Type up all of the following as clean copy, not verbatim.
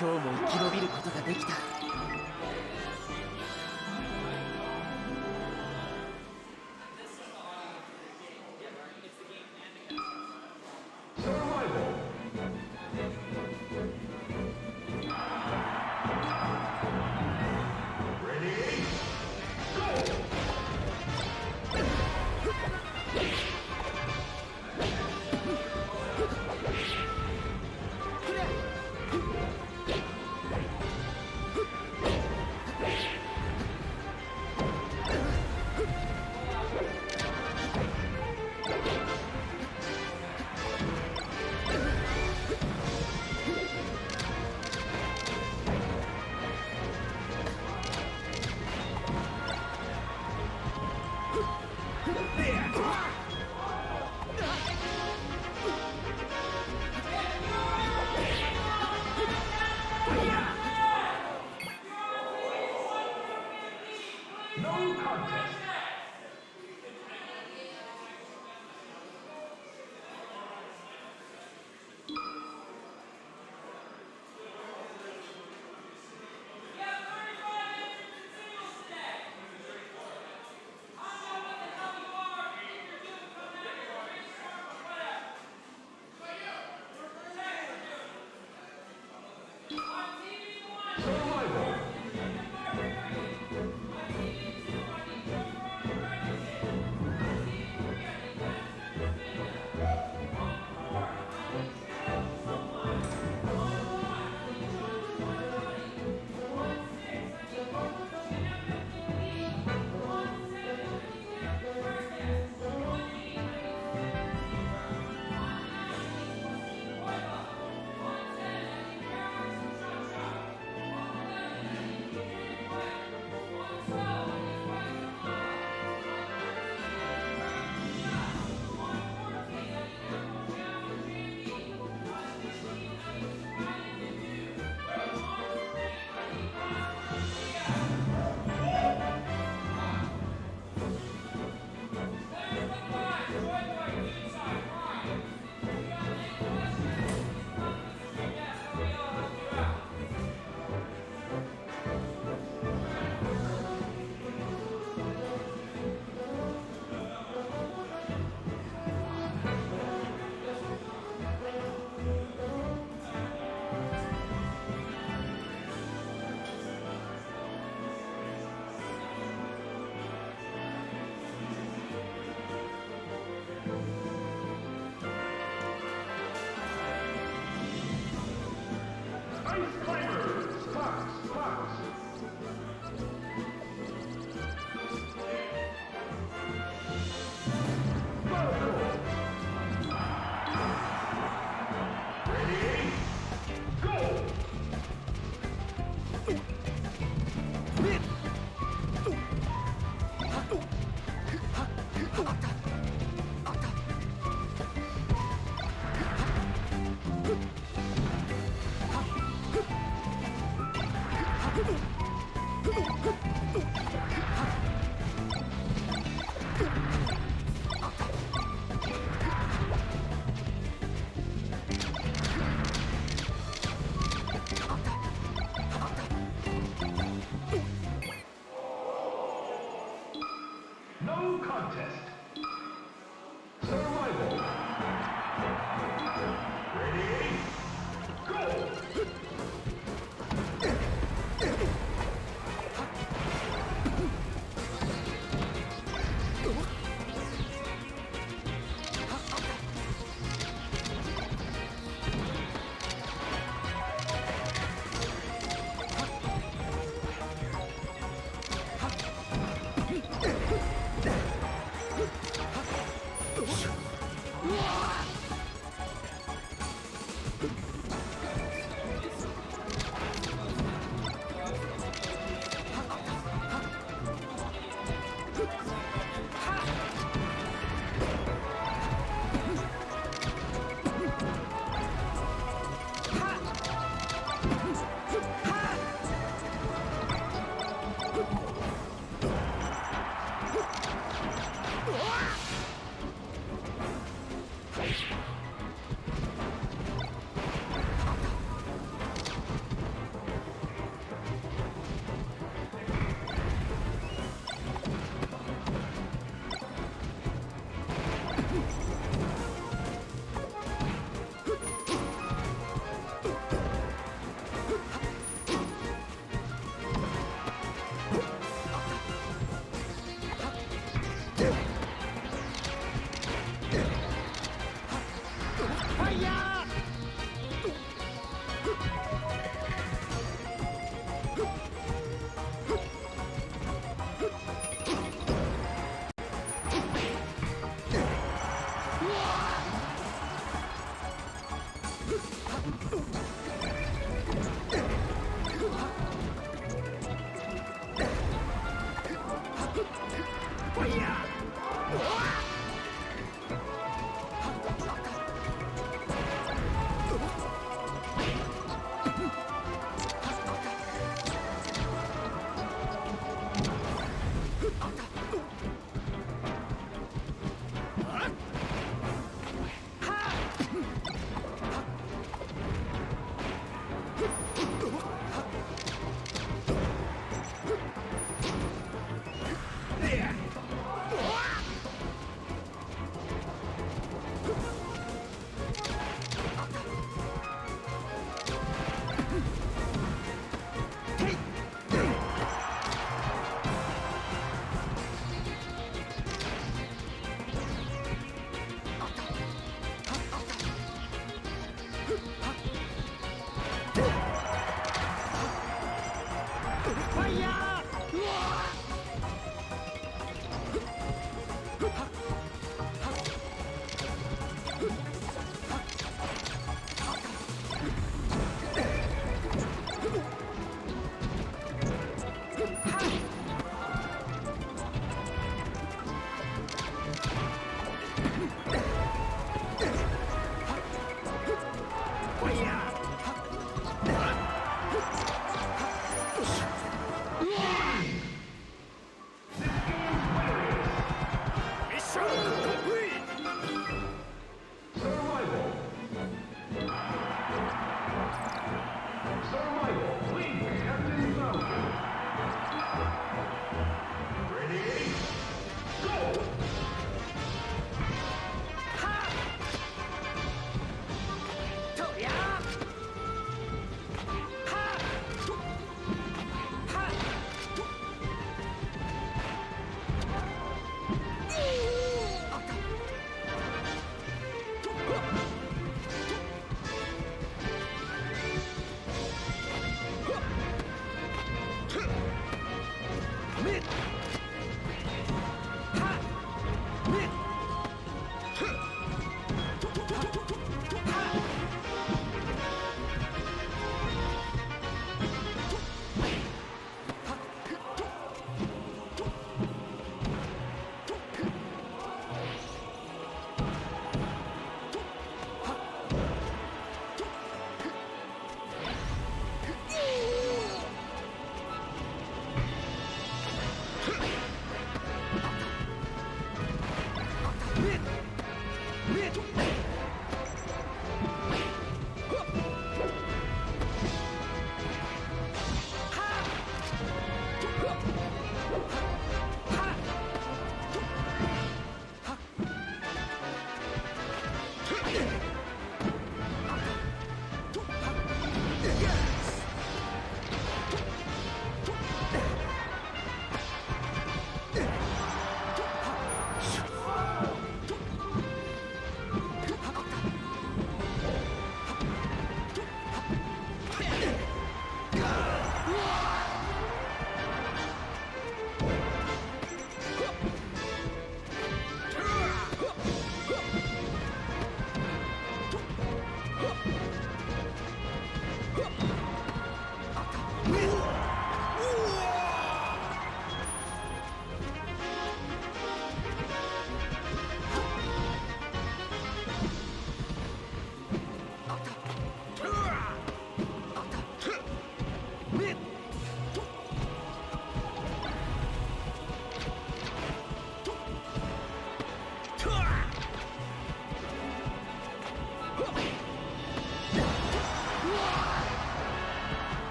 今日も生き延びることができた。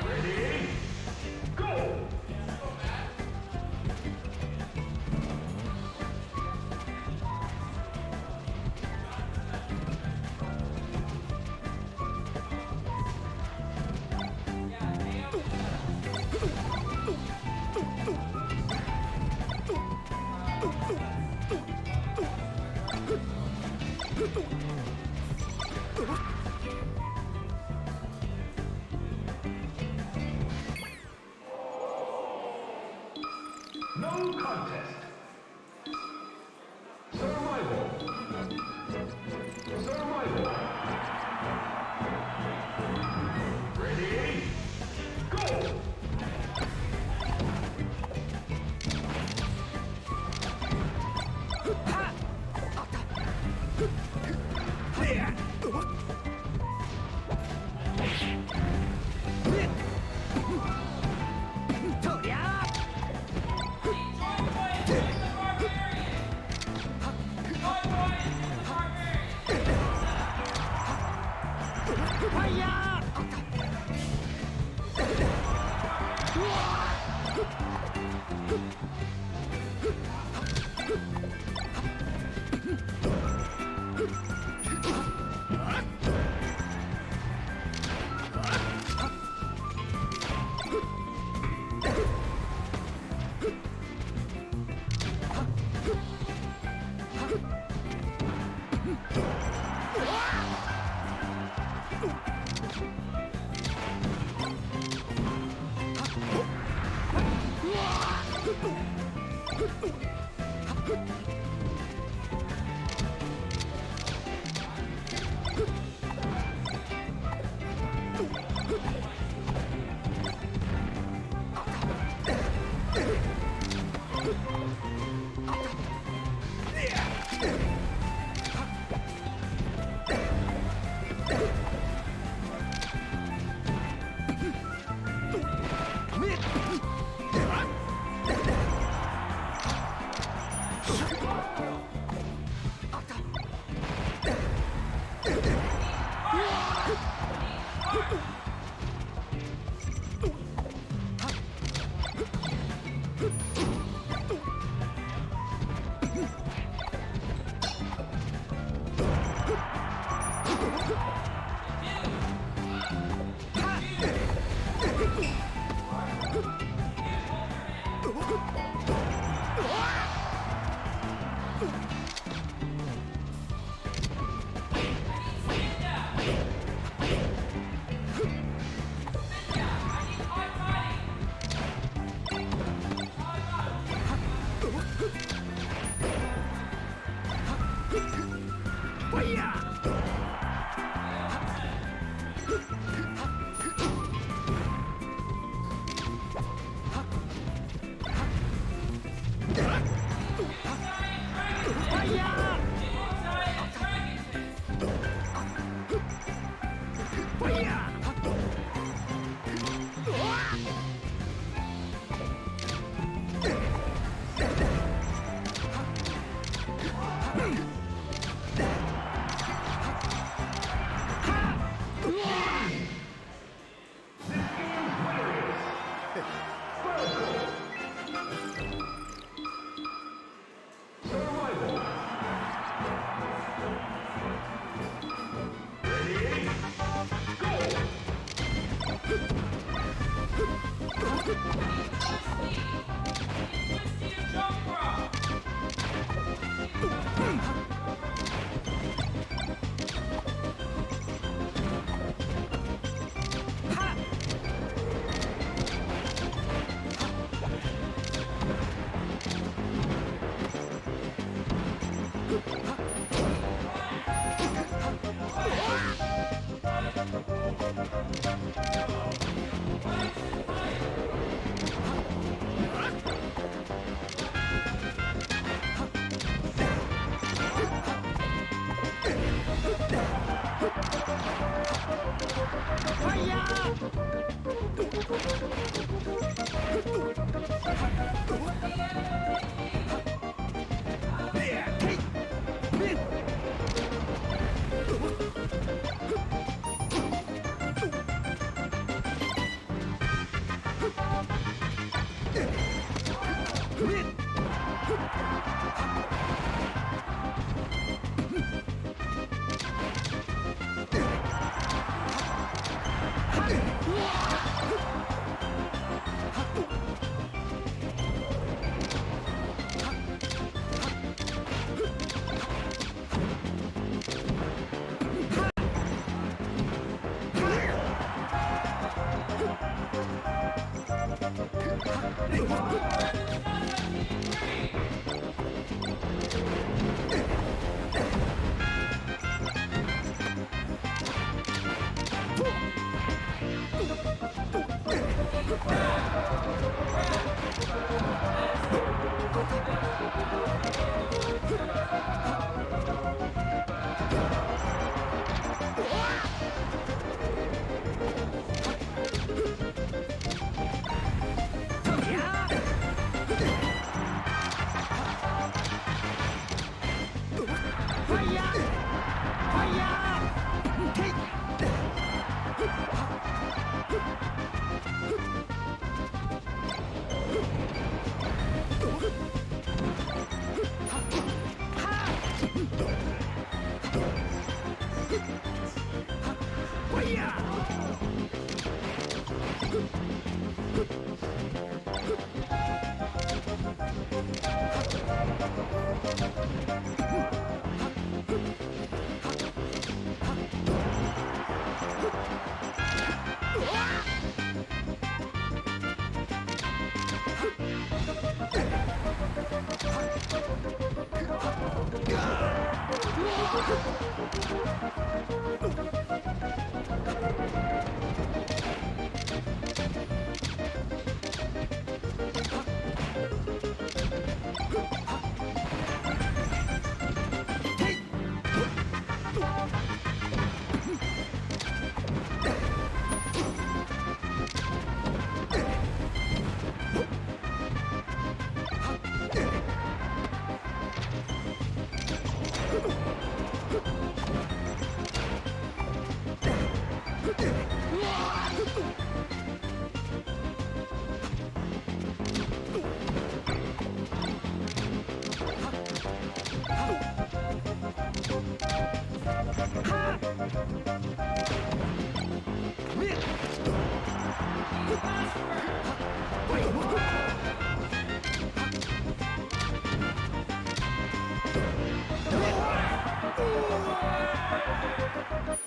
Ready? Go! No contest. Survival. Survival. Ready? Go!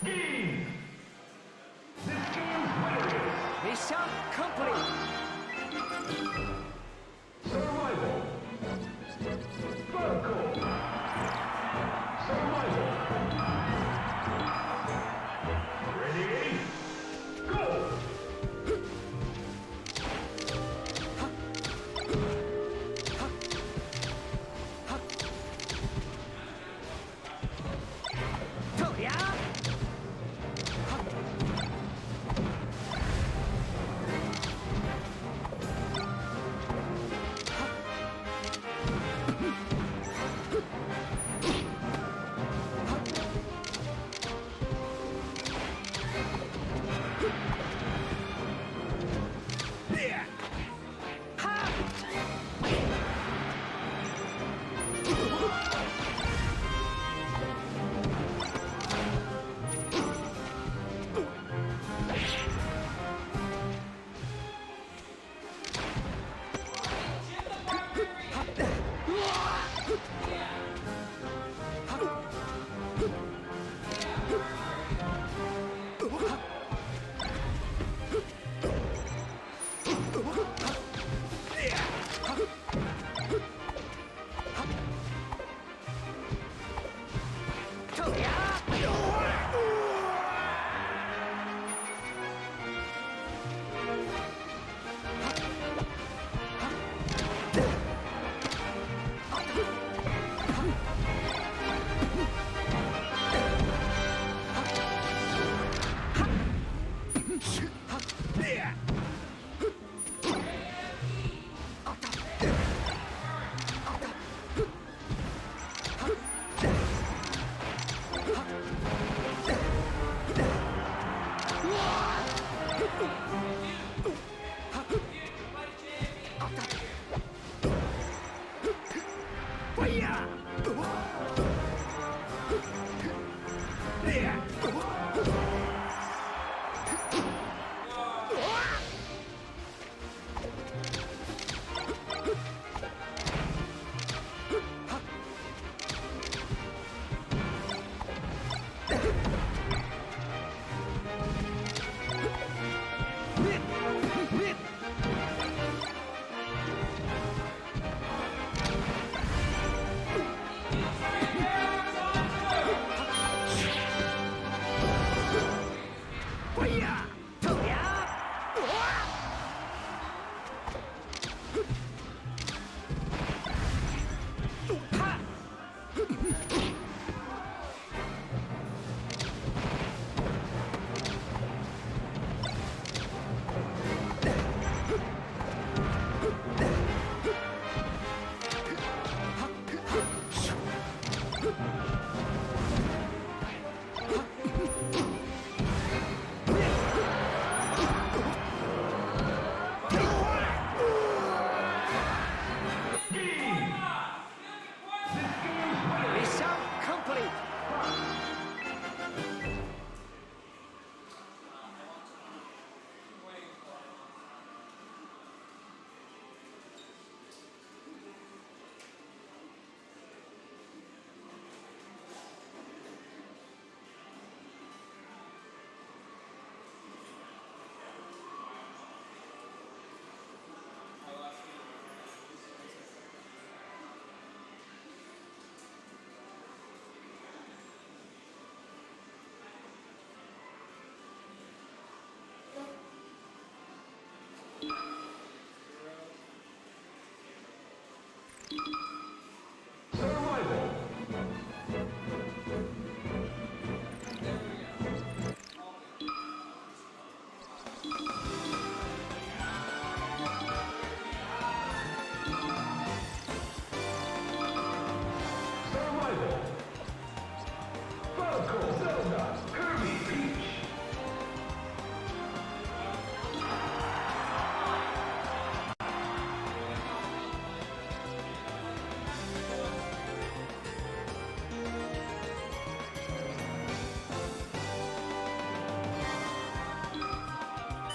Game! This game's winner is ミッションコンプリート Survival. Vertical. Survival. Ready? Go! とりゃGame!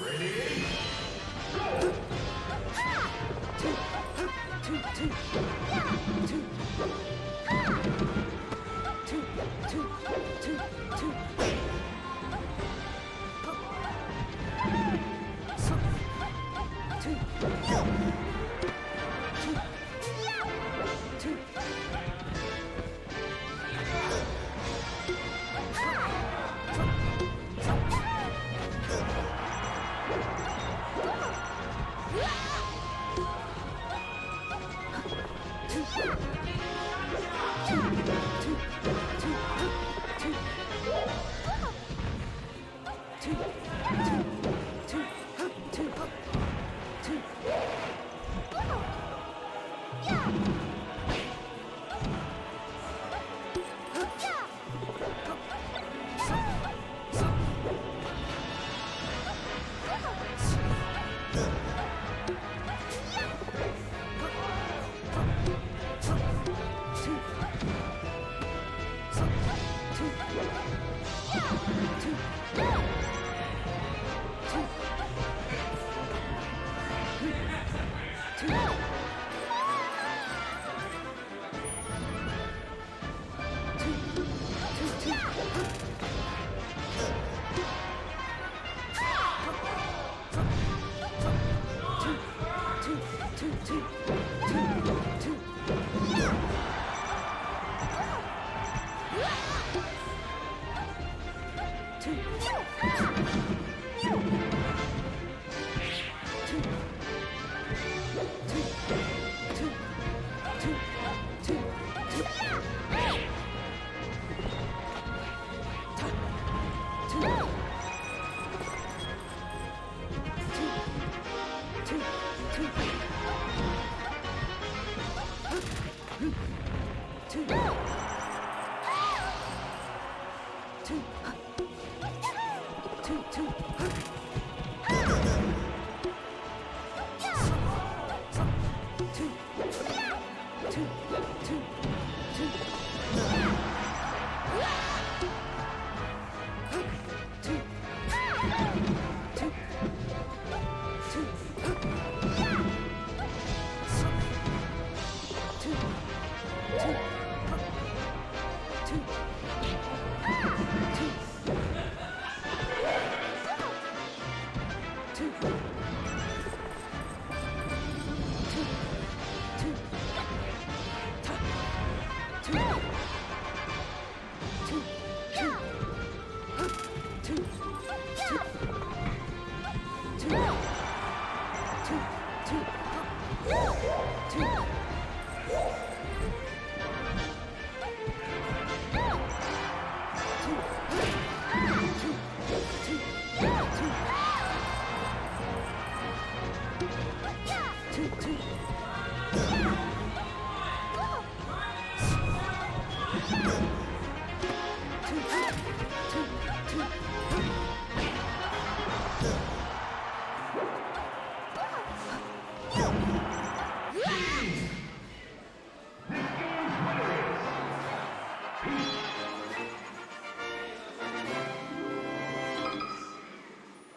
Ready? Go!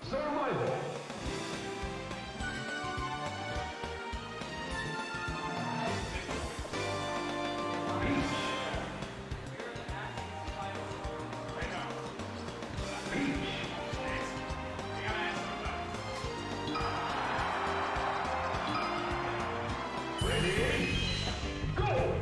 Survival. Ready? Go!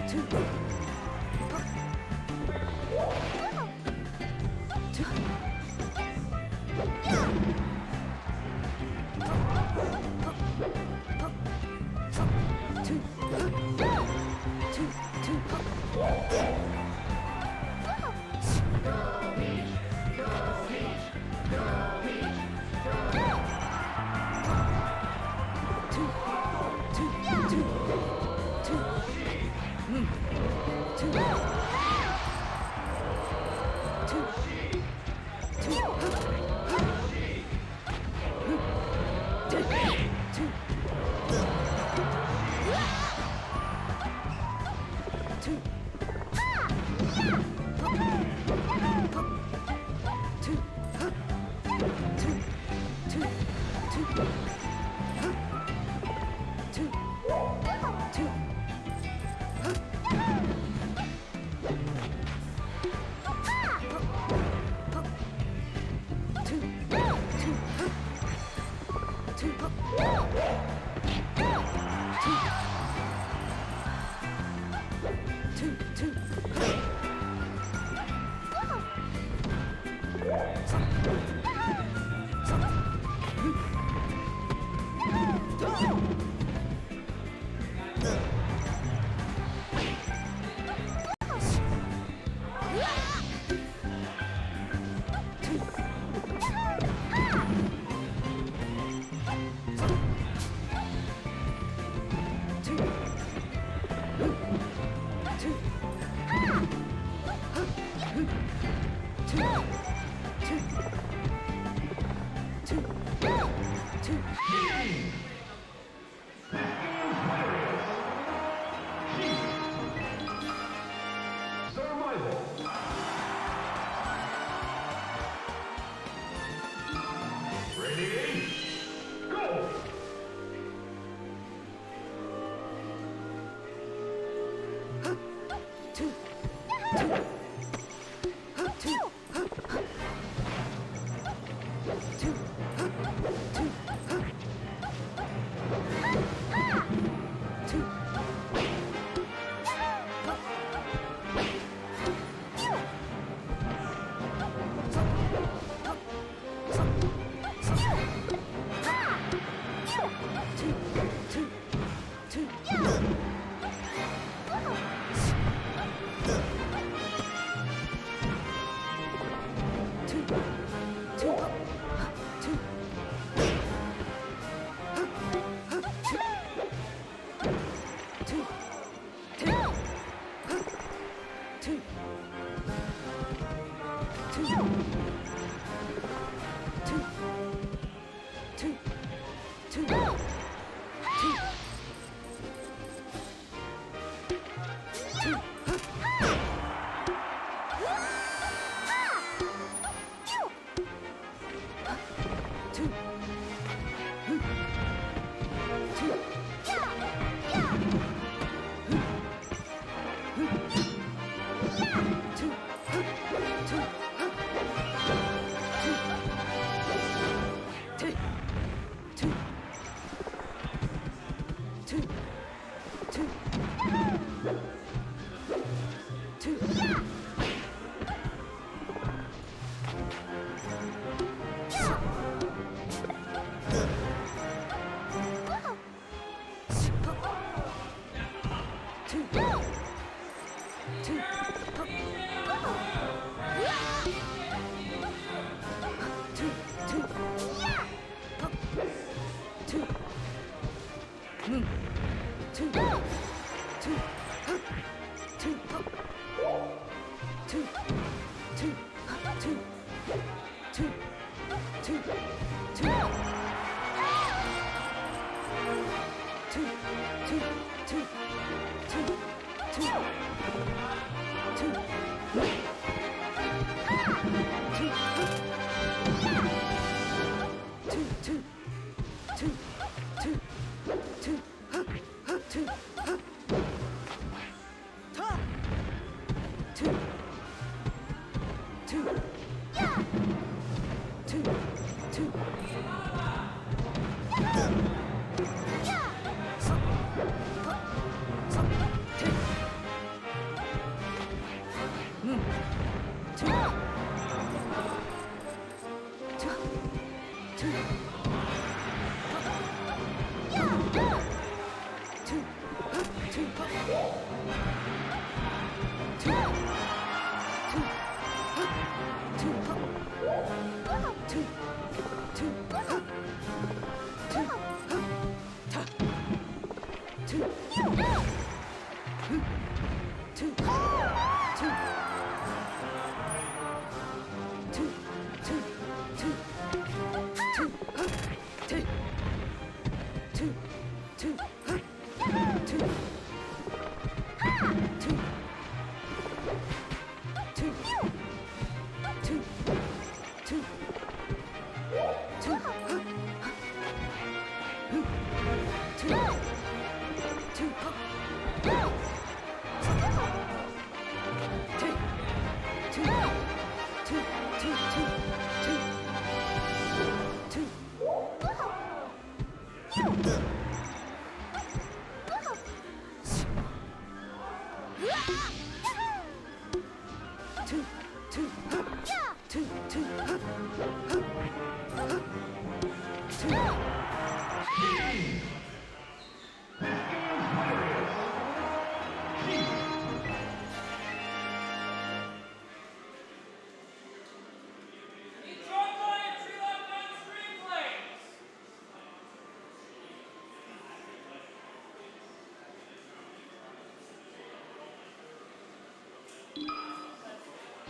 Two.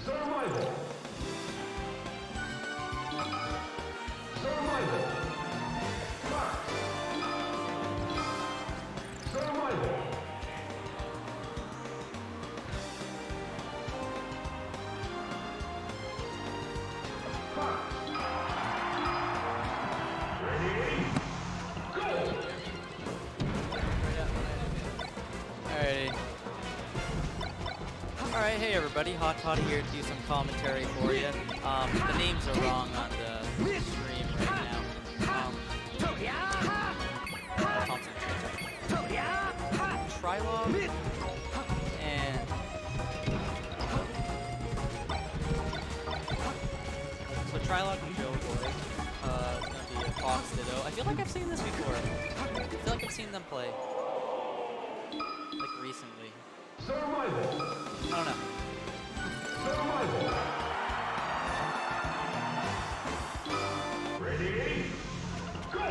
Survival. Survival. Fox. Survival. Fox. Ready? Go! Alrighty. Alright, hey everybody, Hot Toddy here to do some commentary for you. The names are wrong on the stream right now. Trilog and so Trilog and Joe Boy, gonna be a Fox Ditto. I feel like I've seen this before. I feel like I've seen them play, like recently. Survival. I don't know. Survival. Ready? Go!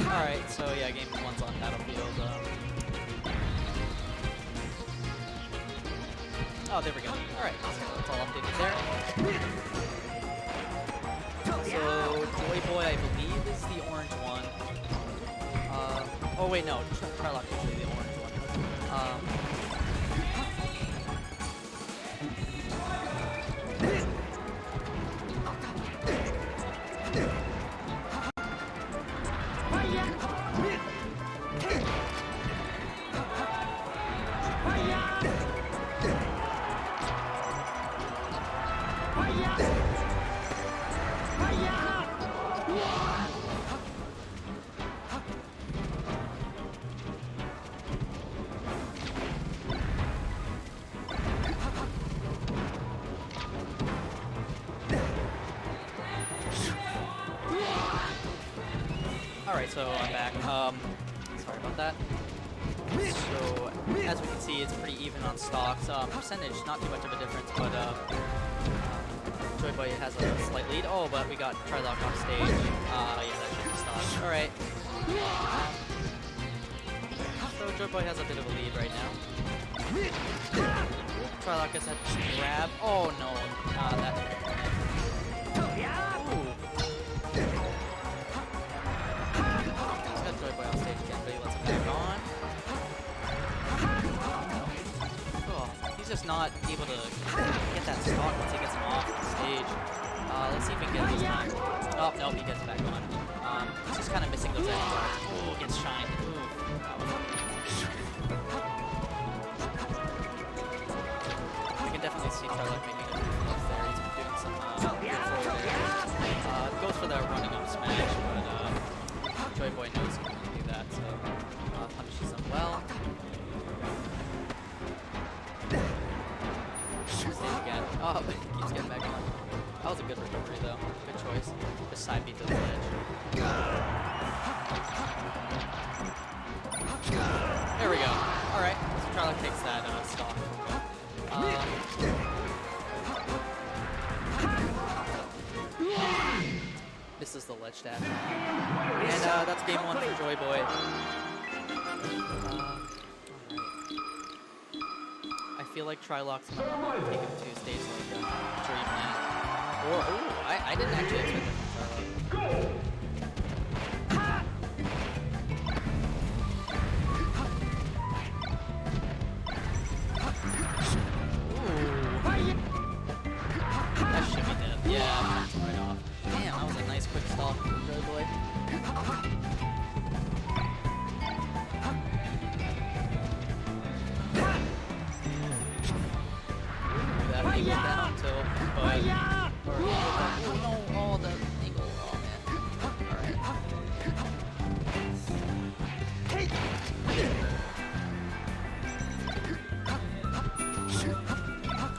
Alright, so yeah, game 1's on Battlefield. Oh, there we go. Alright, so that's all updated there. So, Joy Boy, I believe, is the orange one. Oh wait, no, Trilog is the orange one. Alright, so I'm back. Sorry about that. So, as we can see, it's pretty even on stocks. Percentage, not too much of a difference, but Joy Boy has a slight lead. Oh, but we got Trilog off stage. Yeah, that should be stocks. Alright. So, Joy Boy has a bit of a lead right now. Trilog gets that grab. Oh, no. That. Ooh. Joy Boy off stage again, but he lets him back on. Oh, he's just not able to get that stock once he gets him off the stage. Let's see if we can get it this time. Oh, no, he gets back on. He's just kind of missing those edges. Oh, gets shined. Ooh, I can definitely see Trilog making a few moves there. He's been doing some good forward air. Goes for that running up smash, but Joy Boy knows he can do that, so punishes him well. Stage again. Oh, but he keeps getting back on. That was a good recovery, though. Good choice. Just side beat to the ledge. ledge dash. And that's game 1 for Joy Boy. Alright. I feel like Trilock's gonna take him to stage like Dreamland. Or, ooh, I didn't actually expect that from Trilock. That should be dead. Yeah, that's right off. Damn, that was a nice quick stall from Joy Boy. That angle down tilt, but... oh no, oh, the angle, oh man. Alright.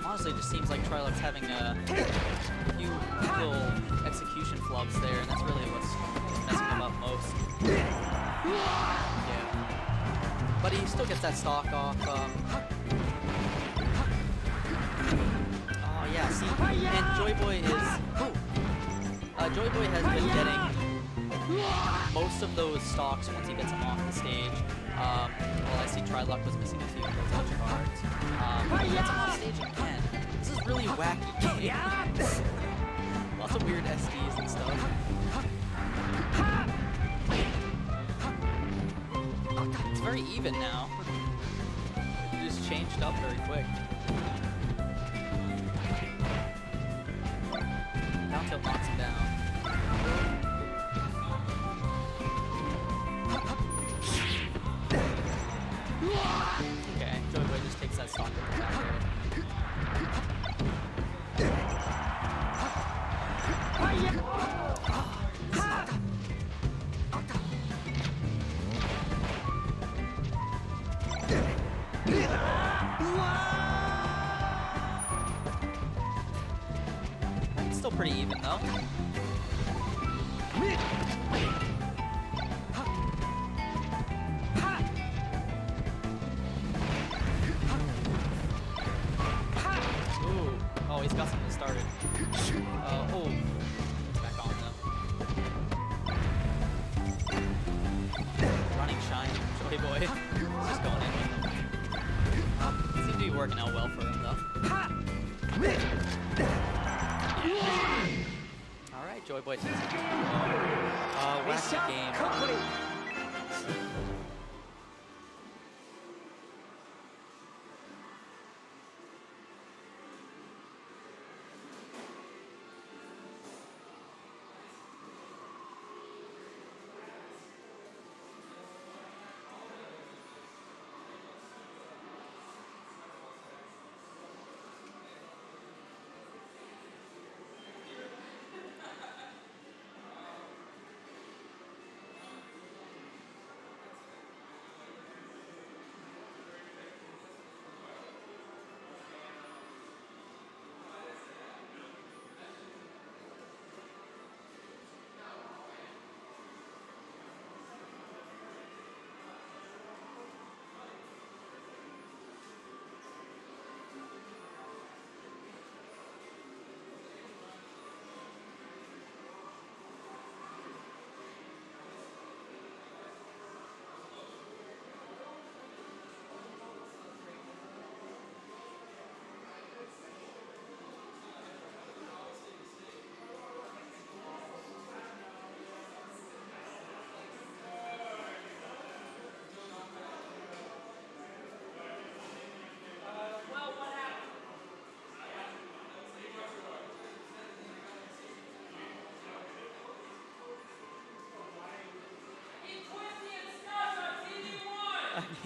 Honestly, it just seems like Trilock's having a few little execution flubs there, and that's really what's messing him up most. Yeah. But he still gets that stock off. Oh yeah, see, and Joy Boy is... Joy Boy has been getting most of those stocks once he gets them off the stage. Well, I see Trilock was missing a few of those edge cards. He gets them off stage again. This is really wacky game. Lots of weird SDs and stuff. It's very even now. It just changed up very quick. Down tilt knocks him down. Okay, Joy Boy just takes that stock with the back air. It's still pretty even though. Ooh. Oh, he's got something started. Oh. It's back on though. Running shine, Joy Boy. Just going in. Seems to be working out well for him though. Alright, Joy Boy takes it. Wacky game.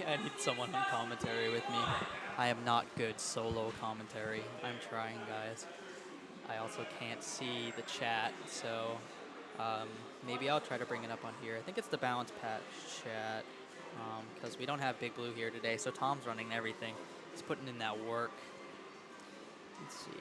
I need someone on commentary with me. I am not good solo commentary. I'm trying, guys. I also can't see the chat, so maybe I'll try to bring it up on here. I think it's the Balance Patch chat, because we don't have Big Blue here today, so Tom's running everything. He's putting in that work. Let's see.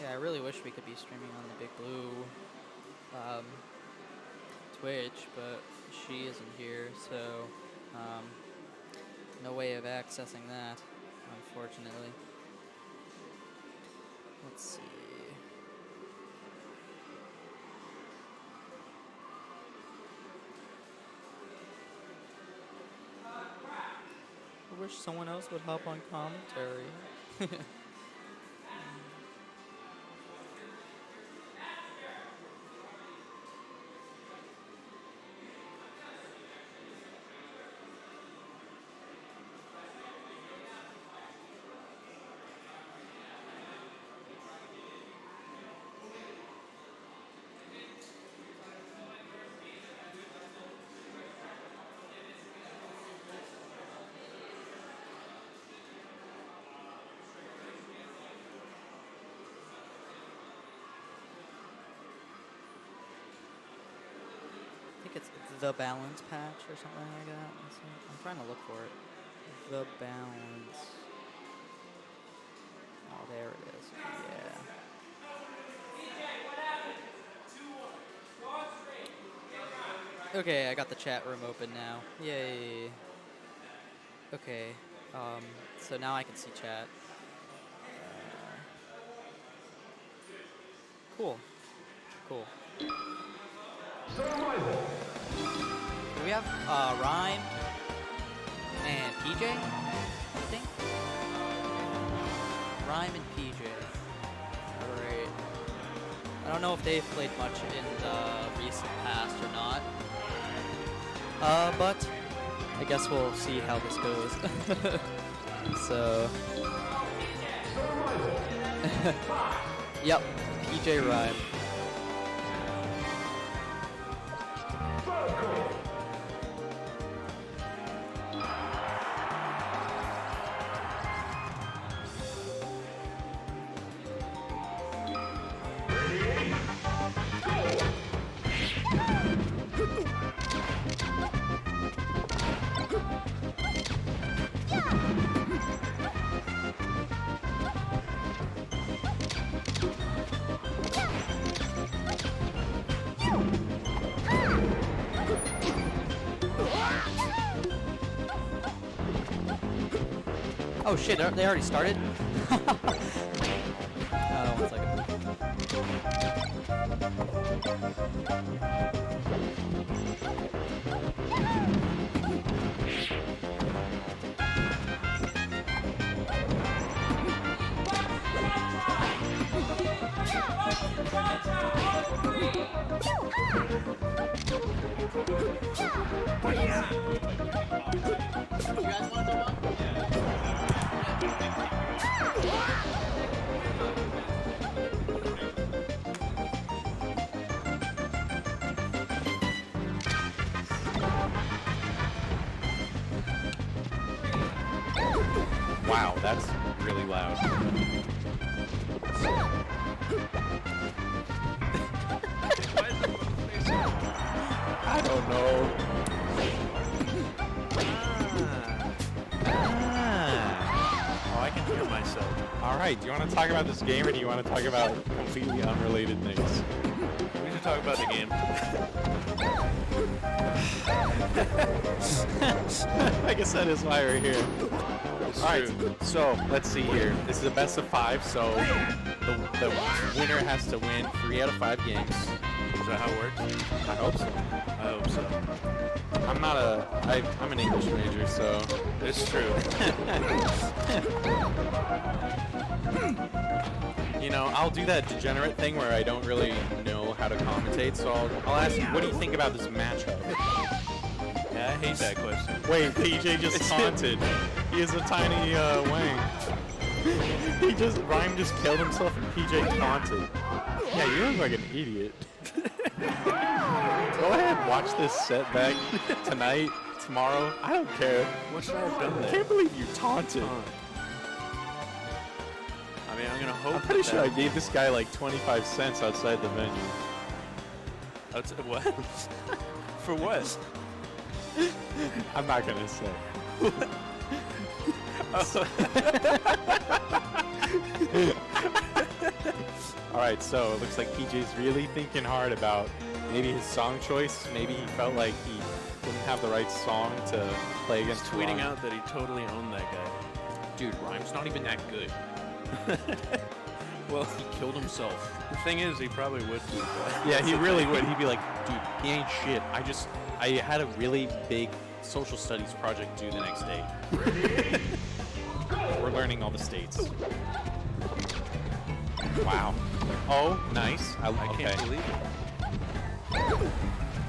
Yeah, I really wish we could be streaming on the Big Blue Twitch, but she isn't here, so no way of accessing that, unfortunately. Let's see. I wish someone else would hop on commentary. I think it's the balance patch or something like that. I'm trying to look for it. The balance. Oh, there it is. Yeah. Okay, I got the chat room open now. Yay. Okay. So now I can see chat. Cool. Cool. Survival. Do we have Rhyme and PJ? I think. Rhyme and PJ. Alright. I don't know if they've played much in the recent past or not. But I guess we'll see how this goes. So. Yep, PJ Rhyme. Oh shit, they already started? One second. Wow, that's really loud. I don't know. Oh, I can hear myself. Alright, do you want to talk about this game or do you want to talk about completely unrelated things? We should talk about the game. I guess that is why we're here. Alright, so let's see here. This is a best of 5, so the winner has to win 3 out of 5 games. Is that how it works? I hope so. I hope so. I'm an English major, so It's true. you know, I'll do that degenerate thing where I don't really know how to commentate, so I'll ask you, what do you think about this matchup? Yeah, I hate that question. Wait, PJ just taunted. He is a tiny wang. Rhyme just killed himself and PJ taunted. Yeah, you look like an idiot. Go ahead, watch this setback tonight, tomorrow. I don't care. What should I have done I there? can't believe you taunted. I mean, I'm gonna hope. I'm pretty sure I gave this guy like 25 cents outside the venue. What? For what? I'm not gonna say. All right, so it looks like PJ's really thinking hard about maybe his song choice. Maybe he felt like he didn't have the right song to play against Tweeting Rhyme. out that he totally owned that guy. Dude, Rhyme's not even that good. Well, He killed himself. the thing is, he probably would do that. Yeah, he really would. He'd be like, dude, he ain't shit. I had a really big social studies project due the next day. We're learning all the states. Wow. Oh, nice. I okay. can't believe it.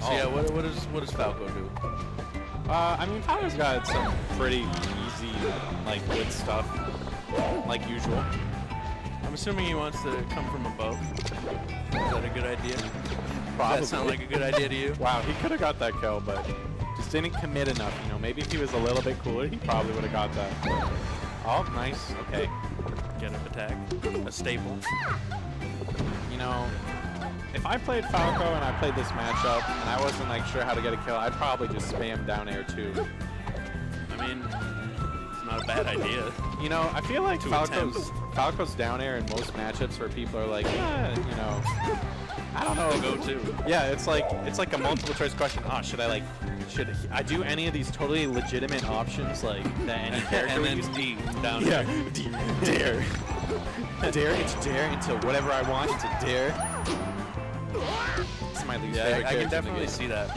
So Oh. yeah, what does Falco do? I mean, Falco's got some pretty easy, like, good stuff, like usual. I'm assuming he wants to come from above. Is that a good idea? Probably. Does that sound like a good idea to you? Wow, he could have got that kill, but just didn't commit enough. You know, maybe if he was a little bit cooler, he probably would have got that. Oh, nice. Okay. Get up attack. A staple. You know, if I played Falco and I played this matchup and I wasn't like sure how to get a kill, I'd probably just spam down air too. I mean, it's not a bad idea. You know, I feel like Two Falco's down air in most matchups where people are like, yeah, you know, I don't know. Go to. Yeah, it's like a multiple choice question. Oh, should I do any of these totally legitimate options like that any character And would then use? D down Yeah, there. dare. Dare into whatever I want into dare. It's my least Yeah, favorite I character in can the definitely game. see that.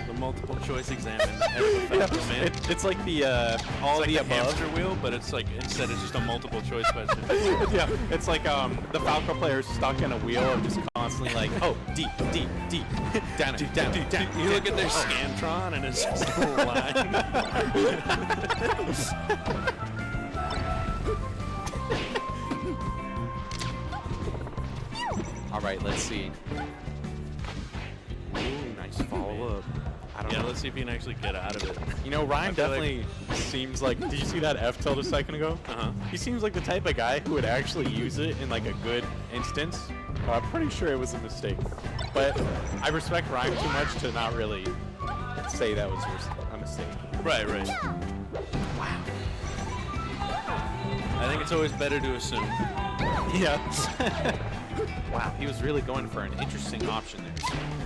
The multiple choice exam in the head of a Falco fan. It's like the all It's like the the above. hamster wheel, but it's like instead it's just a multiple choice question. Yeah, it's like the Falco player stuck in a wheel of just constantly like, oh, D, down, down. You look at their Scantron and it's just a line. All right, let's see. Ooh, nice follow-up. I don't Yeah, know. let's see if he can actually get out of it. You know, Ryan I feel like- definitely seems like. Did you see that F tilt a second ago? Uh-huh. He seems like the type of guy who would actually use it in like a good instance. I'm pretty sure it was a mistake, but I respect Ryan too much to not really say that was a mistake. Right. Wow. I think it's always better to assume. Yeah. Wow, he was really going for an interesting option there,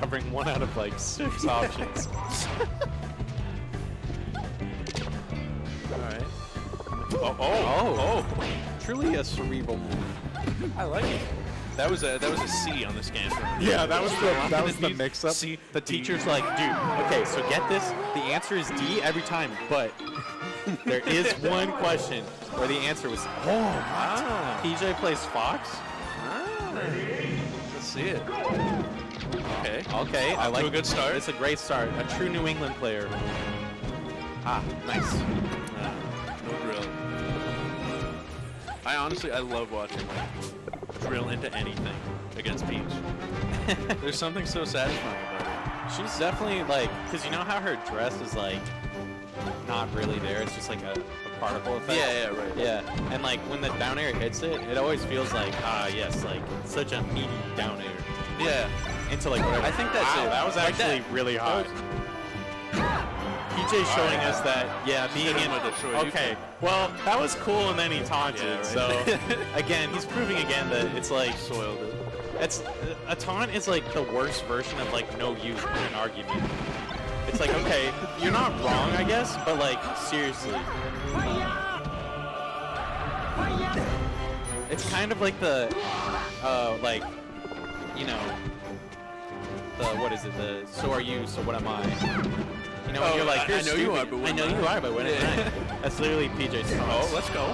covering 1 out of like 6 options. Alright. Oh! Truly a cerebral move. I like it. That was a C on the Scantron. Yeah, that was the These- mix-up. C, The teacher's like, dude, okay, so get this. The answer is D every time, but there is one question where the answer was, Ah. PJ plays Fox? Let's see it. Okay. Okay, I Off like to a good start. It's a great start. A true New England player. Ah, nice. No drill. I love watching like drill into anything against Peach. There's something so satisfying about it. She's definitely like, because you know how her dress is like not really there. It's just like a particle effect. Yeah, right. Yeah, and like when the down air hits it, it always feels like, yes, like such a meaty down air Yeah. into like whatever. I think that's Wow, it. that was Like actually that. really hot. PJ's showing us that, yeah, being hit him in. with a short Okay, well, that was cool, and then he taunted. Yeah, right. So again, he's proving again that it's like Soiled it. it's a taunt is like the worst version of like no use in an argument. It's like, okay, you're not wrong, I guess, but like seriously. It's kind of like the, like, you know, the, what is it, the, so are you, so what am I? You know, when Oh, you're like, I you're know you stupid. are, but what I know am I? you are, but what am Yeah. I? That's literally PJ's taunt. Oh, let's go.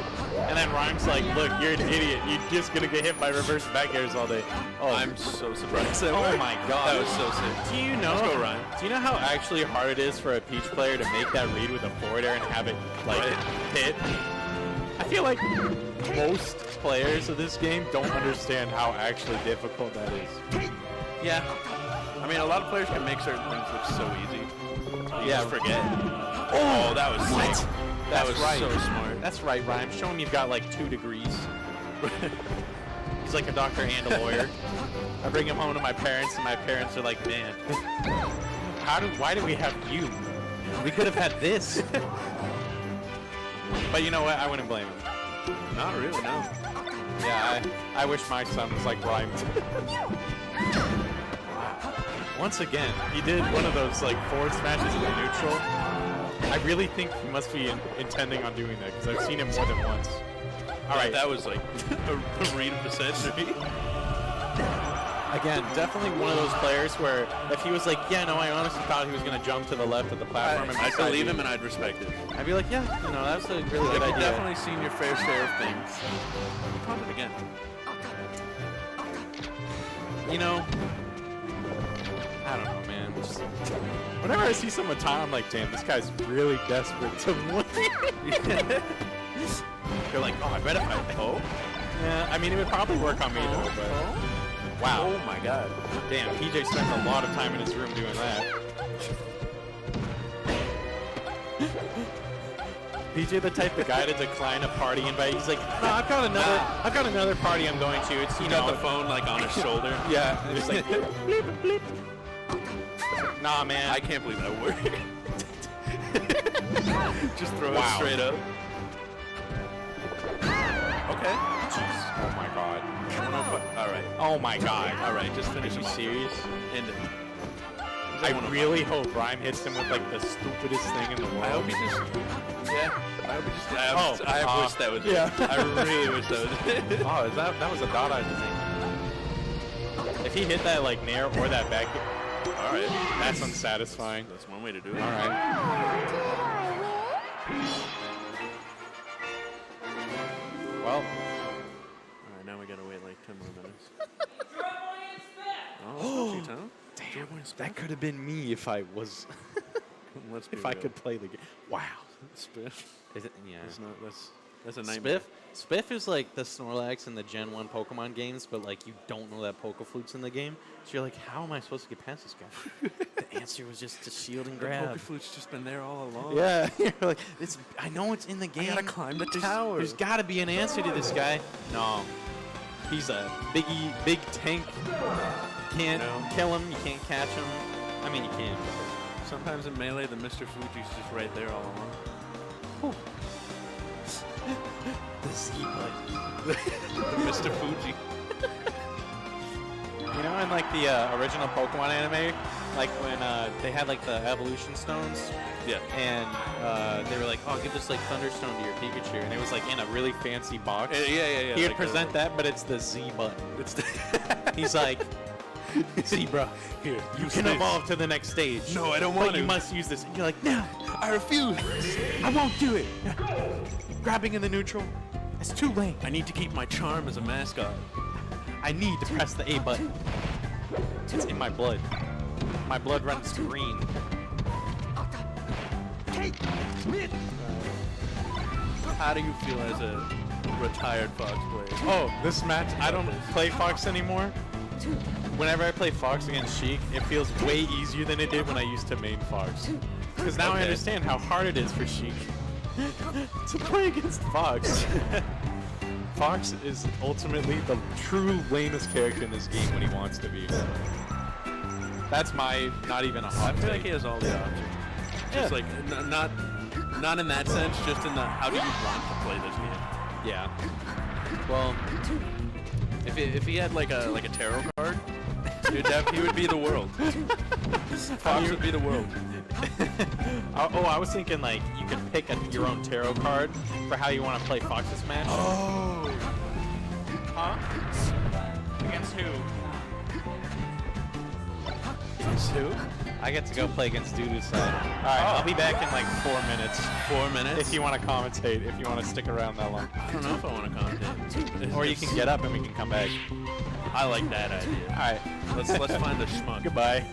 And then Rhyme's like, look, you're an idiot. You're just gonna get hit by reverse back airs all day. Oh, I'm so surprised. oh my god. That was so sick. Do you know? Let's go, Ryan. Do you know how actually hard it is for a Peach player to make that read with a forward air and have it like hit? I feel like most players of this game don't understand how actually difficult that is. Yeah. I mean, a lot of players can make certain things look so easy. You Yeah. just forget. Oh, that was What? sick. That's was right. so smart. That's right, Ryan. Show him you've got like 2 degrees. He's like a doctor and a lawyer. I bring him home to my parents, and my parents are like, man, why do we have you? We could have had this. But you know what? I wouldn't blame him. Not really, no. Yeah, I wish my son was like Rhyme. Once again, he did one of those like forward smashes in the neutral. I really think he must be intending on doing that because I've seen him more than once. All right, that was like a read of the century. Again, definitely one of those players where if he was like, yeah, no, I honestly thought he was going to jump to the left of the platform. and I'd beside believe you," him and I'd respect it. I'd be like, yeah, you know, that's a really good You've idea. definitely seen your fair share of things. You caught it again. You know, I don't know, man. Just, whenever I see someone tie, I'm like, damn, this guy's really desperate to win. You're like, oh, I bet if I Yeah, I mean, it would probably work on me though, but wow. Oh my god. Damn, PJ spends a lot of time in his room doing that. PJ the type of guy to decline a party invite. He's like, no, I've got another party I'm going to. It's You got the phone like on his shoulder. Yeah, and it's like bleep, bleep. Nah, man. I can't believe that worked. Just throw it Wow. straight up. Okay. Jeez. Oh my god. All right. Oh my god. All right. Just finish Are you him off. serious? End it. I really hope Rhyme hits him with like the stupidest thing in the world. I hope he just. Yeah. I hope he just. I wish that was yeah. it. I really wish that was it. Oh, that was a dot I think. If he hit that like nair or that back, All right. that's unsatisfying. That's one way to do it. All right. Well, All right. Now we gotta wait like 10 more minutes. Oh, huh? damn, that could have been me if I was, Let's be if I real. could play the game. Wow. Spiff. Is it? Yeah. That's a nightmare. Spiff is like the Snorlax in the Gen 1 Pokemon games, but like you don't know that Pokeflute's in the game. So you're like, how am I supposed to get past this guy? The answer was just to shield and grab. Pokeflute's just been there all along. Yeah, you're like, I know it's in the game. gotta climb the tower. There's gotta be an answer to this guy. No. He's a big tank. Can't kill him, you can't catch him. I mean, you can. Sometimes in Melee, the Mr. Fuji's just right there all along. The Z-Bud. The Mr. Fuji. You know, in like the original Pokemon anime, like when they had like the evolution stones, Yeah. and they were like, "Oh, give this like Thunderstone to your Pikachu," and it was like in a really fancy box. Yeah. He would like present that, but it's the Z button. It's the He's like, "Zebra, Here, you use can this." evolve to the next stage. No, I don't want But you to. must use this." And you're like, "No, I refuse. I won't do it." Grabbing in the neutral, it's too late. I need to keep my charm as a mascot. I need to press the A button. It's in my blood. My blood runs green. How do you feel as a retired Fox player? Oh, this match, I don't play Fox anymore. Whenever I play Fox against Sheik, it feels way easier than it did when I used to main Fox. Because now I Okay. understand how hard it is for Sheik to play against Fox. Fox is ultimately the true lamest character in this game when he wants to be. That's my, not even a I hot feel like take. he has all the options. Just like not in that sense, just in the how do you want to play this game? Yeah. Well, If he had like a tarot card, he would be the world. Fox would be the world. I was thinking like you could pick your own tarot card for how you want to play Fox's match. Oh. Huh? Against who? Against who? I get to go play against Dudu's side. Alright, I'll be back in like 4 minutes. 4 minutes? If you want to commentate, if you want to stick around that long. I don't know if I want to commentate. Or you can get up and we can come back. I like that idea. Alright. Let's find a schmuck. Goodbye.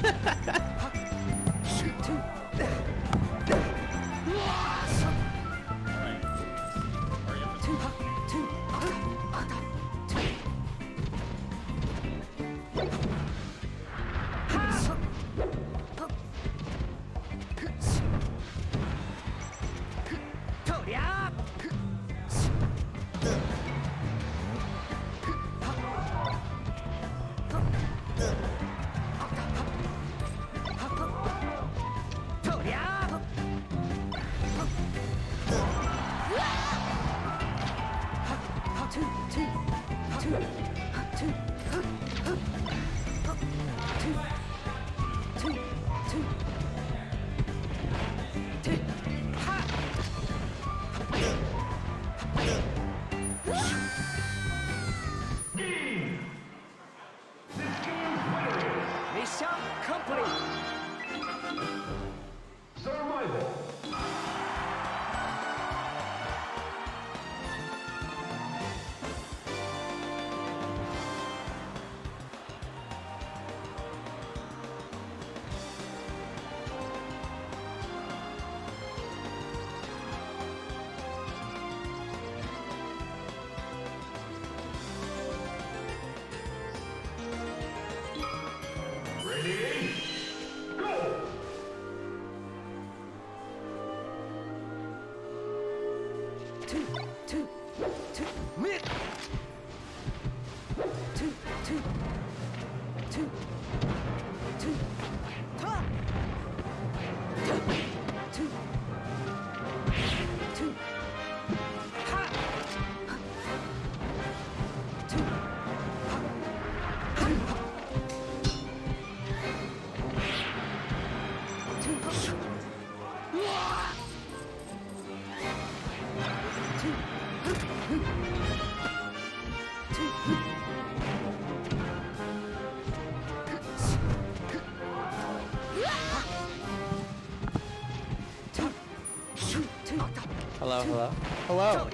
Hello, hello. Hello.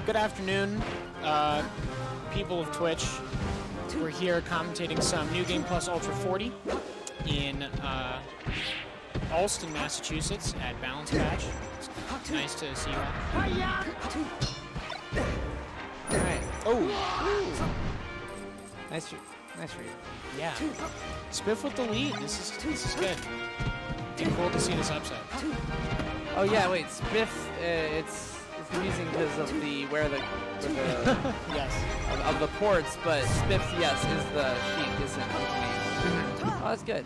Good afternoon, people of Twitch. We're here commentating some New Game Plus Ultra 40 in Alston, Massachusetts at Balance Patch. It's nice to see you all. Alright. Oh! Nice read. Nice read. Yeah. Spiff with the lead. This is good. Be cool to see this upset. Oh yeah, wait, Spiff, it's confusing because of the Yes. of the ports, but Spiff, yes, is the Sheik, isn't the name. Oh, that's good.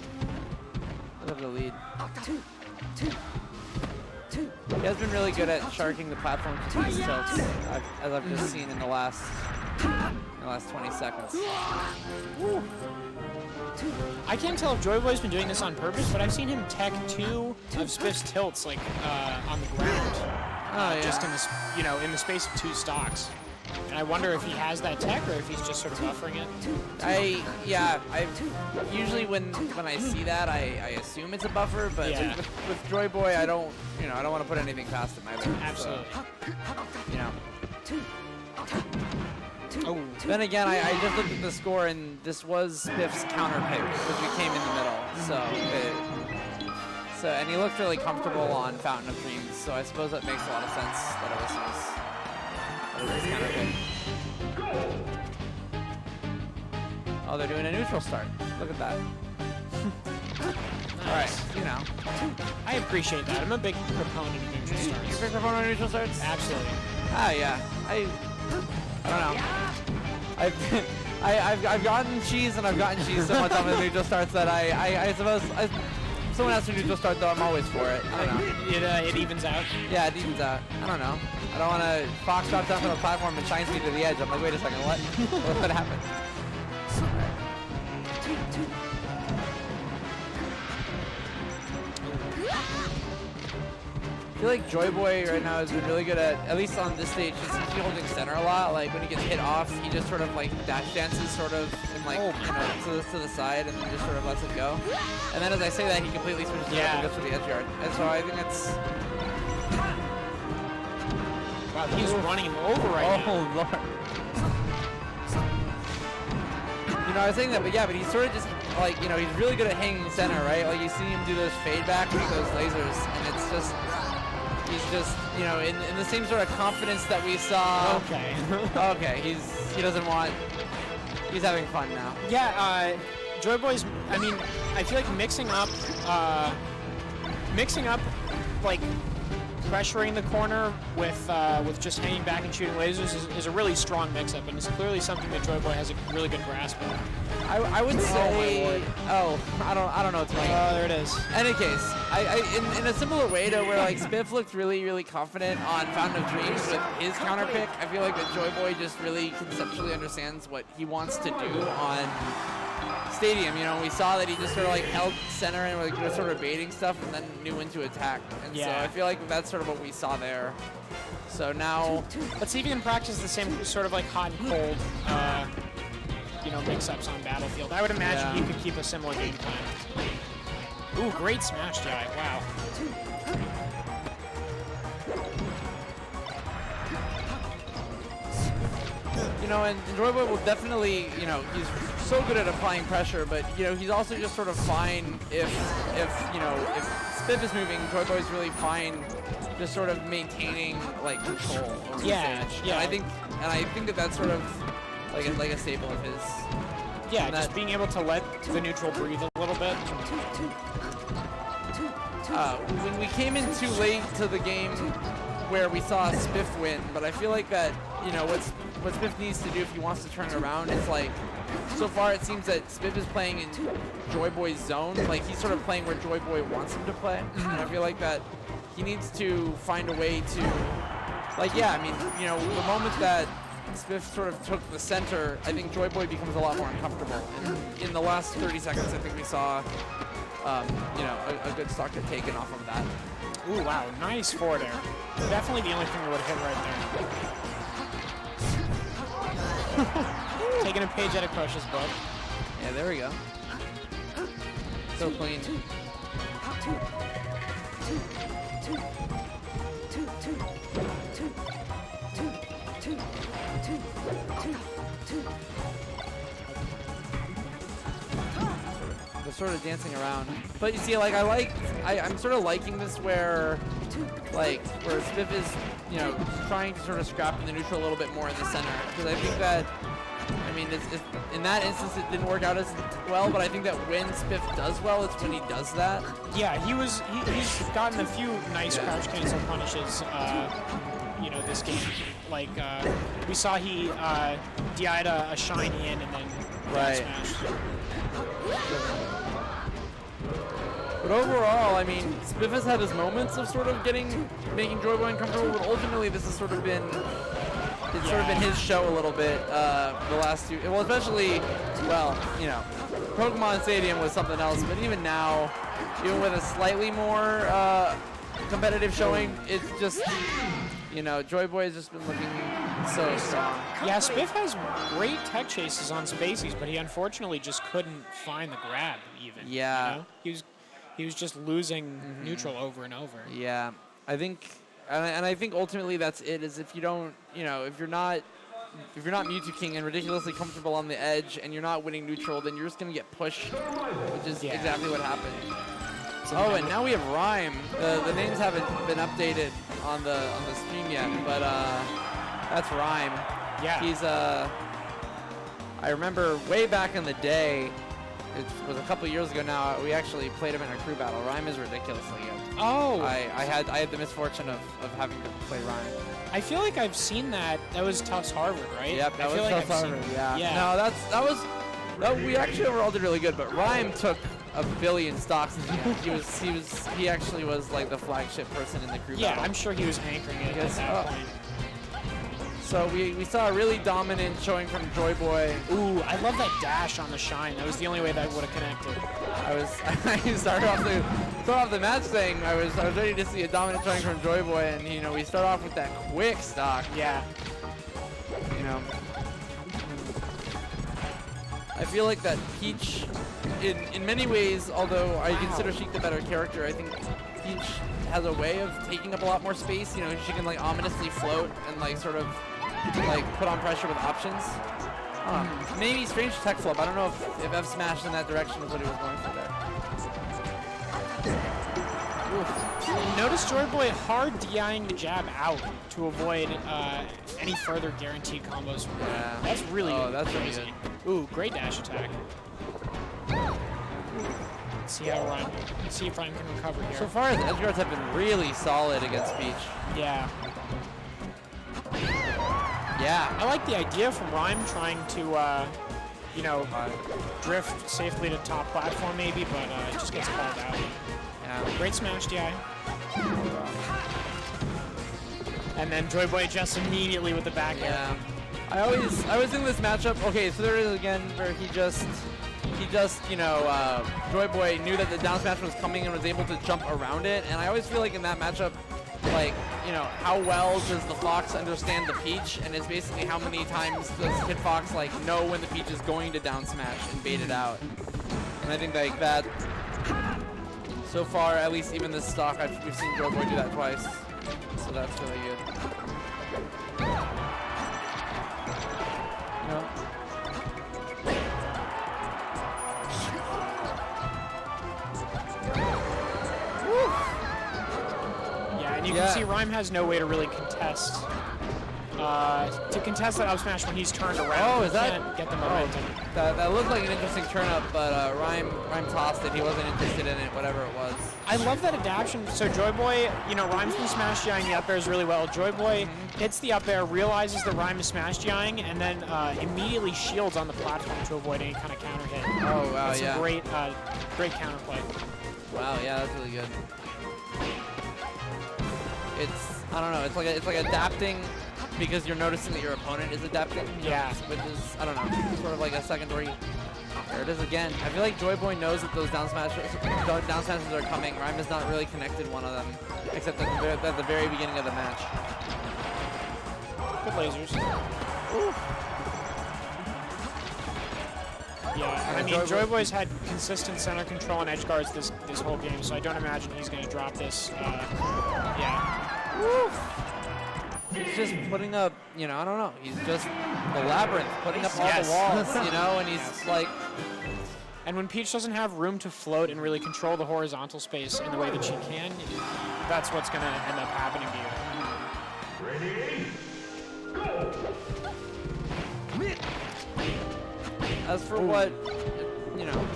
I love the lead. He has been really good at sharking the platform to these tilts, as I've just seen in the last 20 seconds. I can't tell if Joy Boy's been doing this on purpose, but I've seen him tech 2 of Spiff's tilts, like, on the ground. Oh, yeah. Just in this, in the space of 2 stocks. And I wonder if he has that tech or if he's just sort of buffering it. I usually when I see that, I assume it's a buffer, but Yeah. with Joy Boy, I don't want to put anything past him either. Absolutely. So, Oh. Then again, I just looked at the score, and this was Spiff's counter pick because we came in the middle. So and he looked really comfortable on Fountain of Dreams. So I suppose that makes a lot of sense that it was his counter pick. Oh, they're doing a neutral start. Look at that. All right, I appreciate that. I'm a big proponent of neutral You're a starts. big proponent of neutral starts? Absolutely. Ah, yeah. I don't know. I've gotten cheese and I've gotten cheese so much on the neutral starts that I suppose if someone asks me to neutral start though, I'm always for it. I don't know. It evens out. Yeah, it evens out. I don't know. I don't want to fox drop down from the platform and shines me to the edge. I'm like, wait a second, what? What happened? I feel like Joy Boy right now has been really good at least on this stage, he seems to be holding center a lot. Like when he gets hit off, he just sort of like dash dances sort of and like, to the side and then just sort of lets it go. And then as I say that, he completely switches it up and goes for the edge guard. And so I think it's... Wow, he's running him over right now. Oh, Lord. I was saying that, but yeah, but he's sort of just like, he's really good at hanging center, right? Like you see him do those fade back with those lasers, and it's just, he's just, in the same sort of confidence that we saw. Okay. Okay, he doesn't want, he's having fun now. Yeah, Joy Boy's, I feel like mixing up, like, pressuring the corner with just hanging back and shooting lasers is a really strong mix-up, and it's clearly something that Joy Boy has a really good grasp of. I would say, I don't know what's going on. Oh, there it is. Any case, in a similar way to where like Spiff looked really, really confident on Fountain of Dreams with his counter pick, I feel like that Joy Boy just really conceptually understands what he wants to do on Stadium. We saw that he just sort of like held center and like was sort of baiting stuff and then knew when to attack. And so I feel like that's sort of what we saw there. So now, let's see if he can practice the same sort of like hot and cold, mix-ups on Battlefield. I would imagine he could keep a similar game plan. Ooh, great smash dive! Wow. And Joy Boy will definitely, he's so good at applying pressure, but he's also just sort of fine if Spiff is moving. Joy Boy's really fine, just sort of maintaining like control over the stage. Yeah. And I think that that's sort of like a staple of his. Yeah, just being able to let the neutral breathe a little bit. When we came in too late to the game, where we saw Spiff win, but I feel like that, you know, what Spiff needs to do if he wants to turn it around is like, so far it seems that Spiff is playing in Joy Boy's zone, like he's sort of playing where Joy Boy wants him to play, and I feel like that he needs to find a way to, like, yeah, I mean, you know, the moment that Spiff sort of took the center, I think Joy Boy becomes a lot more uncomfortable. And in the last 30 seconds, I think we saw, you know, a good stock get taken off of that. Ooh, wow, nice forward air. Definitely the only thing that would have hit right there. Taking a page out of Crush's book. Yeah, there we go. So clean. They're sort of dancing around. But you see, like, I'm sort of liking this where Spiff is, you know, trying to sort of scrap in the neutral a little bit more in the center. Because I think that, I mean, in that instance, it didn't work out as well, but I think that when Spiff does well, it's when he does that. Yeah, he's gotten a few nice crouch cancel punishes, you know, this game. Like, we saw he DI'd a shine in and then smashed. But overall, I mean, Spiff has had his moments of sort of making Joy Boy uncomfortable, but ultimately this has sort of been, sort of been his show a little bit the last two, well, especially, well, you know, Pokemon Stadium was something else, but even now, even with a slightly more competitive showing, it's just, you know, Joy Boy has just been looking so strong. Yeah, Spiff has great tech chases on Spaceys, but he unfortunately just couldn't find the grab even. Yeah. You know? He was just losing neutral over and over. Yeah, I think, and I think ultimately that's it. Is if you don't, you know, if you're not Mewtwo King and ridiculously comfortable on the edge, and you're not winning neutral, then you're just gonna get pushed, which is exactly what happened. Oh, and now we have Rhyme. The names haven't been updated on the stream yet, but that's Rhyme. Yeah. He's I remember way back in the day. It was a couple years ago now. We actually played him in a crew battle. Rhyme is ridiculously good. Oh. I had the misfortune of having to play Rhyme. I feel like I've seen that. That was Tufts Harvard, right? Yep, that was Tufts Harvard. Yeah. Yeah. No, we actually overall did really good, but Rhyme took a billion stocks in the end. He actually was like the flagship person in the crew battle. Yeah, I'm sure he was anchoring it at that point. So we saw a really dominant showing from Joy Boy. Ooh, I love that dash on the shine. That was the only way that I would have connected. I started off the match saying I was ready to see a dominant showing from Joy Boy, and you know we start off with that quick stock. Yeah. You know, I feel like that Peach, in many ways, although I consider Sheik the better character, I think Peach has a way of taking up a lot more space. You know, she can like ominously float and like sort of like put on pressure with options. Maybe strange tech flip. I don't know if F smash in that direction was what he was going for there. Notice Joy Boy hard DIing the jab out to avoid any further guaranteed combos. Yeah. That's really good. That's really crazy. Ooh, great dash attack. Let's see if Rhyme can recover here. So far, the edge guards have been really solid against Peach. Yeah. Yeah. I like the idea from Rhyme trying to, you know, drift safely to top platform maybe, but it just gets called out. Yeah. Great smash DI. And then Joy Boy adjusts immediately with the back air. Yeah. I always think this matchup. Okay, so there it is again where he just, you know, Joy Boy knew that the down smash was coming and was able to jump around it. And I always feel like in that matchup, like, you know, how well does the Fox understand the Peach? And it's basically how many times does Kid Fox, like, know when the Peach is going to down smash and bait it out. And I think, like, that, so far, at least even this stock, we've seen Joy Boy do that twice. So that's really good. You know? Yeah, and you can see Rhyme has no way to really contest. To contest that up smash when he's turned around. Oh, is that? Can't get the momentum. That looked like an interesting turn up, but Rhyme tossed it. He wasn't interested in it, whatever it was. I love that adaptation. So Joy Boy, you know, Rhyme's been smash GIing the up airs really well. Joy Boy hits the up air, realizes that Rhyme is smash GIing, and then immediately shields on the platform to avoid any kind of counter hit. Oh, wow, That's yeah. a great, great counterplay. Wow, yeah, that's really good. It's, I don't know, it's like adapting because you're noticing that your opponent is adapting. Yeah. Which is, I don't know, sort of like a secondary. There it is again. I feel like Joy Boy knows that those down smashes are coming. Rhyme has not really connected one of them, except at the very beginning of the match. Good lasers. Ooh. Yeah, I mean, Joy Boy's had consistent center control and edge guards this whole game, so I don't imagine he's going to drop this. Yeah. Woo. He's just putting up, you know, I don't know. He's just the labyrinth, putting up all the walls, you know, and he's like. And when Peach doesn't have room to float and really control the horizontal space in the way that she can, that's what's going to end up happening to you. Ready? Go! As for what, you know,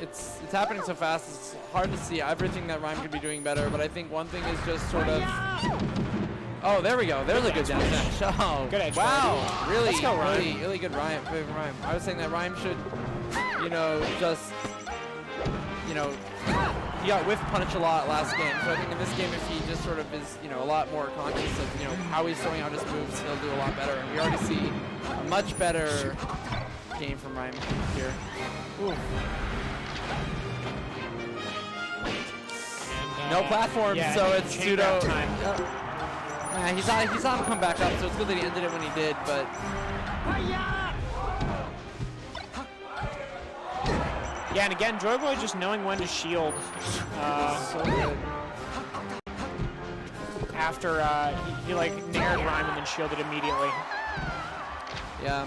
it's happening so fast, it's hard to see everything that Rhyme could be doing better, but I think one thing is just sort of. Oh, there we go. There's a good down smash. Oh, Good edge wow. Really, Let's go, Rhyme. really good Rhyme. I was saying that Rhyme should, you know, just, you know, he got whiff punish a lot last game. So I think in this game, if he just sort of is, you know, a lot more conscious of, you know, how he's throwing out his moves, he'll do a lot better. And we already see a much better game from Rhyme here. Ooh. And, No platforms, yeah, so it's chain pseudo. grab time. He saw him come back up, so it's good that he ended it when he did, but. Yeah, and again, Joy Boy just knowing when to shield So good. after he like nared Rhyme and then shielded immediately. Yeah.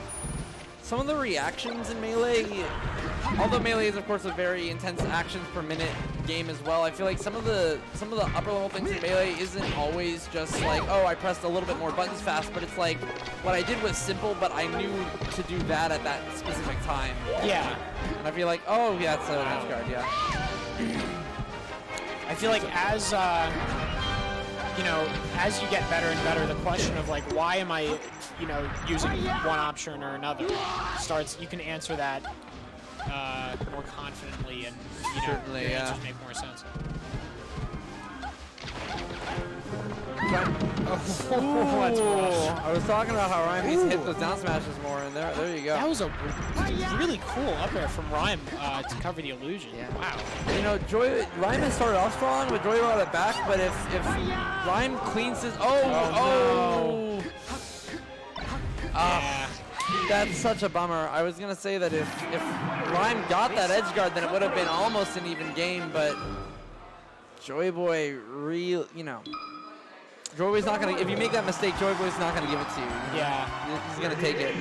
Some of the reactions in Melee, although Melee is of course a very intense actions per minute game as well, I feel like some of the upper level things in Melee isn't always just like, oh, I pressed a little bit more buttons fast, but it's like what I did was simple, but I knew to do that at that specific time. Yeah. And I feel like, oh yeah, it's an edge guard, yeah. I feel like as you know, as you get better and better, the question of like, why am I, you know, using one option or another starts. You can answer that more confidently, and you know, Certainly, your yeah. answers make more sense. Oh, that's rough. I was talking about how Rhyme needs to hit those down smashes more, and there you go. That was a really cool up air from Rhyme to cover the illusion. Yeah. Wow. You know, Rhyme has started off strong, but Joy brought it back. But if Rhyme cleans his no. Ah, that's such a bummer. I was gonna say that if Rhyme got that edge guard, then it would have been almost an even game. But Joy Boy, you know, Joy Boy's not gonna. If you make that mistake, Joy Boy's not gonna give it to you. Yeah. He's gonna take it.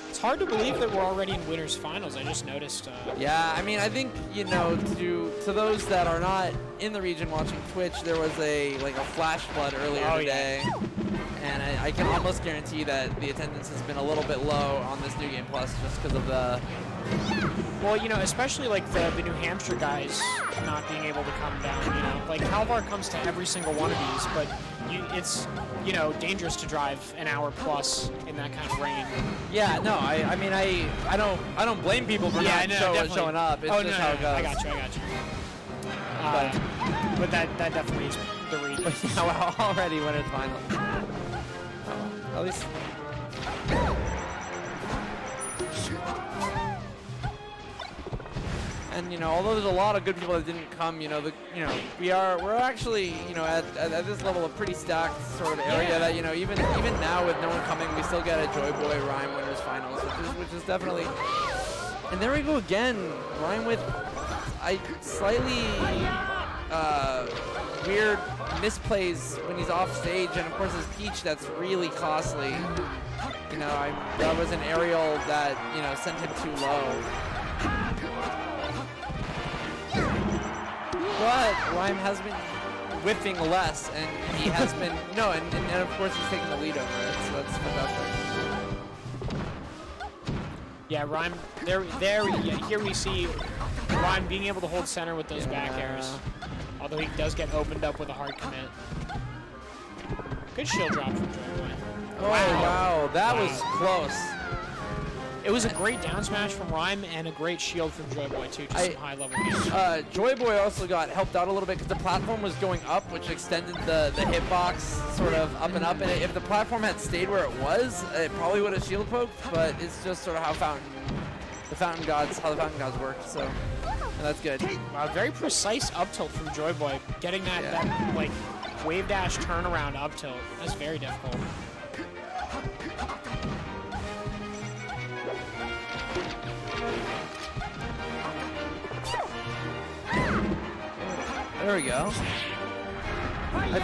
It's hard to believe that we're already in winners finals. I just noticed. Yeah, I mean, I think, you know, to those that are not in the region watching Twitch, there was a flash flood earlier today, and I can almost guarantee that the attendance has been a little bit low on this New Game Plus just because of the. Well, you know, especially like the New Hampshire guys not being able to come down. You know, like Halvar comes to every single one of these, but it's, you know, dangerous to drive an hour plus in that kind of rain. Yeah, no, I mean, I don't blame people for not showing up. It's just how it goes. I got you. But that definitely is the reason. Yeah, well, already when it's final. At least. And you know, although there's a lot of good people that didn't come, you know, we're actually, you know, at this level a pretty stacked sort of area that, you know, even now with no one coming, we still get a Joy Boy Rhyme winners finals, which is definitely. And there we go again, Rhyme with slightly weird misplays when he's off stage, and of course his Peach that's really costly. You know, that was an aerial that, you know, sent him too low. But Rhyme has been whipping less, and he has been and of course he's taking the lead over it, so that's fantastic. Yeah, Rhyme. Here we see Rhyme being able to hold center with those back airs. Although he does get opened up with a hard commit. Good shield drop from Joyboy. Oh, wow. That was close. It was a great down smash from Rhyme and a great shield from Joyboy too, just some high level damage. Joyboy also got helped out a little bit because the platform was going up, which extended the hitbox sort of up and up. And if the platform had stayed where it was, it probably would have shield poked. But it's just sort of how the fountain gods work. So that's good. Wow, very precise up tilt from Joyboy, getting that like wave dash turnaround up tilt. That's very difficult. There we go. I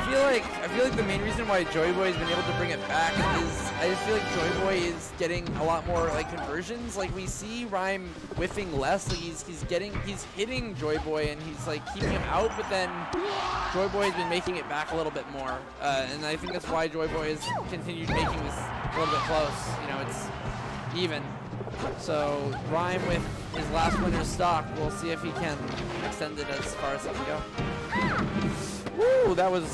feel like the main reason why Joyboy has been able to bring it back is I just feel like Joyboy is getting a lot more like conversions. Like we see Rhyme whiffing less. Like he's hitting Joyboy and he's like keeping him out, but then Joyboy has been making it back a little bit more. And I think that's why Joyboy has continued making this a little bit close. You know, it's even. So Rhyme with his last winner's stock, we'll see if he can extend it as far as he can go. Woo, that was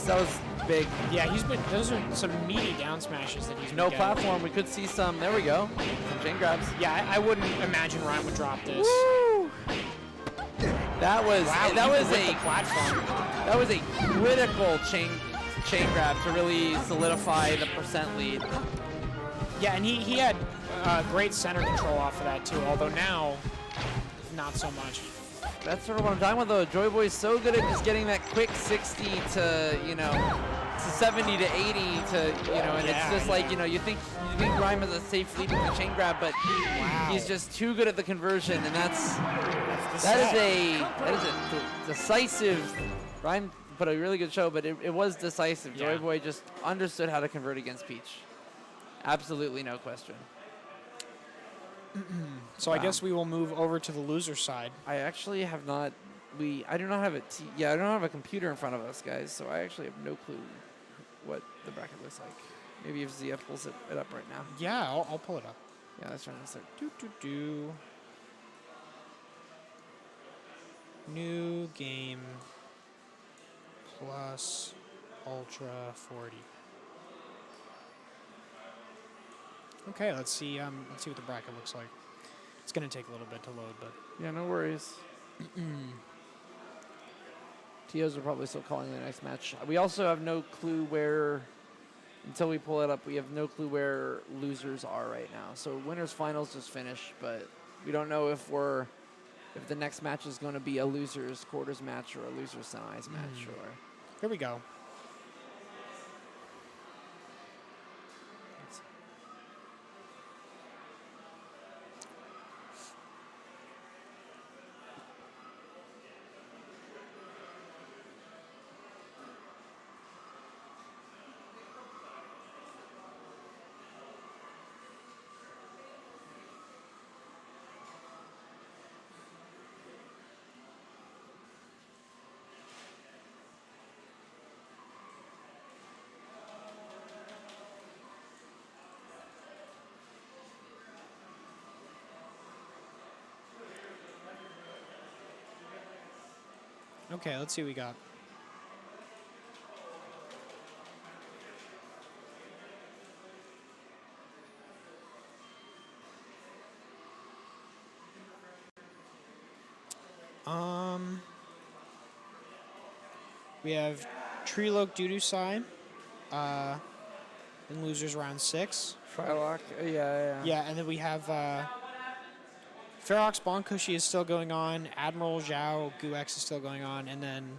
big. Yeah, those are some meaty down smashes that he's No been platform, we could see some, there we go. Some chain grabs. Yeah, I wouldn't imagine Rhyme would drop this. Woo! That was a platform. That was a critical chain grab to really solidify the percent lead. Yeah, and he had great center control off of that too, although now, not so much. That's sort of what I'm talking about though. Joyboy's so good at just getting that quick 60 to, you know, to 70 to 80 to, you know, and it's just like, you know, you think Rhyme has a safe lead with the chain grab, but he's just too good at the conversion, and that is a decisive. Rhyme put a really good show, but it was decisive. Yeah. Joyboy just understood how to convert against Peach. Absolutely no question. So I guess we will move over to the loser side. I actually have not. I do not have I don't have a computer in front of us, guys. So I actually have no clue what the bracket looks like. Maybe if ZF pulls it up right now. Yeah, I'll pull it up. Yeah, that's right. New game plus Ultra 40. Okay, let's see what the bracket looks like. It's gonna take a little bit to load, but Yeah, no worries. TOs are probably still calling the next match. We also have no clue where, until we pull it up, we have no clue where losers are right now. So winners finals just finished, but we don't know if the next match is going to be a losers quarters match or a losers semis match. Or here we go. Okay, let's see what we got. We have Treeloke Dudusai in losers round 6. Trylock, yeah. Yeah, and then we have Ferox Bonkushi is still going on. Admiral Zhao Guex is still going on, and then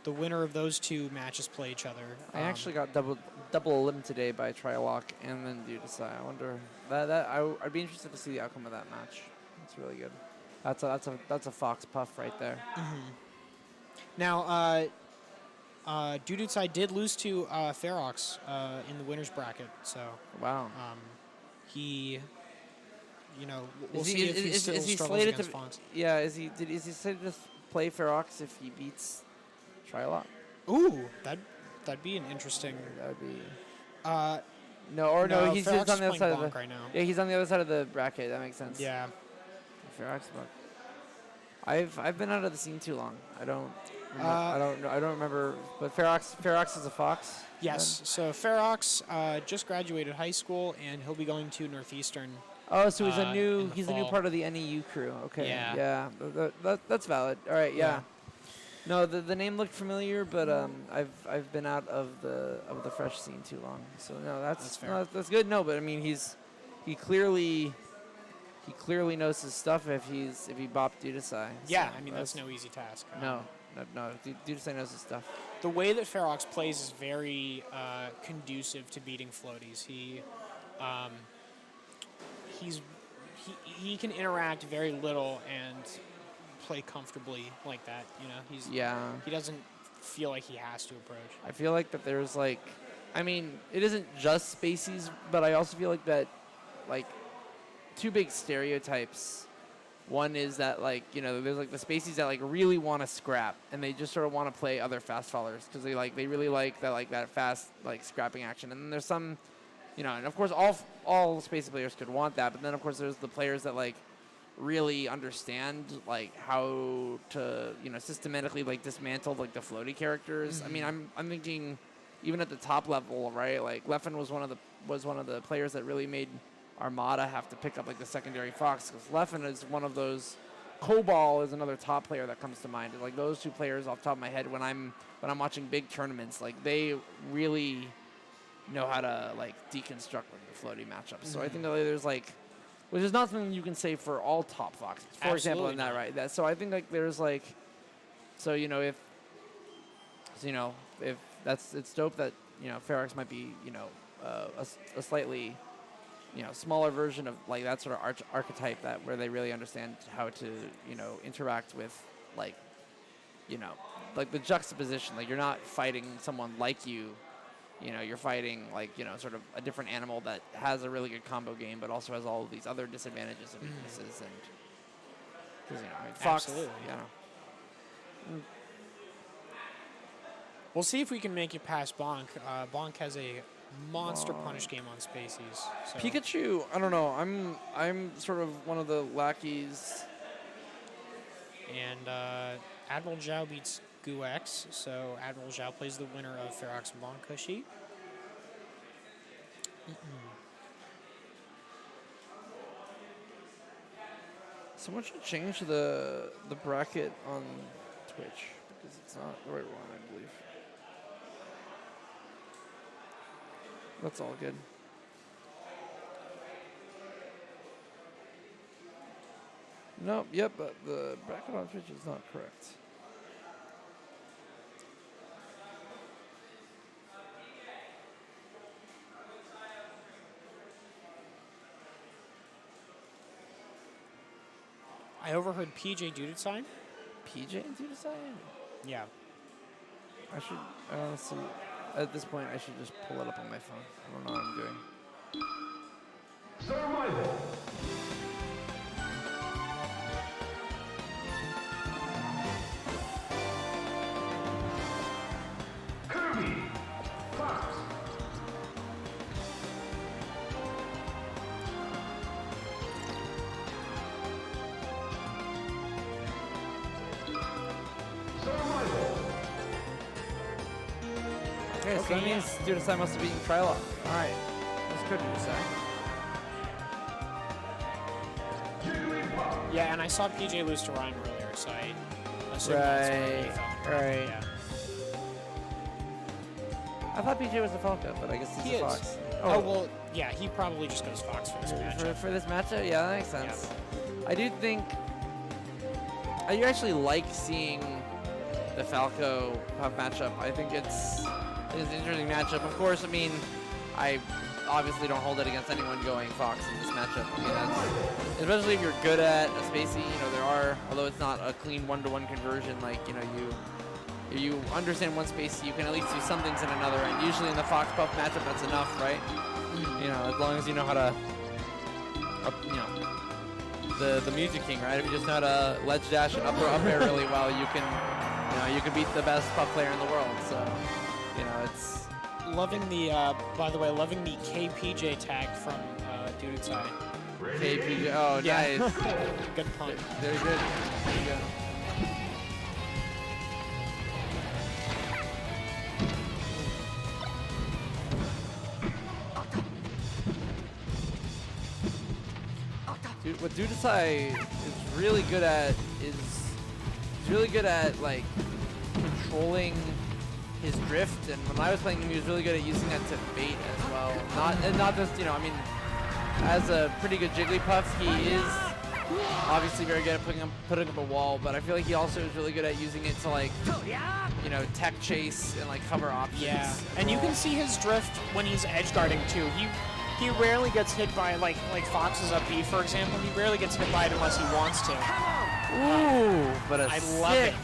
the winner of those two matches play each other. I actually got double eliminated today by Trylock and then Dudusai. I wonder I'd be interested to see the outcome of that match. It's really good. That's a Fox Puff right there. Now, Dudusai did lose to Ferox in the winners bracket, so Wow. he, you know, we'll Is see he- if he is still he struggles slated against to? Fonz. Yeah. Is he slated to play Ferox if he beats Trylock? Ooh, that'd be an interesting. That would be. No, No, he's Ferox on the is other playing side of Blanc the. right now. Yeah, he's on the other side of the bracket. That makes sense. Yeah. Ferox. I've been out of the scene too long. I don't. I don't know. I don't remember. But Ferox is a fox. Yes. So Ferox just graduated high school, and he'll be going to Northeastern. Oh, so he's in the he's a new fall. part of the NEU crew. Okay. Yeah. Yeah. That's valid. All right. Yeah. Yeah. No, the name looked familiar, but I've been out of the fresh scene too long. So no, That's fair. no, that's good. No, but I mean he clearly knows his stuff if he bopped Dudasai. Yeah, I mean that's no easy task. No. Dudasai knows his stuff. The way that Ferox plays is very conducive to beating floaties. He can interact very little and play comfortably like that. You know, he doesn't feel like he has to approach. I feel like that there's like, I mean, it isn't just spacies, but I also feel like that, like, two big stereotypes. One is that, like, you know, there's like the spacies that like really want to scrap and they just sort of want to play other fast followers because they really like that fast like scrapping action. And then there's some, you know, and of course all space players could want that, but then of course there's the players that like really understand like how to, you know, systematically like dismantle like the floaty characters. I mean, I'm thinking even at the top level, right? Like Leffen was one of the players that really made Armada have to pick up like the secondary fox because Leffen is one of those. Cobal is another top player that comes to mind. Like those two players off the top of my head when I'm watching big tournaments, like they really know how to like deconstruct like the floaty matchups. So I think that there's like, which is not something you can say for all top foxes. For example, in that, right? So I think like there's like, so you know if it's dope that, you know, Ferox might be, you know, a slightly, you know, smaller version of like that sort of archetype that where they really understand how to, you know, interact with like, you know, like the juxtaposition. Like you're not fighting someone like you know, you're fighting like, you know, sort of a different animal that has a really good combo game, but also has all of these other disadvantages and weaknesses. And because, you know, I mean, Fox, Absolutely. you know. We'll see if we can make it past Bonk. Bonk has a monster punish game on Spacies. So. Pikachu, I don't know. I'm sort of one of the lackeys. And Admiral Zhao beats Gu X, so Admiral Zhao plays the winner of Ferox and Bonkushi. Someone should change the bracket on Twitch because it's not the right one, I believe. That's all good. Nope, yep, but the bracket on Twitch is not correct. I overheard PJ Dudasai. PJ and Dudasai? Yeah. I should, honestly, at this point, I should just pull it up on my phone. I don't know what I'm doing. Survival. Kirby. Fox. Survival. Okay, so that means Dudasai must have beaten Trilok. Alright. That's good, Dudasai. Yeah, and I saw PJ lose to Rhyme earlier, so I assume that's where he fell. Right. Yeah. I thought PJ was a Falco, but I guess he's He a is. Fox. Oh, well, yeah, he probably just goes Fox for this matchup. For this matchup? Yeah, that makes sense. I do think I do actually like seeing the Falco Puff matchup. I think it's an interesting matchup. Of course, I mean, I obviously don't hold it against anyone going Fox in this matchup. I mean, that's, especially if you're good at a spacey, you know, there are, although it's not a clean one-to-one conversion, like, you know, if you understand one spacey, you can at least do some things in another, and usually in the Fox Puff matchup, that's enough, right? You know, as long as you know how to, you know, the Music King, right? If you just know how to ledge dash and up air really well, you can beat the best Puff player in the world, so, you know, it's... Loving the, by the way, loving the KPJ tag from Dudasai. KPJ, oh, Yeah. nice. Good pun. Very good. There you go. what Dudasai is really good at is he's really good at like controlling his drift, and when I was playing him, he was really good at using that to bait as well. Not just, you know, I mean, as a pretty good Jigglypuff, he is obviously very good at putting up a wall, but I feel like he also is really good at using it to like, you know, tech chase and like cover options. Yeah, and you can see his drift when he's edge guarding too. He rarely gets hit by like Fox's up B, for example. He rarely gets hit by it unless he wants to. Ooh, but I love it.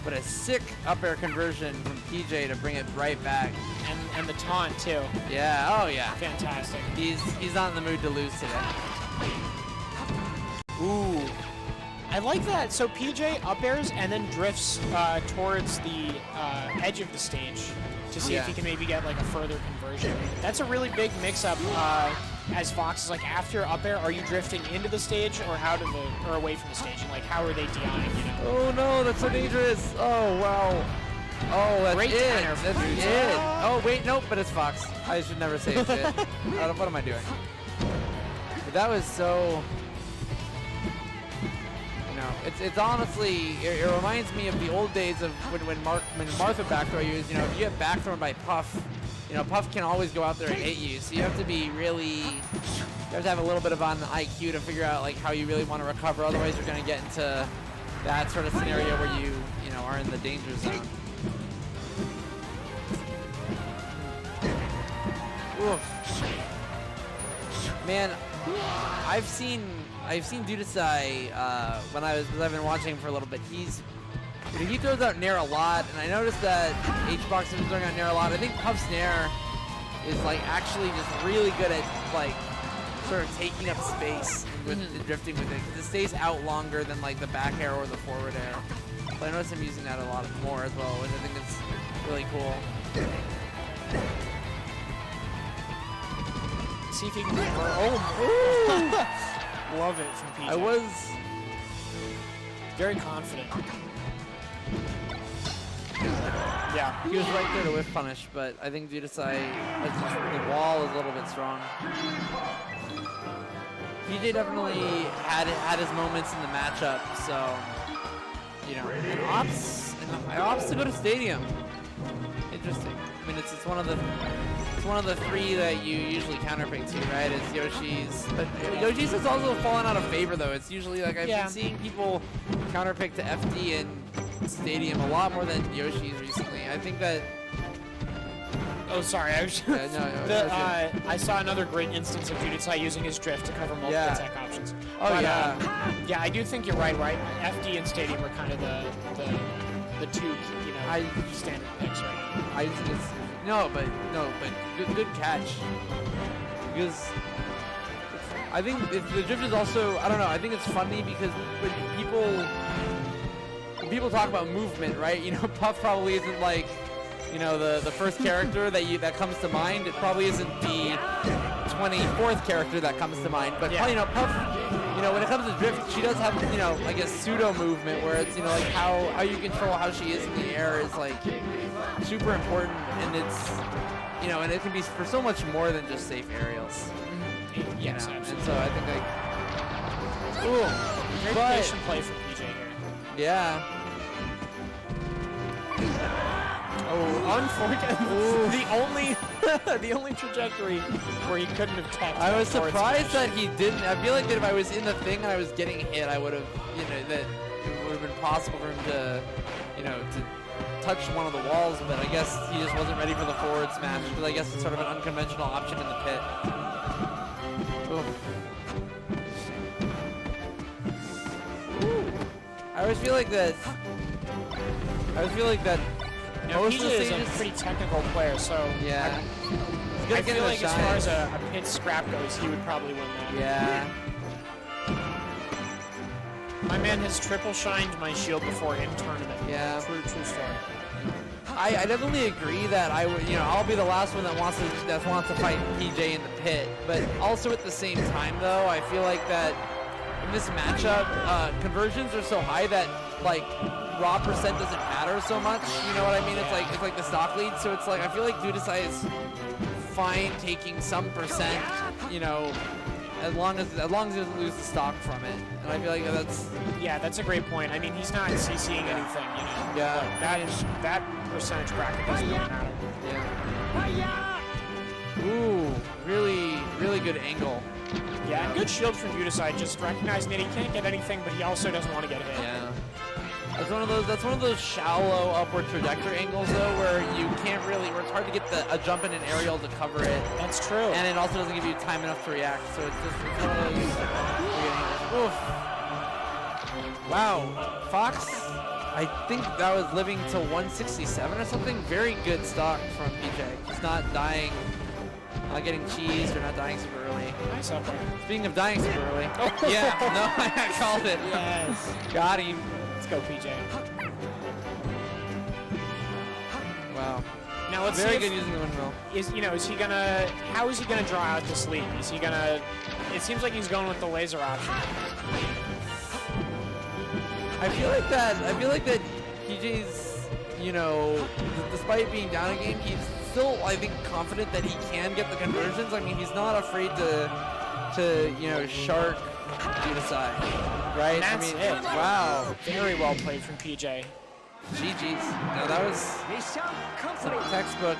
But a sick up air conversion from PJ to bring it right back. And the taunt too. Yeah, oh yeah. Fantastic. He's not in the mood to lose today. Ooh. I like that. So PJ up airs and then drifts towards the edge of the stage to see if he can maybe get like a further conversion. That's a really big mix-up. As Fox is like, after up air, are you drifting into the stage or or away from the stage? And like, how are they DIing, you know? Oh no, that's so dangerous. Oh wow. Oh, that's Great it. counter That's from it. Oh wait, nope, but it's Fox. I should never say it's it. What am I doing? But that was so. You know, it's honestly, it reminds me of the old days of when Martha backthrow you. Is, you know, if you get backthrown by Puff, you know, Puff can always go out there and hit you. So you have to be really, you have to have a little bit of an IQ to figure out like how you really want to recover. Otherwise, you're going to get into that sort of scenario where you know, are in the danger zone. Oof. Man, I've seen Dudasai when I've been watching him for a little bit. He throws out Nair a lot, and I noticed that H-Box is throwing out Nair a lot. I think Puff's Nair is like actually just really good at like sort of taking up space with the drifting with it, because it stays out longer than like the back air or the forward air. But I noticed him using that a lot more as well, which I think is really cool. See if he can convert. Oh, love it from PJ. I was very confident. Yeah. He was right there to whiff punish, but I think Dudasai, the wall is a little bit strong. PJ definitely had his moments in the matchup, so, you know, and opts to go to Stadium. Interesting. I mean, it's one of the three that you usually counterpick to, right? Is Yoshi's, but Yoshi's has also fallen out of favor though. It's usually like I've been seeing people counterpick to FD and Stadium a lot more than Yoshi's recently. I think that. Oh, sorry. I was. I saw another great instance of Dudasai using his drift to cover multiple tech options. Oh but, yeah. I do think you're right. FD and Stadium are kind of the two, you know, standard picks right now. I think it's but good catch. Because I think the drift is also, I don't know, I think it's funny because when people talk about movement, right? You know, Puff probably isn't like, you know, the first character that comes to mind. It probably isn't the 24th character that comes to mind. But you know, Puff, you know, when it comes to drift, she does have, you know, I guess pseudo movement where it's, you know, like how you control how she is in the air is like super important, and it's, you know, and it can be for so much more than just safe aerials. Yes, you know? absolutely. And so I think like, ooh, great patient play from PJ here. Yeah. Oh, unfortunately, the only trajectory where he couldn't have tapped. I was surprised that he didn't. I feel like that if I was in the thing and I was getting hit, I would have, you know, that it would have been possible for him to, you know, to touch one of the walls, but I guess he just wasn't ready for the forward smash, because I guess it's sort of an unconventional option in the pit. Ooh. I always feel like that. You know, PJ is a pretty technical player, so yeah. I feel like as far as a pit scrap goes, he would probably win that. Yeah. My man has triple shined my shield before in tournament. Yeah. True story. I definitely agree that I would, you know, I'll be the last one that wants to fight PJ in the pit. But also at the same time, though, I feel like that in this matchup, conversions are so high that like raw percent doesn't matter so much. You know what I mean? It's like the stock lead. So it's like I feel like Dudasai is fine taking some percent, you know, as long as he doesn't lose the stock from it. And I feel like that's Yeah, that's a great point. I mean, he's not CCing anything, you know. Yeah. But that percentage bracket doesn't really matter. yeah. Ooh, really good angle. Yeah, and good shield from Udasai, just recognizing that he can't get anything, but he also doesn't want to get hit. Yeah. That's one of those shallow upward trajectory angles though, where you can't really, where it's hard to get a jump in an aerial to cover it. That's true. And it also doesn't give you time enough to react, so it's one of those. Oof. Wow, Fox. I think that was living to 167 or something. Very good stock from PJ. He's not dying, not getting cheesed, or not dying super early. Nice up there. Speaking of dying super early, yeah, no, I called it. Yes. Got him. Let's go, PJ. Wow. Now let's Very see good using the windmill. is he gonna, how is he gonna draw out this lead? Is he gonna, it seems like he's going with the laser option. I feel like that PJ's, despite being down a game, he's still, I think, confident that he can get the conversions. I mean, he's not afraid to shark Udasai, right? And that's it. Wow. Very well played from PJ. GG's. No, that was some textbook.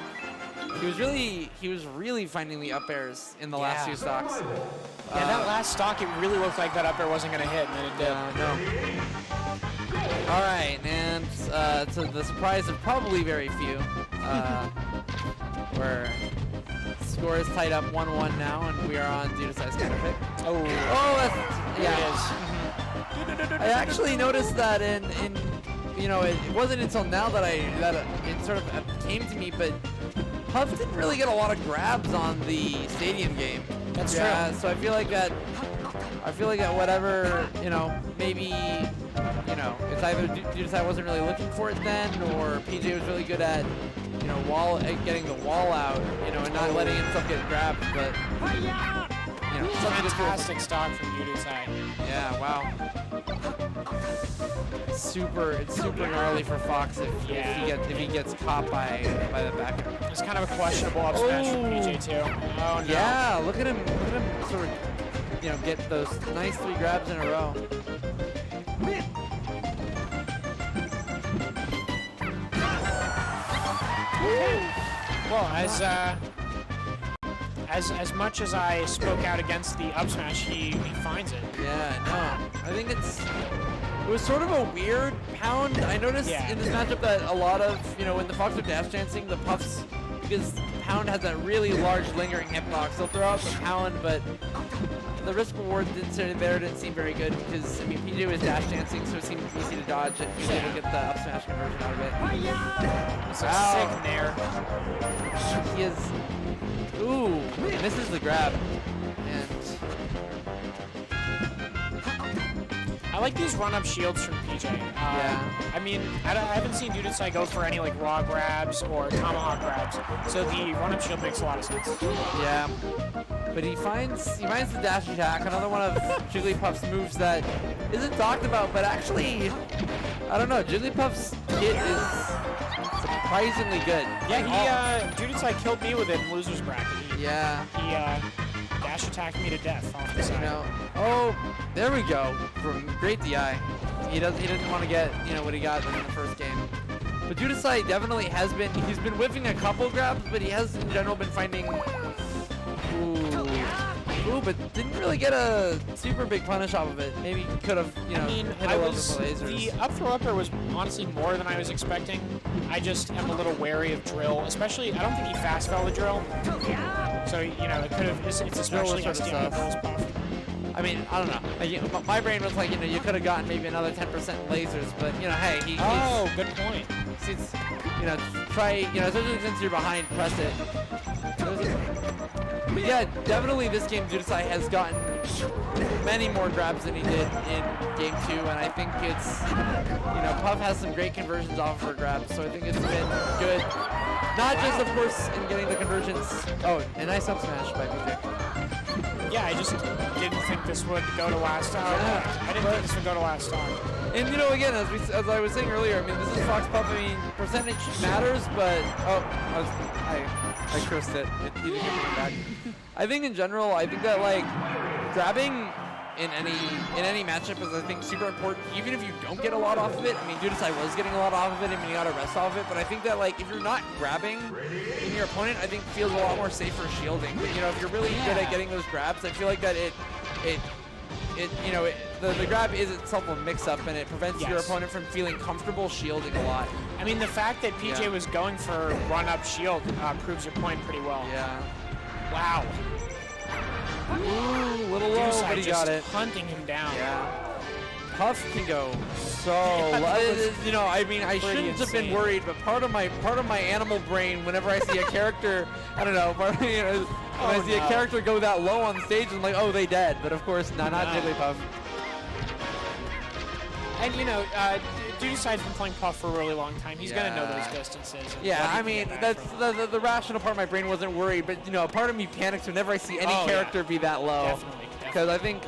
He was really finding the up airs in the last two stocks. Yeah, that last stock, it really looked like that up air wasn't gonna hit, and then it did. No. All right, and to the surprise of probably very few, where score is tied up 1-1 now, and we are on Udasai's counterpick. Oh, That's, yeah. it is. I actually noticed that in it wasn't until now that it sort of came to me, but Puff didn't really get a lot of grabs on the stadium game. That's true. So I feel like that whatever, maybe, it's either Udasai wasn't really looking for it then, or PJ was really good at, getting the wall out, and not letting himself get grabbed, but, Fantastic stock from Udasai. yeah, wow. It's super gnarly for Fox if he gets caught by the back. It's kind of a questionable up smash from PJ too. Oh no. Yeah, look at him sort of, get those nice 3 grabs in a row. Well, as much as I spoke out against the up smash, he finds it. Yeah, no. I think it was sort of a weird pound. I noticed in this matchup that a lot of, when the Fox are dash dancing, the Puffs, because Pound has that really large lingering hitbox, they'll throw out the Pound, but the risk reward didn't seem very good because, I mean, PJ was dash dancing, so it seemed easy to dodge and he was able to get the up smash conversion out of it. It's a sick nair. He is, misses the grab, and I like these run-up shields from PJ. I mean, I haven't seen Udasai go for any like raw grabs or tomahawk grabs, so the run-up shield makes a lot of sense. yeah. But he finds the dash attack, another one of Jigglypuff's moves that isn't talked about, but actually, I don't know, Jigglypuff's hit is surprisingly good. Yeah, Udasai killed me with it in loser's bracket. He dash attacked me to death off the side. Oh, there we go. From great DI. He didn't want to get, what he got in the first game. But Udasai definitely he's been whiffing a couple grabs, but he has in general been finding, but didn't really get a super big punish off of it. Maybe could have, hit a little bit with lasers. The up throw upper was honestly more than I was expecting. I just am a little wary of drill, especially, I don't think he fast fell the drill. So, it could have, it's especially against Puff. I mean, I don't know. My brain was like, you could have gotten maybe another 10% lasers, but, hey, he's... Oh, good point. Since, try, especially since you're behind, press it. But yeah, definitely this game, Udasai has gotten many more grabs than he did in game 2, and I think it's, Puff has some great conversions off of her grabs, so I think it's been good. Not just, of course, in getting the conversions. Oh, a nice up smash by PJ. Yeah, I just didn't think this would go to last stock. I didn't think this would go to last stock. And again, as I was saying earlier, I mean, this is Fox Puff. I mean, percentage matters, but I cursed it. It didn't get me back. I think in general, I think that grabbing in any matchup is, I think, super important, even if you don't get a lot off of it. I mean, Dudasai was getting a lot off of it, and he got a rest off of it, but I think that, like, if you're not grabbing in your opponent, I think feels a lot more safe for shielding. But, you know, if you're really good at getting those grabs, I feel like that the grab is itself a mix-up, and it prevents your opponent from feeling comfortable shielding a lot. I mean, the fact that PJ was going for run-up shield proves your point pretty well. Yeah. Wow. Ooh, little low, Dudasai but he just got it. hunting him down. Yeah. Puff can go so low. You know, I mean, I shouldn't have been worried, but part of my animal brain, whenever I see a character, I don't know, when I see a character go that low on stage, I'm like, oh, they dead. But of course, not Jigglypuff. And you know, Dudasai's been playing Puff for a really long time. He's gonna know those distances. and Yeah, what he I can mean, get back that's from. the rational part of my brain wasn't worried, but you know, part of me panics whenever I see any character be that low. Definitely. Because I think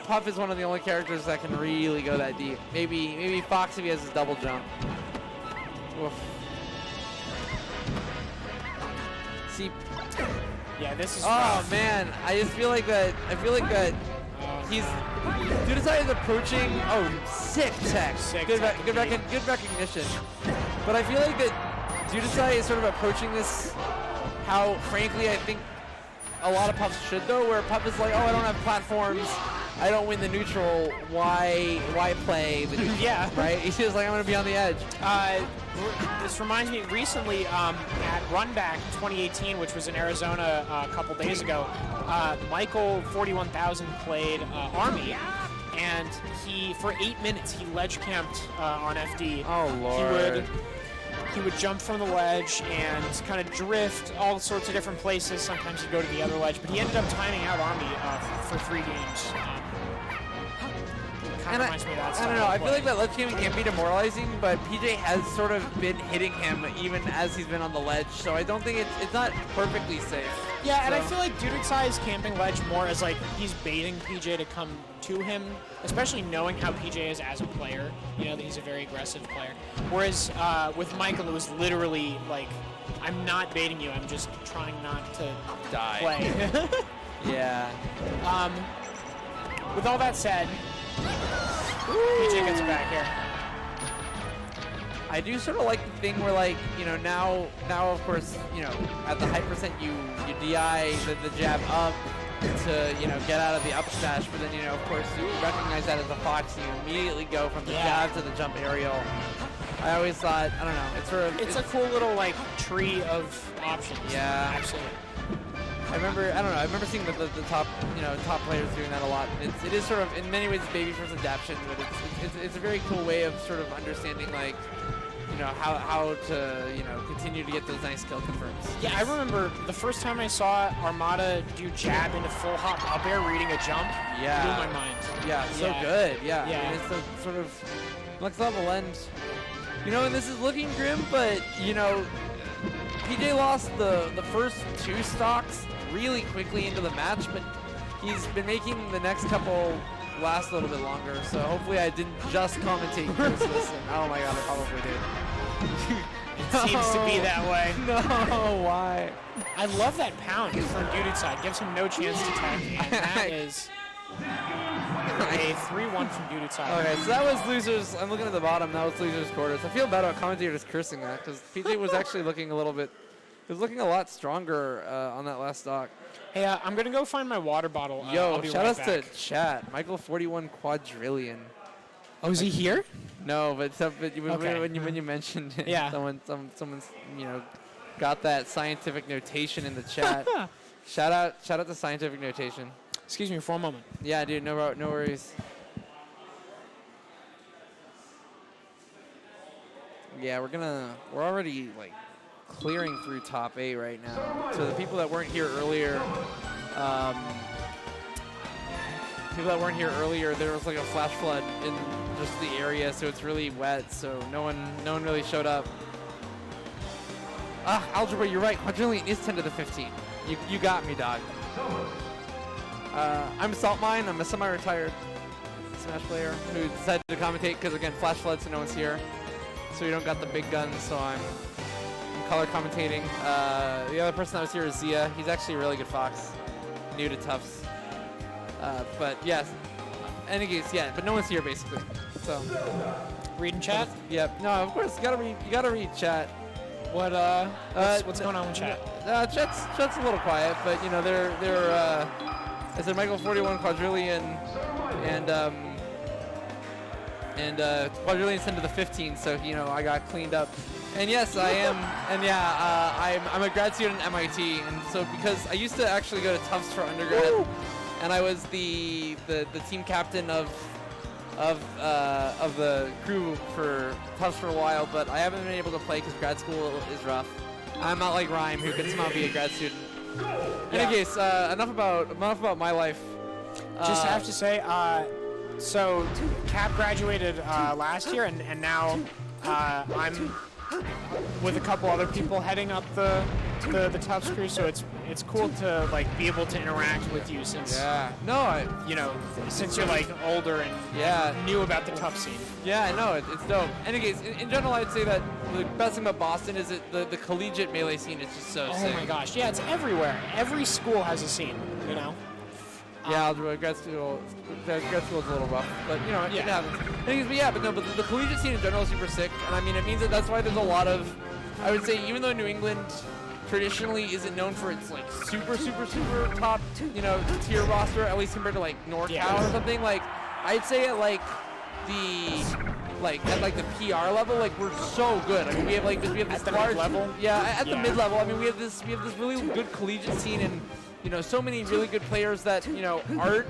Puff is one of the only characters that can really go that deep. Maybe Fox if he has his double jump. Oof. See. Yeah, this is. Oh rough. man, I just feel like that. He's Dudasai is approaching. Oh, sick tech. Good recognition. But I feel like that Dudasai is sort of approaching this how, frankly, I think a lot of Puffs should though. Where Puff is like, oh, I don't have platforms. I don't win the neutral. Why play the neutral? Yeah. Right. He's just like, I'm gonna be on the edge. This reminds me recently at Runback 2018, which was in Arizona a couple days ago. Michael 41000 played Army, and he for 8 minutes he ledge camped on FD. Oh Lord. He would jump from the ledge and kind of drift all sorts of different places. Sometimes he'd go to the other ledge, but he ended up timing out Army for 3 games. Kind of reminds me of that I style don't know. of I feel play. like that ledge camping can be demoralizing, but PJ has sort of been hitting him even as he's been on the ledge, so I don't think it's not perfectly safe. Yeah, and I So- feel like Dudasai is camping ledge more as like he's baiting PJ to come to him, especially knowing how PJ is as a player. You know that he's a very aggressive player. Whereas with Michael, it was literally like, I'm not baiting you. I'm just trying not to Die. play. Yeah. With all that said, PJ gets it back here. I do sort of like the thing where, like, you know, now of course, you know, at the high percent you DI the jab up to, you know, get out of the up smash, but then, you know, of course you recognize that as a Fox and you immediately go from the jab to the jump aerial. I always thought, I don't know, it's sort of... It's a cool little, like, tree of options. Yeah. Absolutely. I remember seeing the top, you know, top players doing that a lot. It is sort of, in many ways, baby first adaptation, but it's a very cool way of sort of understanding, like, you know, how to, you know, continue to get those nice skill confirms. Yeah, I remember the first time I saw Armada do jab into full hop up air reading a jump. Yeah. Blew my mind. Yeah, so Yeah. good. Yeah. Yeah. I mean, it's a sort of next level end. You know, and this is looking grim, but, you know, PJ lost the first 2 stocks really quickly into the match, but he's been making the next couple last a little bit longer, so hopefully I didn't just commentate Christmas. Oh my god, I probably did. It seems to be that way. No, why? I love that pound from Dudasai. Gives him no chance to tag, and that is a 3-1 from Dudasai. Okay, so that was losers. I'm looking at the bottom. That was losers quarters. I feel bad about commentators cursing that because PJ was actually looking a little bit. He was looking a lot stronger on that last stock. Hey, I'm gonna go find my water bottle. Yo, I'll be shout right outs to back. chat. Michael 41 quadrillion. Oh, is he here? No, but Okay. when you mentioned it, Yeah. someone's you know got that scientific notation in the chat. shout out to scientific notation. Excuse me for a moment. Yeah, dude, no worries. Yeah, we're already like clearing through top 8 right now. So the people that weren't here earlier, there was like a flash flood in just the area, so it's really wet. So no one really showed up. Ah, algebra, you're right. Quadrillion is 10 to the 15. You got me, dog. I'm Saltmine. I'm a semi-retired Smash player who decided to commentate because, again, flash flood, so no one's here. So we don't got the big guns, so I'm color commentating. The other person that was here is Zia. He's actually a really good Fox, new to Tufts. But yes, any case, yeah. But no one's here basically. So Reading chat? yep. No, of course you gotta read chat. What's going on with chat? Chat's a little quiet, but you know they're I said Michael 41 quadrillion and quadrillion sent to the 15, so you know I got cleaned up. And yes, I am, and yeah, I'm a grad student at MIT, and so because I used to actually go to Tufts for undergrad, and I was the team captain of the crew for Tufts for a while, but I haven't been able to play because grad school is rough. I'm not like Rhyme, who can somehow be a grad student. In any case, enough about my life. Just have to say, so Cap graduated last year, and now I'm with a couple other people heading up the Tufts crew. So it's cool to like be able to interact with you since since you're like older and new about the Tufts scene. Yeah, I know it's dope. In any case, in general, I'd say that the best thing about Boston is that the collegiate melee scene is just so sick. Oh my gosh, yeah, it's everywhere. Every school has a scene, you know. Yeah, grad school is a little rough, but you know, it happens. Anyways, but the collegiate scene in general is super sick, and I mean, it means that's why there's a lot of, I would say, even though New England traditionally isn't known for its like super top, you know, tier roster, at least compared to like NorCal or something, like I'd say at like at the PR level, like we're so good. I mean, we have this large mid-level? at the mid level. I mean, we have this really good collegiate scene, and you know, so many really good players that you know aren't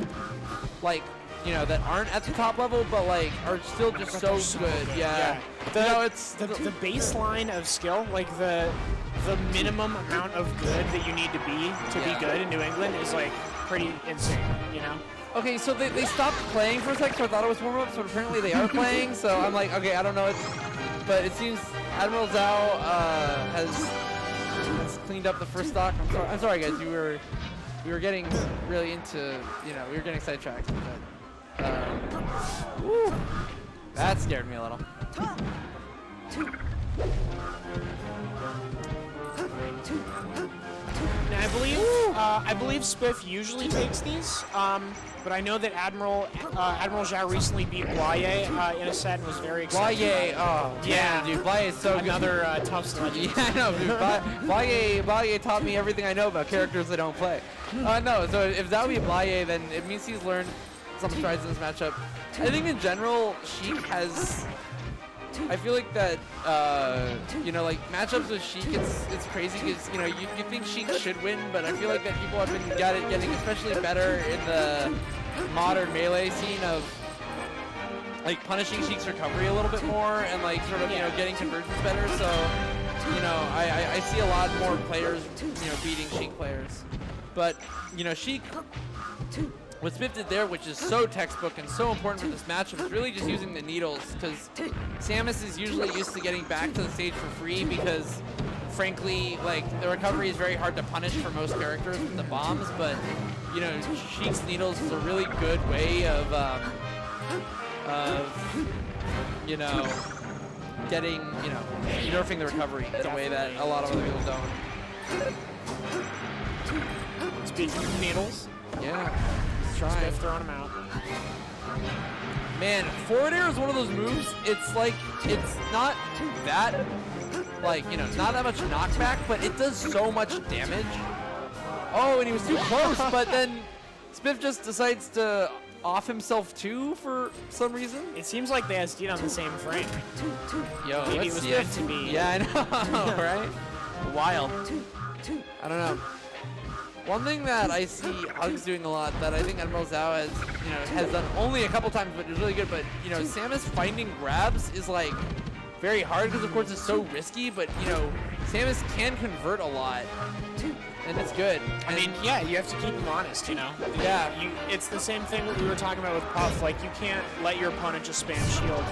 like that aren't at the top level, but like are still just so good. Yeah. It's the baseline of skill, like the minimum amount of good that you need to be good in New England is like pretty insane, you know. Okay, so they stopped playing for a second, so I thought it was warm-up, so apparently they are playing, so I'm like, okay, I don't know, but it seems Admiral Zhao has cleaned up the first stock. I'm sorry guys, we were getting really into, we were getting sidetracked, but, that scared me a little. Now, I believe Spiff usually takes these, but I know that Admiral Zhao recently beat Blaye in a set and was very excited. Blaye, dude, Blaye is so another tough legend. Yeah, I know, dude. Blaye taught me everything I know about characters that don't play. No, so if that would be Blaye, then it means he's learned some strides in this matchup. I think in general, Sheik has. I feel like that, like matchups with Sheik, it's crazy because, you think Sheik should win, but I feel like that people have been getting especially better in the modern melee scene of, like, punishing Sheik's recovery a little bit more and, like, sort of, getting conversions better. So, I see a lot more players, beating Sheik players. But, Sheik, what Spiff did there, which is so textbook and so important for this matchup, is really just using the needles, because Samus is usually used to getting back to the stage for free because, frankly, like, the recovery is very hard to punish for most characters with the bombs, but, Sheik's needles is a really good way of getting, nerfing the recovery in a way that a lot of other people don't. Speaking of needles, trying. Spiff throwing them out. Man, forward air is one of those moves. It's like, it's not that, like, not that much knockback, but it does so much damage. Oh, and he was too close, but then Spiff just decides to off himself too for some reason. It seems like they SD'd on the same frame. Yo, maybe let's it was see meant to be. Yeah, I know, right? Wild. I don't know. One thing that I see Hugs doing a lot that I think Admiral Zhao has done only a couple times, but is really good. But Samus finding grabs is like very hard because of course it's so risky. But Samus can convert a lot, and it's good. I mean, yeah, you have to keep him honest, Yeah. It's the same thing that we were talking about with Puff. Like, you can't let your opponent just spam shield.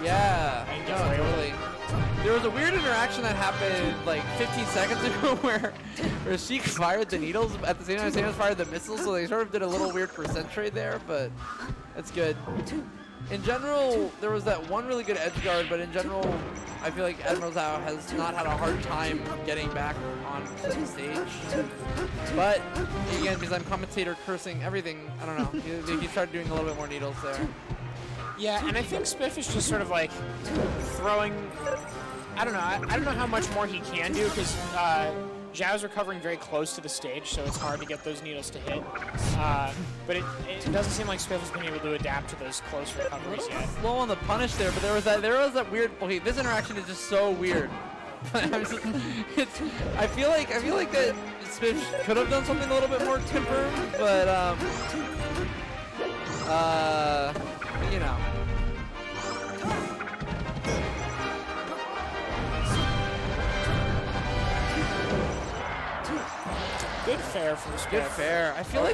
Yeah, And no, get away with it. totally. There was a weird interaction that happened like 15 seconds ago where Sheik fired the needles at the same time Samus fired the missiles, so they sort of did a little weird percent trade there, but that's good. In general, there was that one really good edge guard, but in general, I feel like Admiral Zhao has not had a hard time getting back on the stage. But again, because I'm commentator cursing everything, I don't know. He started doing a little bit more needles there. Yeah, and I think Spiff is just sort of like throwing. I don't know. I don't know how much more he can do because Zhao's recovering very close to the stage, so it's hard to get those needles to hit. But it doesn't seem like Spiff has been able to adapt to those close recoveries yet. Slow on the punish there, but there was that weird. Okay, this interaction is just so weird. I feel like that Spiff could have done something a little bit more confirmed, but you know. Good fair from Spiff. Good fair. I feel like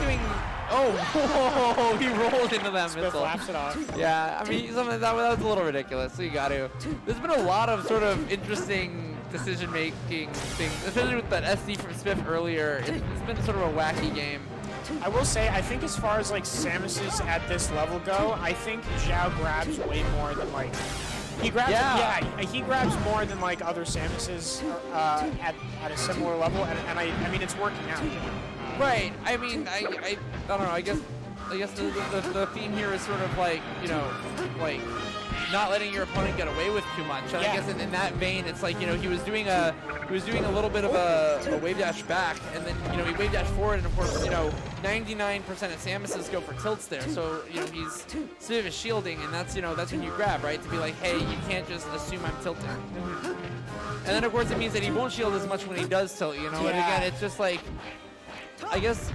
doing. Oh, he rolled into that Spiff missile. laughs it off. Yeah, I mean, some of that was a little ridiculous. So you got to. There's been a lot of sort of interesting decision-making things, especially with that SD from Spiff earlier. It's been sort of a wacky game. I will say, I think as far as like Samus's at this level go, I think Zhao grabs way more than like he grabs. Yeah. He grabs more than like other Samus's at a similar level, and I mean it's working out. Right. I mean, I don't know. I guess the theme here is sort of like, you know, like not letting your opponent get away with too much. And Yeah. I guess in that vein, it's like, you know, he was doing a little bit of a wave dash back, and then, you know, he wave dash forward, and of course, you know, 99% of Samus's go for tilts there. So, you know, he's sort of shielding, and that's, you know, that's when you grab, right? To be like, hey, you can't just assume I'm tilting. And then of course it means that he won't shield as much when he does tilt, you know. And again, it's just like, I guess,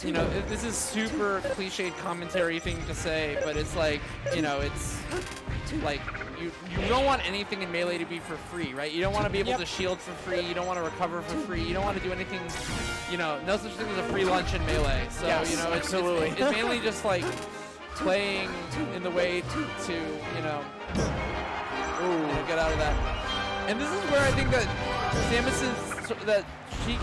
you know, this is super cliched commentary thing to say, but it's like, you know, it's like you don't want anything in Melee to be for free, right? You don't want to be able to shield for free. You don't want to recover for free. You don't want to do anything, you know, no such thing as a free lunch in Melee. So, you know, it's mainly just like playing in the way to you know, get out of that. And this is where I think that Samus's, that Sheik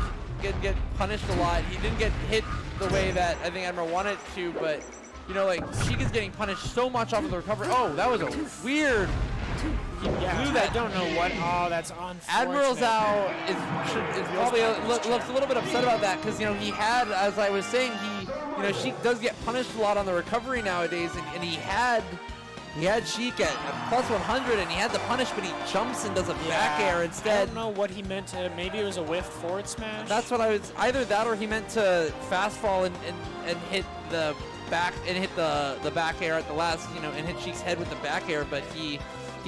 get punished a lot. He didn't get hit the way that I think Admiral wanted to, but you know, like Sheik is getting punished so much off of the recovery. Oh, that was a weird. Yeah, that. I don't know what. Oh, that's unfortunate. Admiral Zhao is probably looks a little bit upset about that because, you know, he had, as I was saying, you know, Sheik does get punished a lot on the recovery nowadays, and he had Sheik at plus 100, and he had the punish, but he jumps and does a back air instead. I don't know what he meant to. Maybe it was a whiff forward smash. That's what I was. Either that, or he meant to fast fall and hit the back and hit the back air at the last, you know, and hit Sheik's head with the back air, but he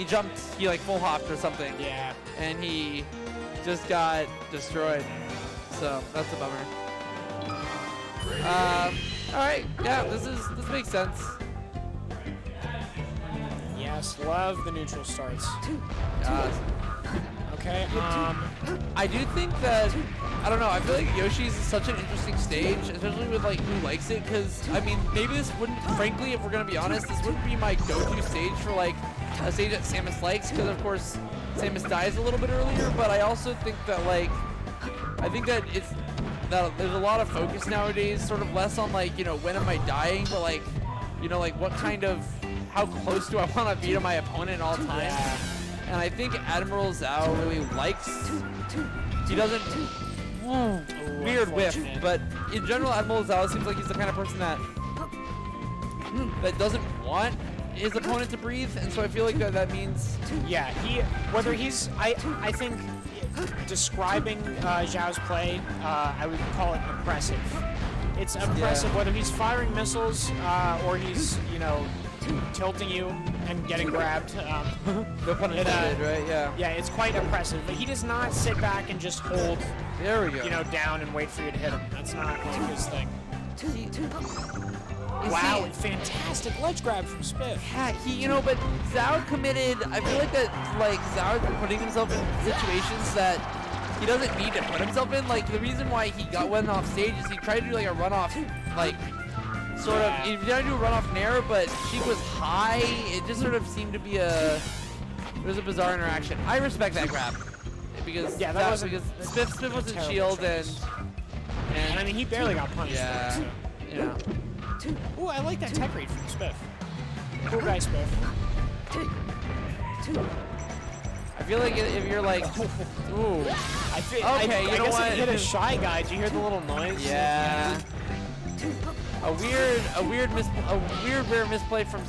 jumped, he like full hopped or something. Yeah. And he just got destroyed. So that's a bummer. All right. Yeah, this makes sense. Yes, love the neutral starts. Okay. I do think that, I don't know, I feel like Yoshi's is such an interesting stage, especially with like who likes it, because I mean, maybe this wouldn't, frankly, if we're gonna be honest, this wouldn't be my go-to stage for like a stage that Samus likes, because of course Samus dies a little bit earlier, but I also think that like, I think that there's a lot of focus nowadays, sort of less on like, you know, when am I dying, but like, you know, like what kind of, how close do I want to be to my opponent at all times? Yeah. And I think Admiral Zhao really likes, he doesn't, weird whiff, but in general Admiral Zhao seems like he's the kind of person that doesn't want his opponent to breathe, and so I feel like that means... Yeah, whether he's, I think describing Zhao's play, I would call it impressive. It's impressive whether he's firing missiles or he's, you know, tilting you and getting grabbed. No pun intended, right? Yeah. Yeah, it's quite impressive. But he does not sit back and just hold, There we go. you know, down and wait for you to hit him. That's not like his thing. Wow, fantastic ledge grab from Spiff. Yeah, you know, but Zhao committed, I feel like that, like, Zhao is putting himself in situations that he doesn't need to put himself in. Like, the reason why he went off stage is he tried to do, like, a runoff, like, sort of, he tried to do a runoff nair, but she was high. It just sort of seemed to be it was a bizarre interaction. I respect that grab. Because, because Spiff was in shield, and I mean, he barely got punished. Yeah, for it, so. you know. Ooh, I like that tech read from Spiff. Cool guy, Spiff. feel like if you're like, ooh, okay, you I know guess what? if you hit a Shy Guy, do you hear the little noise? Yeah. A weird rare misplay from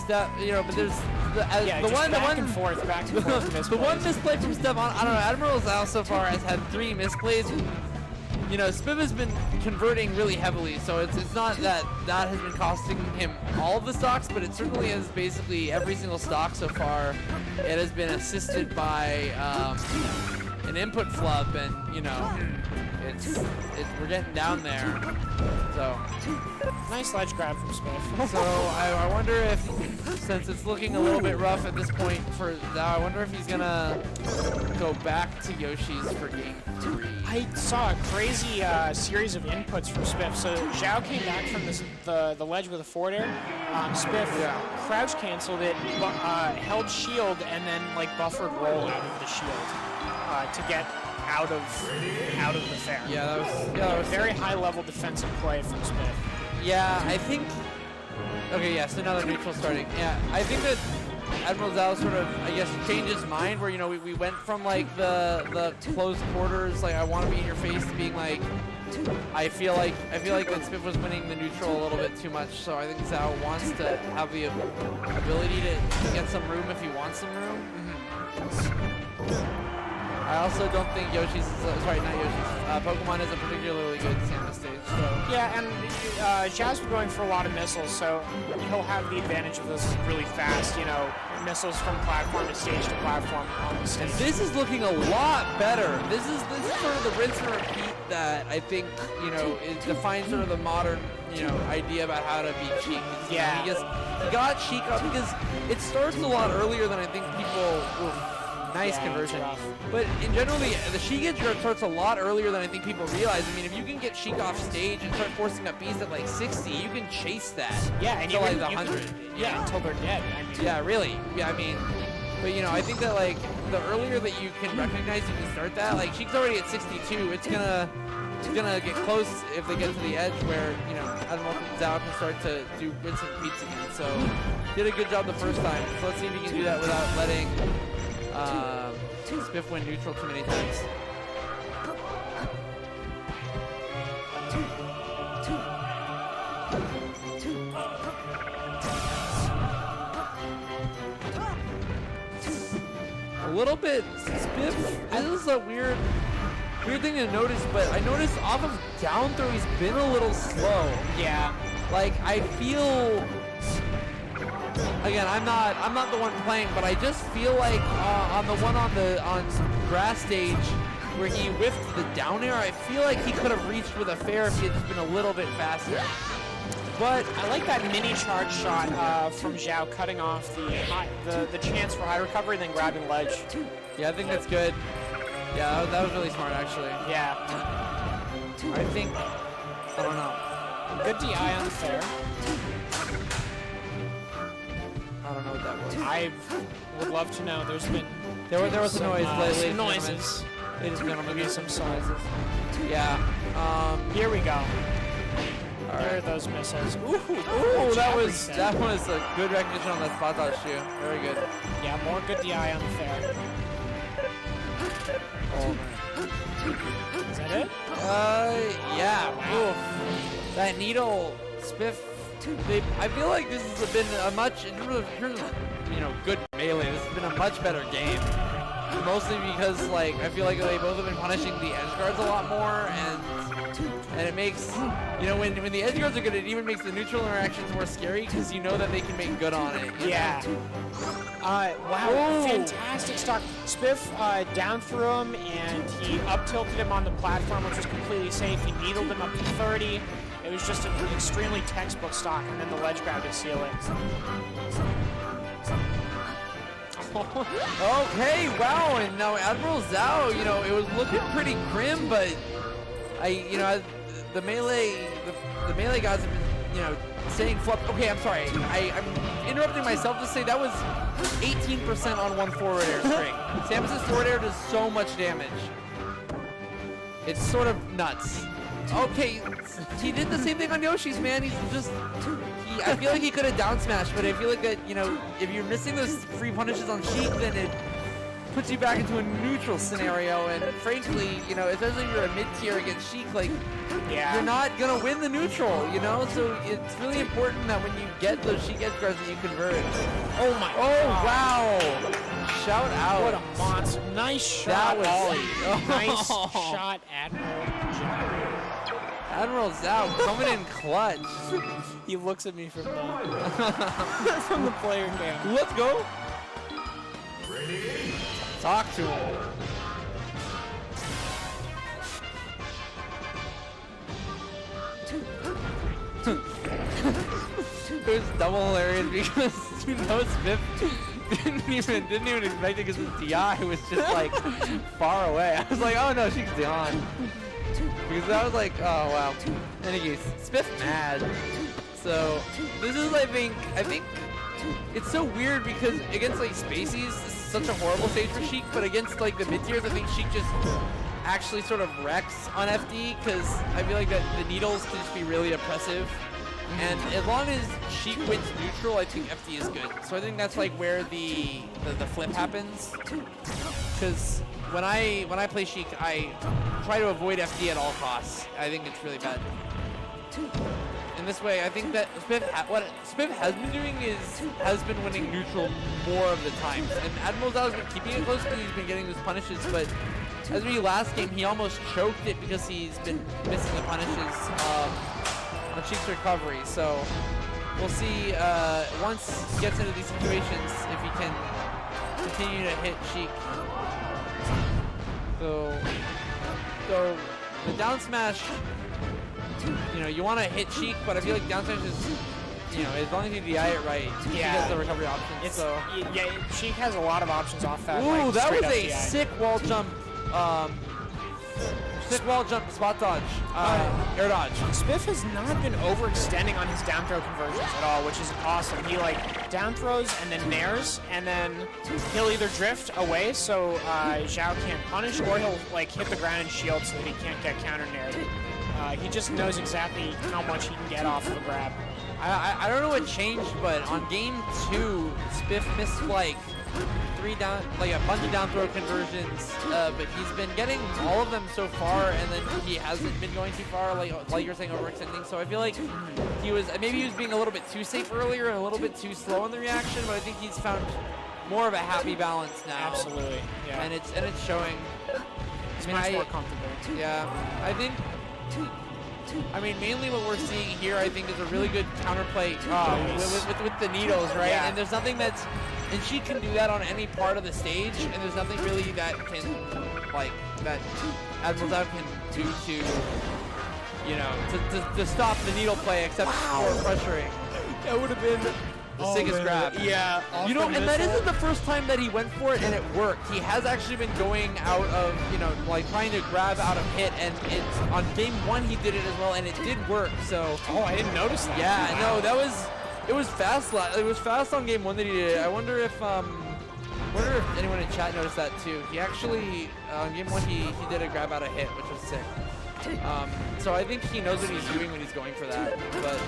Steph, you know, but there's Yeah, the just one, back and forth the one misplay from Steph, I don't know, Admiral Zhao so far has had 3 misplays. You know, Spiv has been converting really heavily, so it's not that has been costing him all of the stocks, but it certainly is basically every single stock so far. It has been assisted by an input flub, and you know, we're getting down there. So Nice ledge grab from Spiff. so I wonder if, since it's looking a little bit rough at this point for Zhao, I wonder if he's gonna go back to Yoshi's for game 3. I saw a crazy series of inputs from Spiff. So Zhao came back from the ledge with a forward air. Spiff crouch canceled it, held shield, and then like buffered roll out of the shield to get out of the fair. Yeah, that was Very high level defensive play from Spiff. Yeah, I think. Okay, yeah. So now the neutral starting. Yeah, I think that Admiral Zhao sort of, I guess, changed his mind. Where, you know, we went from like the close quarters, like I want to be in your face, to being like, I feel like that Spiff was winning the neutral a little bit too much. So I think Zhao wants to have the ability to get some room if he wants some room. I also don't think Yoshi's, sorry, not Yoshi's, Pokemon is a particularly good Santa stage, so. Yeah, and Zhao's been going for a lot of missiles, so he'll have the advantage of those really fast, you know, missiles from platform to platform on the stage. This is looking a lot better. This is sort of the rinse and repeat that I think, you know, it defines sort of the modern, you know, idea about how to beat Sheik. Yeah. He got Sheik up because it starts a lot earlier than I think people. Nice Yeah, conversion. it's rough. But in generally, the Sheik edge guard starts a lot earlier than I think people realize. I mean, if you can get Sheik off stage and start forcing up Bs at like 60, you can chase that. Yeah, and to like the 100. Yeah, until they're dead. I mean. Yeah, really. Yeah, I mean, but you know, I think that like the earlier that you can recognize you can start that, like Sheik's already at 62. It's gonna get close if they get to the edge where, you know, Admiral Zhao can start to do rinse and repeats again. So did a good job the first time. So let's see if he can do that without letting Spiff win neutral too many times. A little bit, Spiff, this is a weird thing to notice, but I noticed off of down throw he's been a little slow. Yeah. Like, I feel, again, I'm not the one playing, but I just feel like on the one on grass stage where he whiffed the down air, I feel like he could have reached with a fair if he had just been a little bit faster. But I like that mini charge shot from Zhao, cutting off the chance for high recovery, then grabbing ledge. yeah, I think that's good. Yeah, that was really smart actually. Yeah. I think, I don't know. Good DI on the fair. I don't know what that was. I would love to know. There's been There was a some, noise, ladies some and noises. gentlemen. Ladies and gentlemen, Maybe some noises. Yeah. Here we go. All There are right. those missiles. Ooh, Ooh, that jab was reset. a good recognition on that spot dodge too. Very good. Yeah, more good DI on the fair. Oh man. Is that it? Yeah. Oof. That needle Spiff. I feel like this has been a much, in terms of, you know, good melee. This has been a much better game. Mostly because, like, I feel like they both have been punishing the edge guards a lot more, and it makes, you know, when the edge guards are good, it even makes the neutral interactions more scary because you know that they can make good on it. you know? Yeah. Wow, Ooh. fantastic stock. Spiff down threw him, and he up tilted him on the platform, which was completely safe. He needled him up to 30. It was just an extremely textbook stock, and then the ledge grab to seal it. Okay, wow, and now Admiral Zhao, you know, it was looking pretty grim, but the melee guys have been, you know, saying flip. Okay, I'm sorry, I'm interrupting myself to say that was 18% on one forward air string. Samus's forward air does so much damage. It's sort of nuts. Okay, he did the same thing on Yoshi's, man. He's just, I feel like he could have down smashed, but I feel like that, you know, if you're missing those free punishes on Sheik, then puts you back into a neutral scenario. And frankly, you know, especially if you're a mid-tier against Sheik, like, Yeah. you're not gonna win the neutral, you know? So it's really important that when you get those Sheik edge guards that you convert. Oh my Oh, God. wow. Shout out. What a monster. Nice shot, was- Ollie. Oh. Nice shot, Admiral. Admiral Zhao coming in clutch. He looks at me from the from the player cam. Let's go. Talk to him. It was double hilarious because those Viv didn't even expect it because his DI was just like far away. I was like, oh no, she's Dion. Because I was like, oh wow. Any case, Spiff mad. So this is I think it's so weird because against like Spaceys, this is such a horrible stage for Sheik, but against like the mid tiers, I think Sheik just actually sort of wrecks on FD because I feel like that the needles can just be really oppressive. And as long as Sheik wins neutral, I think FD is good. So I think that's like where the flip happens. Because when I play Sheik, I try to avoid FD at all costs. I think it's really bad. In this way, I think that what Spiff has been doing has been winning neutral more of the times. And Admiral Zhao has been keeping it close because he's been getting those punishes, but as we last game, he almost choked it because he's been missing the punishes on Sheik's recovery. So we'll see once he gets into these situations if he can continue to hit Sheik. So the down smash, you know, you want to hit Sheik, but I feel like down smash is, you know, as long as you DI it right, he gets the recovery options. It's, so yeah, Sheik has a lot of options off that. ooh, like, that was straight up a DI. sick wall jump. Sick wall jump, spot dodge, air dodge. Spiff has not been overextending on his down throw conversions at all, which is awesome. He like down throws and then nairs, and then he'll either drift away so Zhao can't punish, or he'll like hit the ground and shield so that he can't get counter naired. He just knows exactly how much he can get off of a grab. I don't know what changed, but on game 2, Spiff missed like a bunch of down throw conversions, but he's been getting all of them so far, and then he hasn't been going too far, like you're saying, overextending. So I feel like he was being a little bit too safe earlier and a little bit too slow in the reaction, but I think he's found more of a happy balance now. Absolutely, yeah. And it's showing. He's much more comfortable. Yeah, I mean, mainly what we're seeing here, I think, is a really good counterplay with the needles, right? Yeah. And there's nothing that's, and she can do that on any part of the stage, and there's nothing really that can, like, that Admiral Zhao can do to, you know, to stop the needle play except for pressuring. That would have been The sickest grab. Yeah. You know, and that isn't the first time that he went for it and it worked. He has actually been going out of, you know, like trying to grab out of hit, and it's on game 1 he did it as well, and it did work. So. Oh, I didn't notice that. Yeah, Wow. no, it was fast. It was fast on game 1 that he did it. I wonder if anyone in chat noticed that too. He actually on game 1 he did a grab out of hit, which was sick. So I think he knows what he's doing when he's going for that, but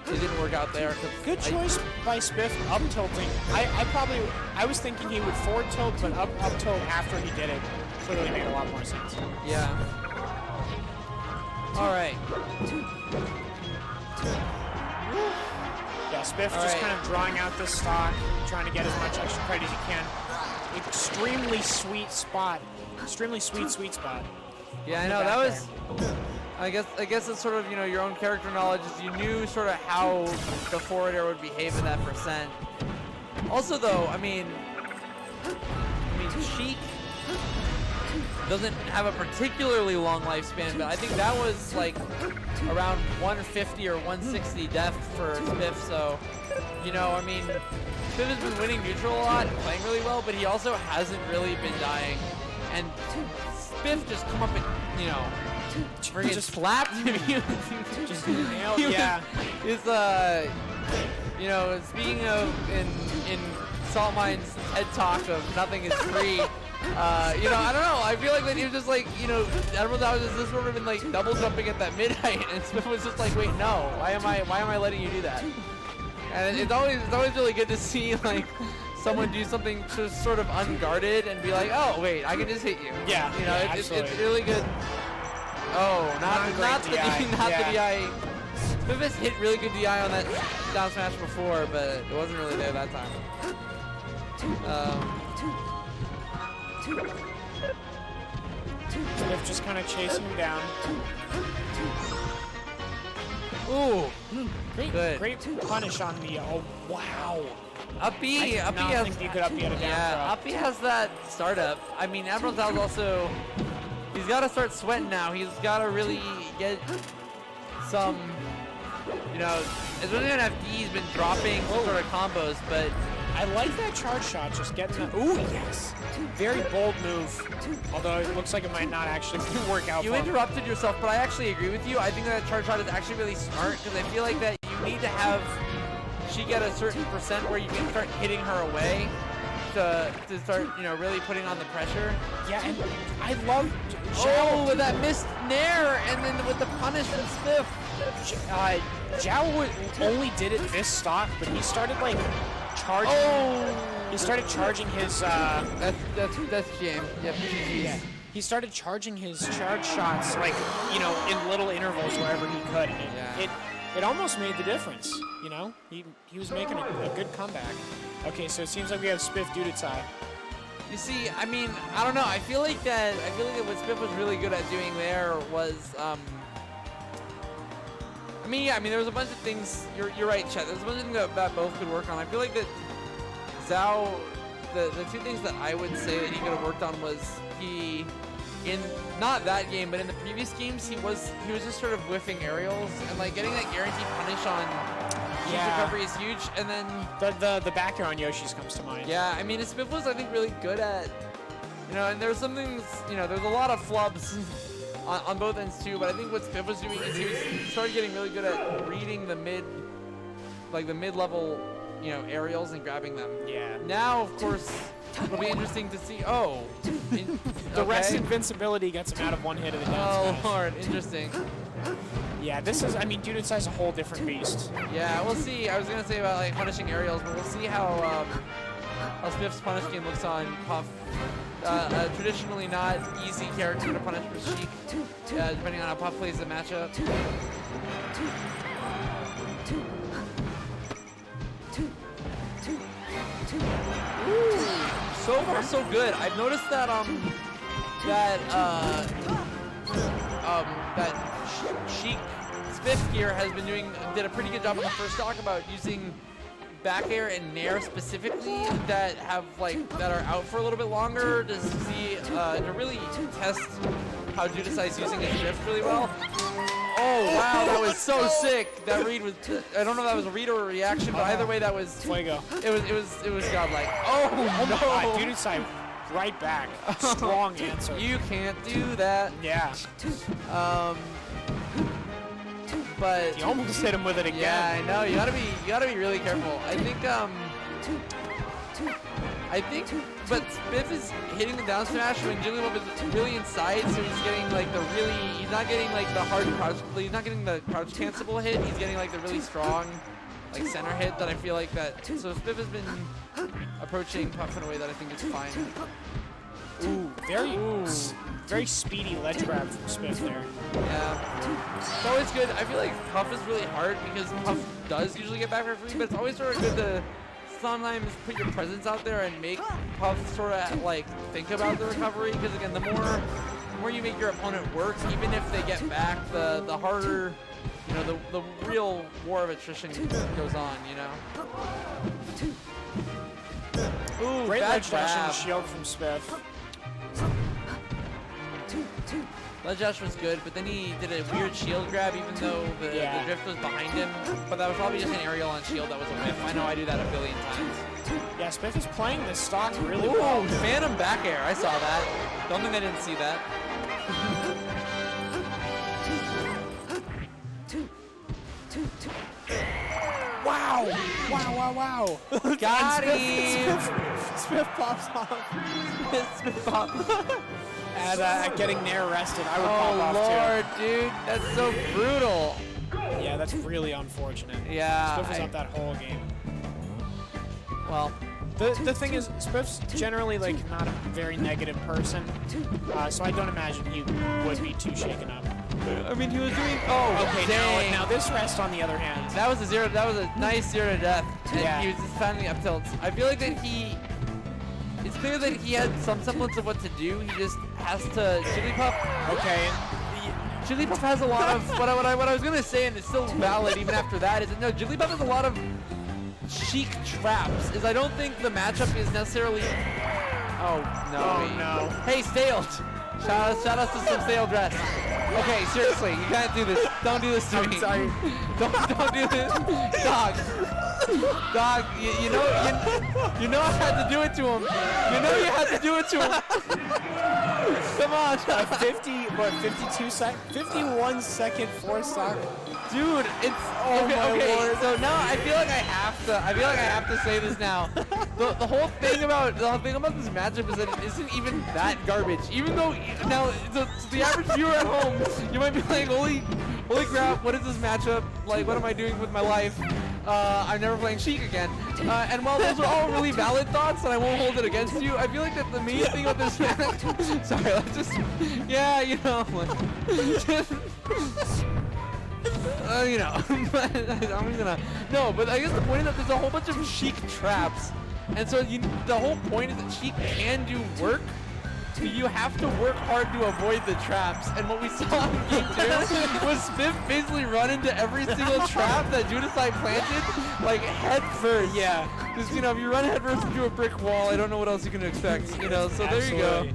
it didn't work out there. Good choice by Spiff, up tilting. I was thinking he would forward tilt, but up tilt after he did it clearly made a lot more sense. Yeah. All right. Yeah, Spiff All just right. kind of drawing out this stock, trying to get as much extra credit as he can. Extremely sweet spot. Extremely sweet spot. Yeah, I know that was. I guess it's sort of, you know, your own character knowledge. Is you knew sort of how the forward air would behave in that percent. Also, though, I mean, Sheik doesn't have a particularly long lifespan, but I think that was like around 150 or 160 def for Spiff. So, you know, I mean, Spiff has been winning neutral a lot and playing really well, but he also hasn't really been dying. And Spiff just come up and, you know, friggin' Just slapped him. Just nailed. Yeah. It's you know, speaking of in Saltmine's TED talk of nothing is free. You know, I don't know. I feel like that he was just like, you know, Admiral Zhao was this would have been like double jumping at that mid height, and Spiff was just like, wait, no, why am I letting you do that? And it's always really good to see like someone do something just sort of unguarded and be like, oh wait, I can just hit you. Yeah, You know, yeah, it's absolutely. really good. Oh, not the DI, not yeah. the DI. Spivus hit really good DI on that down smash before, but it wasn't really there that time. Swift just kind of chasing him down. Ooh, Great, Good. great punish on the. Oh wow! Uppy I did not has. think you could Uppy at a down Yeah, throw. Uppy has that startup. I mean, Admiral Zal's also. He's got to start sweating now. He's got to really get some. You know, especially when FD's been dropping some sort of combos, but. I like that charge shot, just getting that. Ooh, yes! Very bold move. Although it looks like it might not actually work out You for him. interrupted yourself, but I actually agree with you. I think that charge shot is actually really smart because I feel like that you need to have she get a certain percent where you can start hitting her away to start, you know, really putting on the pressure. Yeah, and I love Oh, with that missed nair and then with the punish from Spiff. Zhao only did it this stock, but he started like charging. Oh, He started charging his. that's jam. Yep. Yeah. He started charging his charge shots like, you know, in little intervals wherever he could. And it almost made the difference, you know? He was making a good comeback. Okay, so it seems like we have Spiff Dudetai. You see, I mean, I don't know. I feel like that what Spiff was really good at doing there was, I mean, there was a bunch of things. You're right, Chet. There's a bunch of things that both could work on. I feel like that Zhao, the two things that I would say that he could have worked on was he, in not that game, but in the previous games, he was just sort of whiffing aerials and like getting that guaranteed punish on huge recovery is huge. And then The back air on Yoshi's comes to mind. yeah, I mean, his Spiff was, I think, really good at, you know, and there's some things, you know, there's a lot of flubs on both ends too, but I think what Spiff was doing is he started getting really good at reading the mid-level, you know, aerials and grabbing them. Yeah. Now, of course, it'll be interesting to see, The rest invincibility gets him out of one hit of the down Oh, smash. Lord, interesting. Yeah, this is, I mean, Dudetai's a whole different beast. Yeah, we'll see. I was going to say about, like, punishing aerials, but we'll see how Spiff's punish game looks on Puff. Traditionally not easy character to punish with Sheik, depending on how Puff plays the matchup. Ooh, so far so good. I've noticed that Sheik Spiff here did a pretty good job on the first stock about using back air and nair specifically that are out for a little bit longer to see to really test how Judicai's using his drift really well. Oh wow, that was so sick. That read was I don't know if that was a read or a reaction, but either way that was Fuego. it was godlike. Oh no. God, Dudecai right back. Strong answer. You can't do that. Yeah. But He almost hit him with it again. yeah, I know. You gotta be really careful. I think, but Spiff is hitting the down smash when Jigglypuff is really inside, so he's getting like he's not getting like the hard crouch, he's not getting the crouch cancelable hit. He's getting like the really strong, like center hit that I feel like that. So Spiff has been approaching Puff in a way that I think is fine. Ooh, very speedy ledge grab from Spiff there. Yeah, it's always good. I feel like Puff is really hard because Puff does usually get back for free, but it's always sort of good to sometimes put your presence out there and make Puff sort of like think about the recovery. Because again, the more you make your opponent work, even if they get back, the harder, you know, the real war of attrition goes on. You know. Ooh, Great bad ledge dash on the grab. shield from Spiff. Ledge dash was good, but then he did a weird shield grab even though the drift was behind him. But that was probably just an aerial on shield that was a whiff. I know I do that a billion times. Yeah, Spiff is playing this stock really Ooh, well. phantom back air. I saw that. Don't think I didn't see that. Wow! Wow! Got him! Spiff pops off. Spit pop. At getting nair arrested, I would pop Oh off lord, dude, that's so brutal. too. Yeah, that's really unfortunate. Yeah. Spiff was up that whole game. Well, The thing is, Spiff's generally like not a very negative person, so I don't imagine he would be too shaken up. I mean, he was doing. Oh, Okay, dang. now this rest on the other hand. That was a zero. That was a nice 0 to death. And Yeah. he was just finding up tilts. I feel like that he. It's clear that he had some semblance of what to do. He just has to. Jigglypuff. Okay. Jigglypuff has a lot of what I was gonna say, and it's still valid even after that. Is that no, Jigglypuff has a lot of cheek traps. Is I don't think the matchup is necessarily. Oh no. Oh no. Hey, Staled. Shout out to some Stale dress. Okay, seriously, you can't do this. Don't do this to me. Sorry. Don't do this, dog. Dog, you know I had to do it to him. You know you had to do it to him. Come on, 51 second force stock. dude. It's okay. So now I feel like I have to say this now. The whole thing about this matchup is that it isn't even that garbage. Even though now to the average viewer at home, you might be like, holy crap, what is this matchup? Like, what am I doing with my life? I'm never playing Sheik again. And while those are all really valid thoughts, and I won't hold it against you, I feel like that the main thing of this match. Sorry, let's just. Yeah, you know. You know, but I'm gonna. No, but I guess the point is that there's a whole bunch of Sheik traps. And so the whole point is that Sheik can do work, but you have to work hard to avoid the traps. And what we saw in game 2 was Spiff basically run into every single trap that Judicide planted, like head first. Yeah. Because, you know, if you run head first into a brick wall, I don't know what else you can expect, you know, so there you go.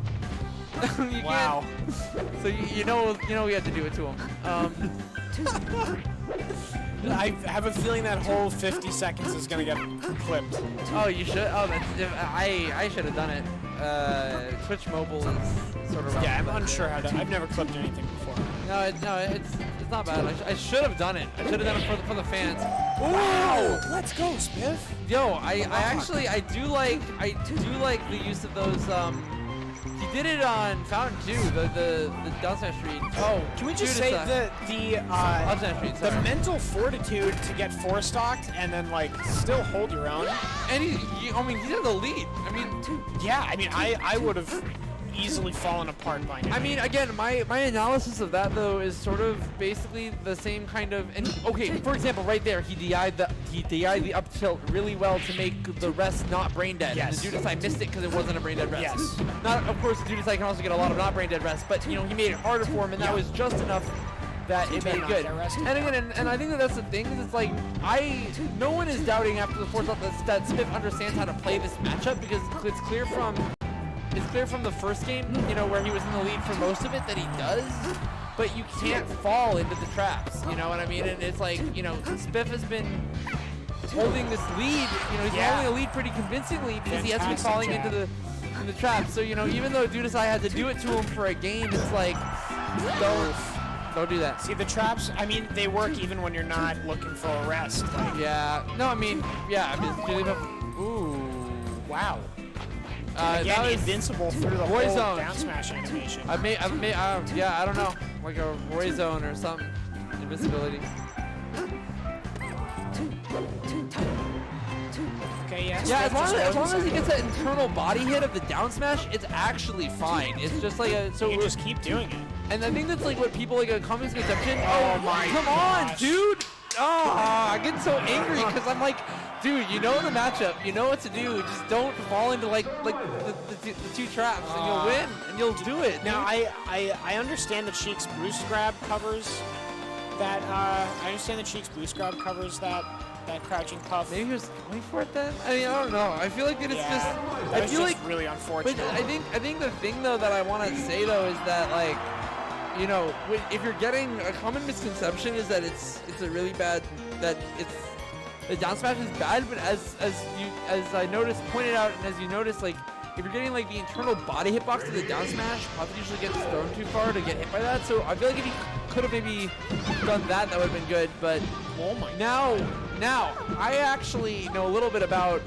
You Wow. can't- So you know we had to do it to him. I have a feeling that whole 50 seconds is gonna get clipped. Oh, you should. Oh, I should have done it. Twitch Mobile is sort of. Yeah, I'm rough, but- unsure how to. I've never clipped anything before. No, it's not bad. I should have done it. I should have done it for the fans. Wow! Let's go, Spiff. Yo, I do like the use of those. He did it on Fountain 2, the down smash read. Oh, can we just say Judicide. Up smash read, the sorry. mental fortitude to get four stocked and then like still hold your own? And I mean, he's in the lead. I mean, Yeah, I mean, I would have easily fallen apart by now. I mean, again, my analysis of that though is sort of basically the same kind of. And okay, for example, right there, he DI'd the up tilt really well to make the rest not brain dead. Yes. And the Judicide missed it because it wasn't a brain dead rest. Yes. Not, of course, the Judicide can also get a lot of not brain dead rests, but you know he made it harder for him, and that was just enough that it made it not good. get rested. And again, and I think that that's the thing. Is it's like no one is doubting after the fourth that Spiff understands how to play this matchup because it's clear from. It's clear from the first game, you know, where he was in the lead for most of it that he does, but you can't fall into the traps, you know what I mean? And it's like, you know, Spiff has been holding this lead, you know, he's holding a lead pretty convincingly because he hasn't been falling into the traps. So, you know, even though Judicide had to do it to him for a game, it's like, don't do that. See, the traps, I mean, they work even when you're not looking for a rest. Like, Yeah, no, I mean, Jigglypuff, ooh. wow. That Again, was invincible through the Roy whole zone. down smash animation. yeah, I don't know, like a Roy zone or something, invincibility. Okay, yes. Yeah, Spiff as long just as he goes. gets that internal body hit of the down smash, it's actually fine. It's just like a You just keep doing it. and I think that's like what people like a common misconception. Oh my come on, gosh. dude! Oh, I get so angry because I'm like, dude, you know the matchup, you know what to do. Just don't fall into like the two traps, and you'll win, and you'll do it. Now, dude. I understand that Sheik's boost grab covers that. I understand that Sheik's boost grab covers that crouching puff. Maybe he was going for it then. I mean, I don't know. I feel like that it's Yeah, just. that I was feel just like. really But unfortunate. I think the thing though that I want to say though is that like, you know, if you're getting a common misconception is that it's a really bad that it's the down smash is bad, but as I pointed out, and as you notice, like if you're getting like the internal body hitbox of the down smash, Puff usually gets thrown too far to get hit by that. So I feel like if he could have maybe done that, that would have been good. But Oh my. now I actually know a little bit about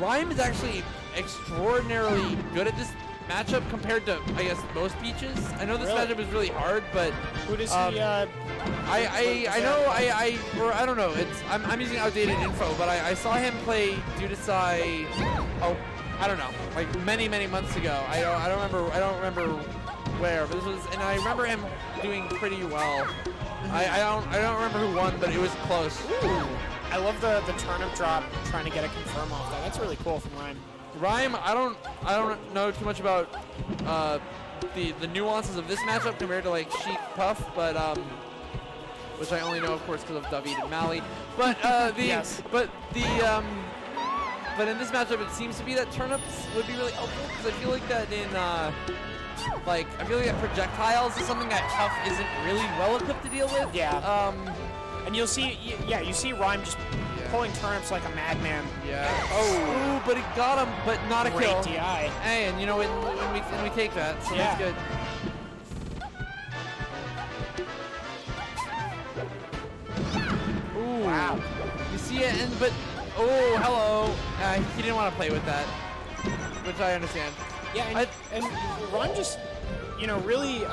Rhyme is actually extraordinarily good at this matchup compared to, I guess, most Peaches. I know this Really? matchup is really hard, but Who does Um, he? I don't know. I'm using outdated info, but I saw him play Dudasai. Oh, I don't know, like many months ago. I don't remember where, but this was, and I remember him doing pretty well. I don't remember who won, but it was close. I love the turnip drop trying to get a confirm off that. That's really cool from Rhyme. Rhyme, I don't know too much about the nuances of this matchup compared to like Sheik Puff, but which I only know of course because of David and Mally. But Yes. but in this matchup it seems to be that turnips would be really helpful because I feel like that in I feel like that projectiles is something that Puff isn't really well equipped to deal with. Yeah. And you see Rhyme just Yeah. pulling turnips like a madman. Yeah. Oh, but it got him, but not a Great kill. DI. Hey, and you know, and we take that, so Yeah. that's good. Ooh. Wow. You see it, but oh, hello. He didn't want to play with that, which I understand. Yeah, and Rhyme just, really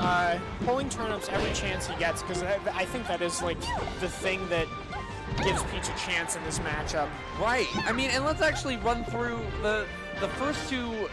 pulling turnips every chance he gets, because I think that is like the thing that gives Peach a chance in this matchup. Right. I mean, and let's actually run through the first two.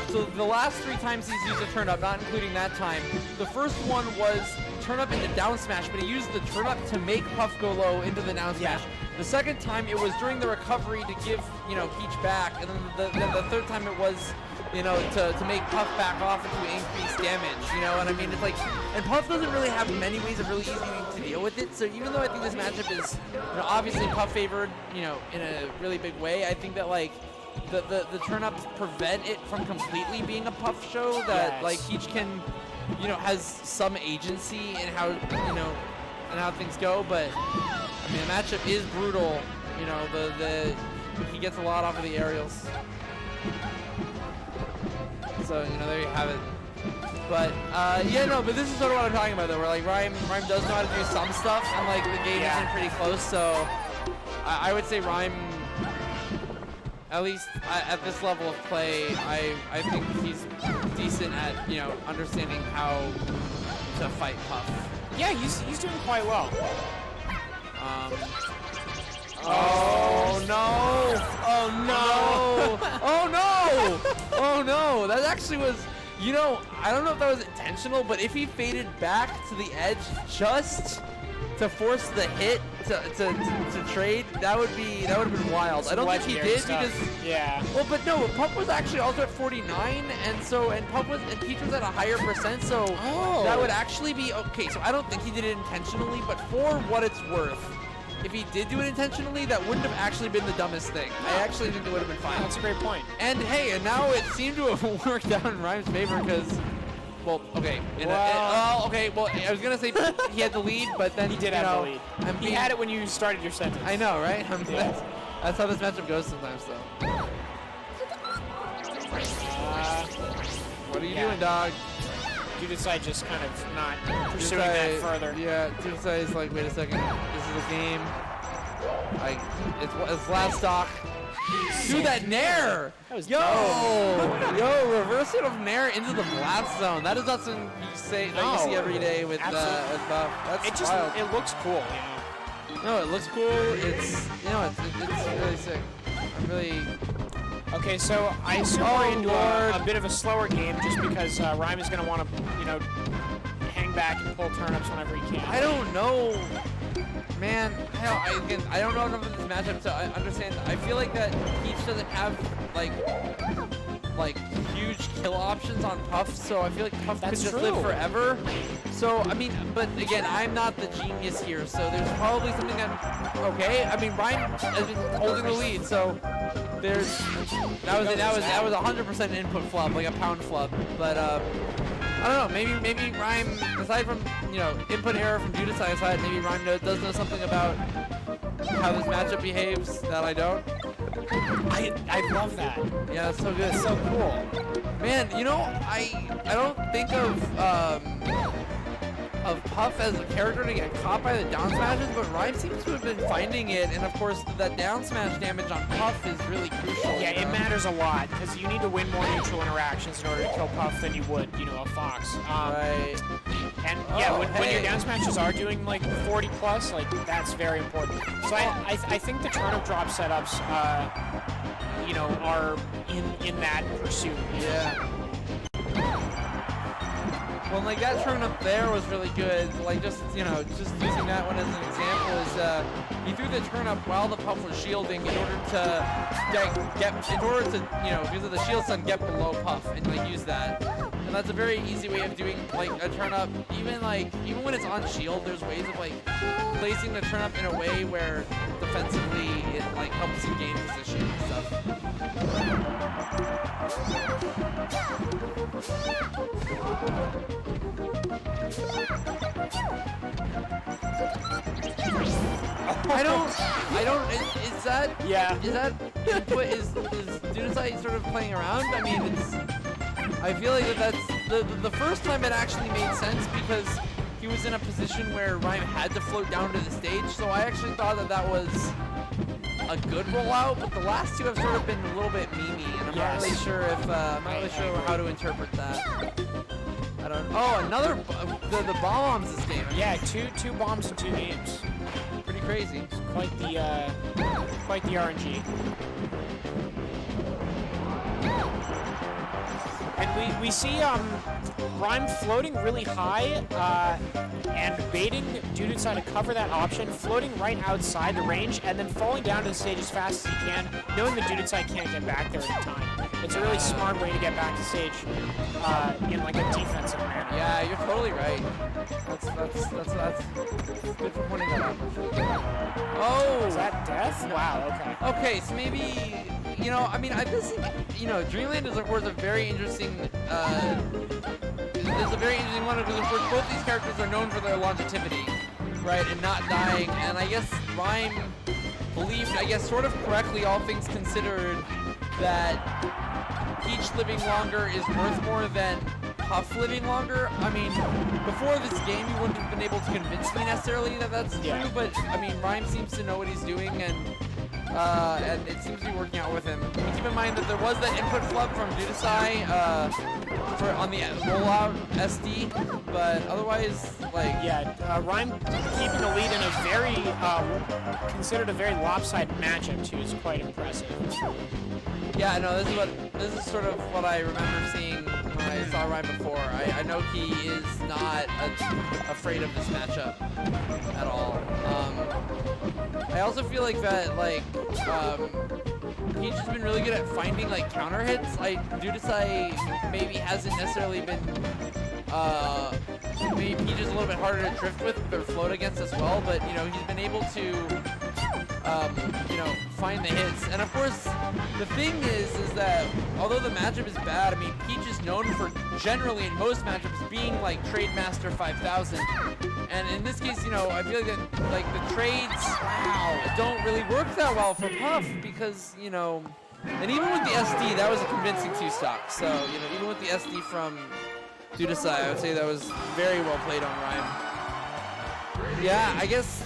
So the last 3 times he's used a turnip, not including that time. The first one was turnip into down smash, but he used the turnip to make Puff go low into the down smash. The second time it was during the recovery to give Peach back, and then the third time it was to make Puff back off and to increase damage. You know what I mean? It's like, and Puff doesn't really have many ways of really easy to deal with it. So even though I think this matchup is obviously Puff favored, in a really big way, I think that like the turnips prevent it from completely being a Puff show. That Yes. like Peach can, has some agency in how and how things go. But I mean, the matchup is brutal. He gets a lot off of the aerials. So, there you have it. But, but this is sort of what I'm talking about, though, where, like, Rhyme does know how to do some stuff, and, like, the game isn't pretty close, so I would say Rhyme, at least at this level of play, I think he's decent at, understanding how to fight Puff. Yeah, he's doing quite well. Oh no! Oh no! Oh no! Oh no! That actually was, I don't know if that was intentional, but if he faded back to the edge just to force the hit to trade, that would have been wild. I don't think he did because Yeah. well, but no, Puff was actually also at 49, and Peach was at a higher percent, so that would actually be okay. So I don't think he did it intentionally, but for what it's worth, if he did do it intentionally, that wouldn't have actually been the dumbest thing. I actually think it would have been fine. That's a great point. And hey, and now it seemed to have worked out in Rhyme's favor because, well, okay. Well, I was gonna say he had the lead, but then He did have the lead. He had it when you started your sentence. I know, right? Yeah. That's how this matchup goes sometimes, though. What are you doing, dog? Dudasai just kind of not pursuing that further. Yeah, Dudasai is like, wait a second, this is a game. It's last stock. Do that Nair! That was Yo! dope. Yo, reverse it of Nair into the blast zone. That is not something you see every day with Buff. That's wild. It looks cool, No, it looks cool. It's it's really sick. I'm really. Okay, so I assume we're into a bit of a slower game just because Rhyme is going to want to, hang back and pull turnips whenever he can. I don't know, man. I don't know enough of this matchup to understand. I feel like that Peach doesn't have like huge kill options on Puff, so I feel like Puff could just live forever. So I mean, but again, I'm not the genius here, so there's probably something okay. I mean, Rhyme has been holding the lead, so that was 100% input flub, like a pound flub. But I don't know. Maybe Rhyme, aside from input error from Dudasai's side, maybe Rhyme does know something about how this matchup behaves that I don't. I love that. Yeah, that's so good. It's so cool. Man, I don't think of of Puff as a character to get caught by the down smashes, but Rhyme seems to have been finding it, and of course that down smash damage on Puff is really crucial. Yeah, you it know? matters a lot because you need to win more neutral interactions in order to kill Puff than you would, a Fox. Right. And yeah, when your hey. down smashes are doing like 40 plus, like that's very important. So I think the turnip drop setups, are in that pursuit. Yeah. Well, like that turn up there was really good. Like just using that one as an example is he threw the turn up while the Puff was shielding in order to because of the shield stun, get below Puff and like use that. And that's a very easy way of doing like a turn up. Even when it's on shield, there's ways of like placing the turn up in a way where defensively it like helps you gain position and stuff. I don't, is that input, is Dudasai sort of playing around? I mean, I feel like that's, the first time it actually made sense because he was in a position where Rhyme had to float down to the stage, so I actually thought that was a good rollout, but the last two have sort of been a little bit memey, and I'm not really sure if, how to interpret that. I don't, another, the bombs this game. Yeah, two bombs in 2 games. Pretty crazy. Quite the RNG. And we see Rhyme floating really high and baiting Dudasai to cover that option, floating right outside the range, and then falling down to the stage as fast as he can, knowing that Dudasai can't get back there in time. It's a really smart way to get back to stage in like a defensive manner. Yeah, you're totally right. That's good for pointing that out. Oh! Is that death? Wow, okay. Okay, so maybe, I just think, Dreamland was a very interesting, it's a very interesting one because of course both these characters are known for their longevity, right, and not dying, and I guess Rhyme believed, sort of correctly, all things considered, that Peach living longer is worth more than Puff living longer. I mean, before this game, you wouldn't have been able to convince me necessarily that that's true, but I mean, Rhyme seems to know what he's doing, and it seems to be working out with him. Keep in mind that there was that input flub from Dudasai on the rollout SD, but otherwise, like... Yeah, Rhyme keeping the lead in a very, considered a very lopsided matchup, too, is quite impressive. Yeah, no, this is sort of what I remember seeing when I saw Rhyme before. I know he is not afraid of this matchup at all. I also feel like that, Peach has been really good at finding, counter hits. Dudasai maybe hasn't necessarily been, maybe Peach is a little bit harder to drift with or float against as well, but, he's been able to, find the hits. And of course, the thing is that although the matchup is bad, I mean, Peach is known for generally in most matchups being Trade Master 5000. And in this case, I feel like the trades don't really work that well for Puff because, and even with the SD, that was a convincing 2-stock. So, even with the SD from Dudasai, I would say that was very well played on Rhyme. Yeah, I guess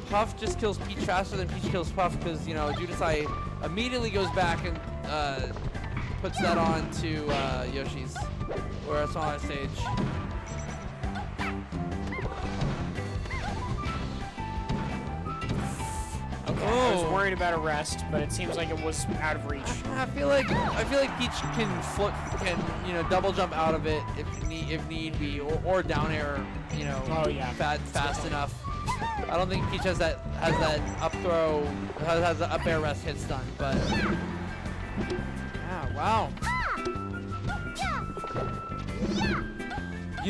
Puff just kills Peach faster than Peach kills Puff because, Dudasai immediately goes back and puts that on to Yoshi's, or a smaller stage. Okay, I was worried about a rest, but it seems like it was out of reach. I feel like Peach can flip, double jump out of it if need be, or down air, fast enough. I don't think Peach has that up throw, has the up air rest hit stun, but yeah, wow.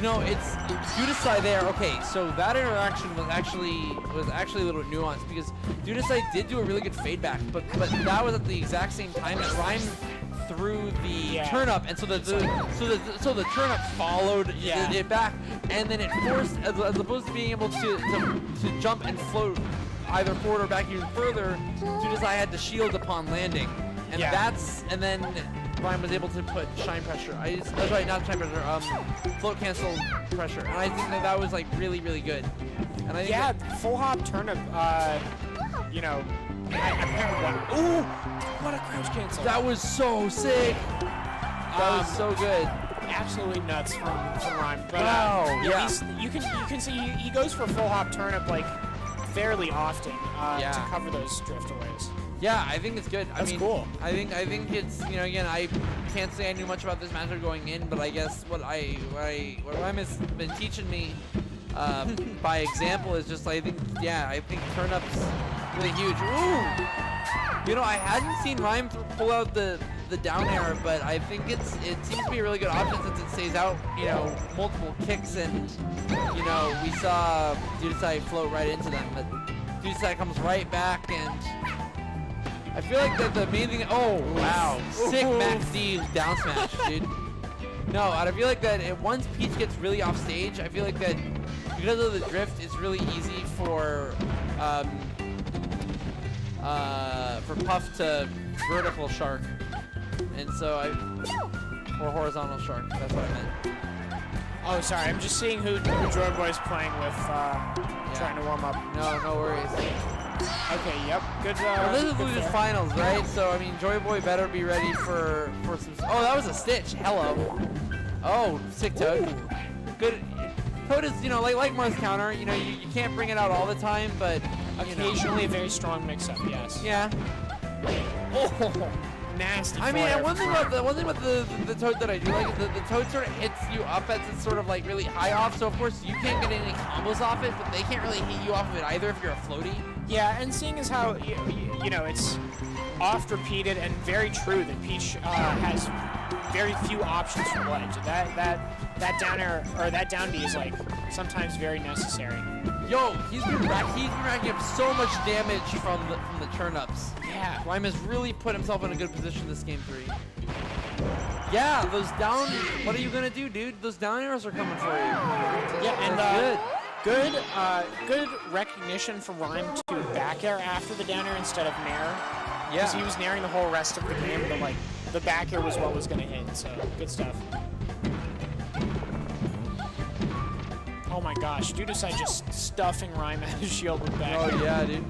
It's Dudasai there. Okay, so that interaction was actually a little nuanced because Dudasai did do a really good fade back, but that was at the exact same time that Rhyme threw the turn up, and so the turn up followed it back, and then it forced, as opposed to being able to jump and float either forward or back even further, Dudasai had to shield upon landing, and Ryan was able to put shine pressure. Sorry, not shine pressure. Float cancel pressure, and I think that was like really good. And I think Yeah, full hop turnip. You know, I paired one. Ooh, what a crouch cancel! that was so sick. That was so good. Absolutely nuts from Rhyme. But, Wow, yeah. you can see he goes for full hop turnip like fairly often Yeah. to cover those driftaways. Yeah, I think it's good. That's cool. I think it's, you know, again, I can't say I knew much about this matchup going in, but I guess what Rhyme has been teaching me by example is just I think turnup's really huge. Ooh. You know, I hadn't seen Rhyme pull out the down air, but I think it seems to be a really good option since it stays out, you know, multiple kicks, and you know, we saw Dudesai float right into them, but Dudesai comes right back, and I feel like that the main thing. Oh wow, sick Max D down smash, dude. No, I feel like that once Peach gets really off stage, I feel like that because of the drift, it's really easy for Puff to vertical shark, and so or horizontal shark. That's what I meant. Oh, sorry. I'm just seeing who Joy Boy's playing with, trying to warm up. No worries. Okay, yep. Good. Well, this is good Losers there. Finals, right? So I mean, Joy Boy better be ready for some. Oh, that was a stitch. Hello. Oh, sick Toad. Good. Toad is, you know, like Marth's counter. You know, you can't bring it out all the time, but you know. Occasionally a very strong mix-up, yes. Yeah. Oh, nasty. I mean, flare and one thing from about the Toad that I do like, the Toad sort of hits you up as it's sort of like really high off. So of course you can't get any combos off it, but they can't really hit you off of it either if you're a floaty. Yeah, and seeing as how, you know, it's oft repeated and very true that Peach has very few options from ledge. That down air, or that down B is like sometimes very necessary. Yo, he's been racking up so much damage from the turn-ups. Yeah. Rhyme has really put himself in a good position this game 3. Yeah, those down. What are you gonna do, dude? Those down arrows are coming for you. Yeah, and That's good recognition from Rhyme to back air after the down air instead of nair. Yeah. Because he was nairing the whole rest of the game, but like the back air was what was gonna hit. So good stuff. Oh my gosh, Dudesai just stuffing Rhyme at his shield with back air. Oh yeah, dude.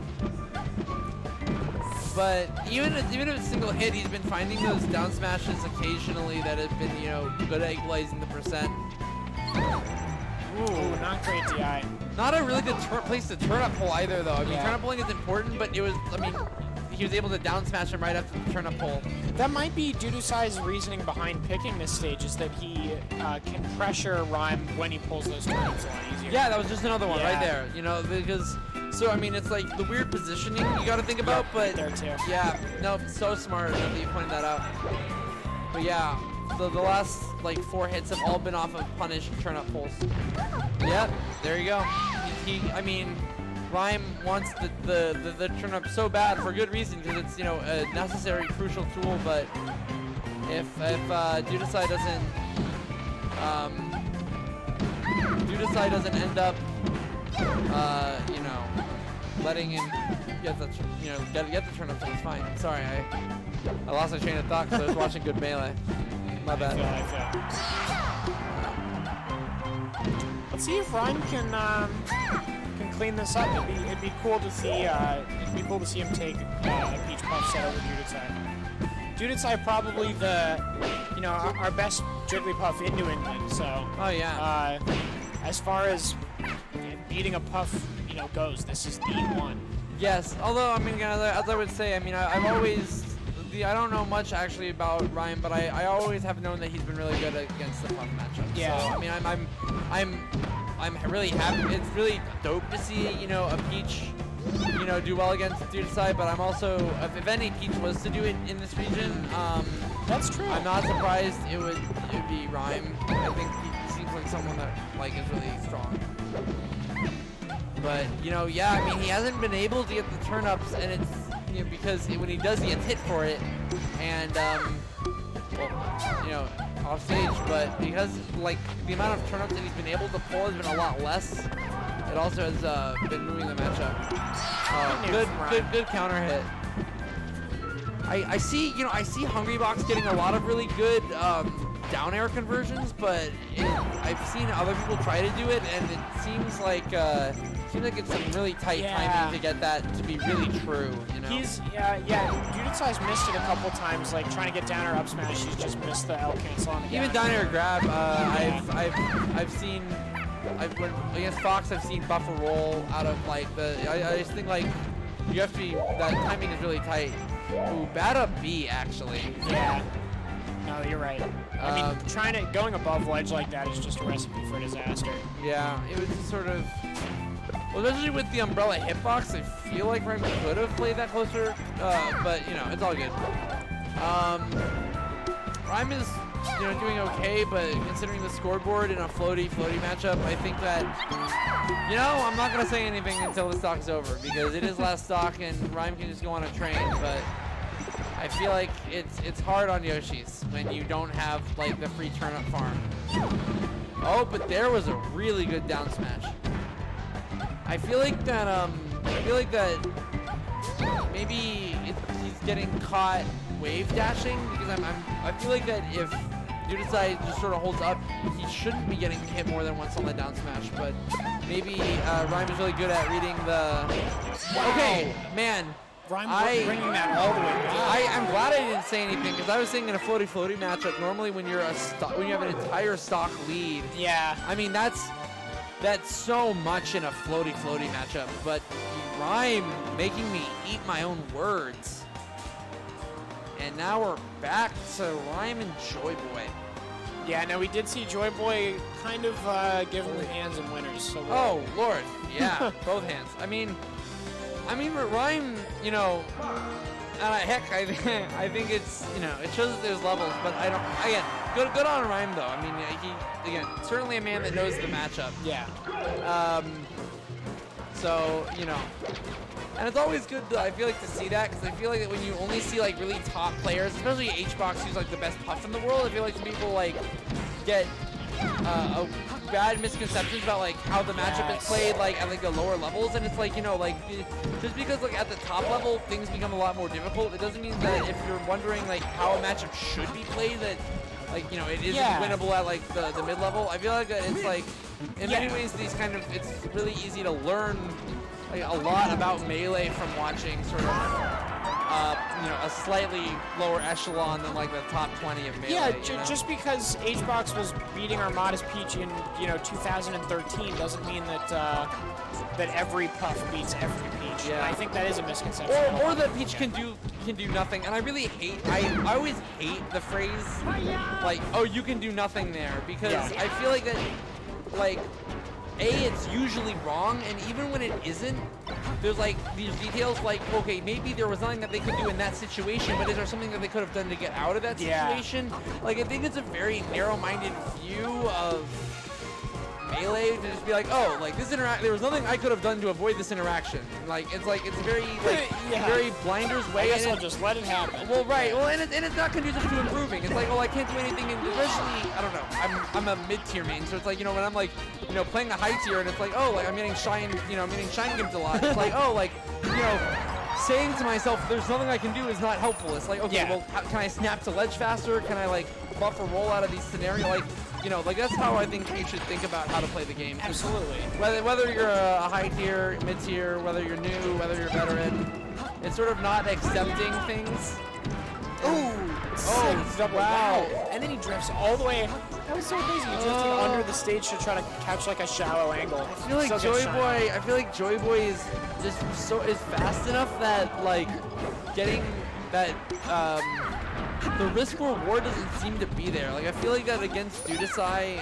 But even if it's single hit, he's been finding those down smashes occasionally that have been, you know, good at equalizing the percent. Ooh, not great DI. Not a really good place to turn up pull either, though. I mean, Yeah. turn up pulling is important, but it was, I mean, he was able to down smash him right after the turn up pull. That might be Dudesai's reasoning behind picking this stage, is that he can pressure Rhyme when he pulls those turnips a lot easier. Yeah, that was just another one right Yeah. there. You know, because so I mean, it's like the weird positioning you got to think about, but there too. yeah, no, so smart that you pointed that out. But yeah, the last like 4 hits have all been off of punish turn up pulls. Yep, there you go. I mean, Rhyme wants the turn up so bad for good reason, because it's, you know, a necessary crucial tool. But if Dudesai doesn't end up you know, letting him get the turn up, so it's fine. Sorry, I lost my train of thought because I was watching good melee. My bad. I feel. Let's see if Rhyme can clean this up. It'd be cool to see. It'd be cool to see him take a Peach Puff set over Dudesai. Dudesai probably our best Jigglypuff in New England. So. Oh yeah. As far as beating a Puff, you know, goes, this is the one. Yes. Although I mean, as I would say, I mean, I've always. I don't know much actually about Ryan, but I always have known that he's been really good against the Puff matchup. Yeah. So, I mean, I'm really happy. It's really dope to see, you know, a Peach, you know, do well against Dudesai. But I'm also, if any Peach was to do it in this region, that's true. I'm not surprised it would be Rhyme. I think he seems like someone that like is really strong. But you know, yeah, I mean, he hasn't been able to get the turn-ups, and it's, you know, because when he does, he gets hit for it, and well, you know, off stage. But because like the amount of turn-ups that he's been able to pull has been a lot less, it also has been moving the matchup. Good counter hit. I see, you know, I see Hungrybox getting a lot of really good down air conversions, but I've seen other people try to do it, and it seems like it's some really tight timing to get that to be really true. You know. He's Judicai's missed it a couple times, like trying to get down or up smash. He's just missed the L cancel on the Even down air grab. I've seen. Against Fox, I've seen buffer roll out of like I just think like you have to be, that timing is really tight. Ooh, bad up B actually. Yeah. No, you're right. I mean, going above ledge like that is just a recipe for disaster. Yeah, it was just sort of. Well, especially with the umbrella hitbox, I feel like Rhyme could have played that closer, but you know, it's all good. Rhyme is, you know, doing okay, but considering the scoreboard in a floaty matchup, I think that, you know, I'm not gonna say anything until the stock's over because it is last stock and Rhyme can just go on a train, but I feel like it's hard on Yoshi's when you don't have like the free turnip farm. Oh, but there was a really good down smash. I feel like that maybe he's getting caught wave dashing because I feel like that if Judicai just sort of holds up, he shouldn't be getting hit more than once on the down smash, but maybe Rhyme is really good at reading the. Okay, man. Rhyme bringing that all the way back. I'm glad I didn't say anything because I was saying in a floaty matchup, normally when you're when you have an entire stock lead. Yeah. I mean that's so much in a floaty matchup, but Rhyme making me eat my own words. And now we're back to Rhyme and Joy Boy. Yeah, no, we did see Joy Boy kind of give him hands and winners. So oh Lord, yeah, both hands. I mean, Rhyme, you know, heck, I think it's, you know, it shows that there's levels, but I don't. Again, good on Rhyme though. I mean, he again certainly a man that knows the matchup. Yeah. So you know, and it's always good to, I feel like, to see that because I feel like that when you only see like really top players, especially HBox, who's like the best puff in the world, I feel like some people like get bad misconceptions about like how the matchup is played like at like the lower levels, and it's like, you know, like just because like at the top level things become a lot more difficult, it doesn't mean that if you're wondering like how a matchup should be played that like, you know, it isn't winnable at like the mid level. I feel like it's like in many ways these kind of, it's really easy to learn like a lot about Melee from watching sort of you know, a slightly lower echelon than like the top 20 of Melee. Yeah, you know? just because HBox was beating Armada's Peach in, you know, 2013 doesn't mean that that every puff beats every Peach. Yeah. And I think that is a misconception. Or that Peach can do nothing. And I really hate, I always hate the phrase like, oh, you can do nothing there, because I feel like that, like, it's usually wrong, and even when it isn't, there's like these details like, okay, maybe there was nothing that they could do in that situation, but is there something that they could have done to get out of that situation? Like, I think it's a very narrow-minded view of Melee to just be like, oh, like this there was nothing I could have done to avoid this interaction. Like, it's very like very blinders way. I guess I'll just let it happen. Well, right. Well, and it's not conducive to improving. It's like, well, I can't do anything, especially, I don't know. I'm a mid-tier main, so it's like, you know, when I'm like, you know, playing a high tier, and it's like, oh, like I'm getting shine, you know, I'm getting shine gimped a lot. It's like, oh, like, you know, saying to myself, there's nothing I can do is not helpful. It's like, okay, well, can I snap to ledge faster? Can I like buffer roll out of these scenarios? Like, you know, like that's how I think you should think about how to play the game. Absolutely. Whether you're a high tier, mid tier, whether you're new, whether you're a veteran, it's sort of not accepting things. Oh, wow. And then he drifts all the way. That was so crazy. He drifted under the stage to try to catch like a shallow angle. I feel like Joy Boy is just is fast enough that like getting that the risk reward doesn't seem to be there. Like, I feel like that against Judicai,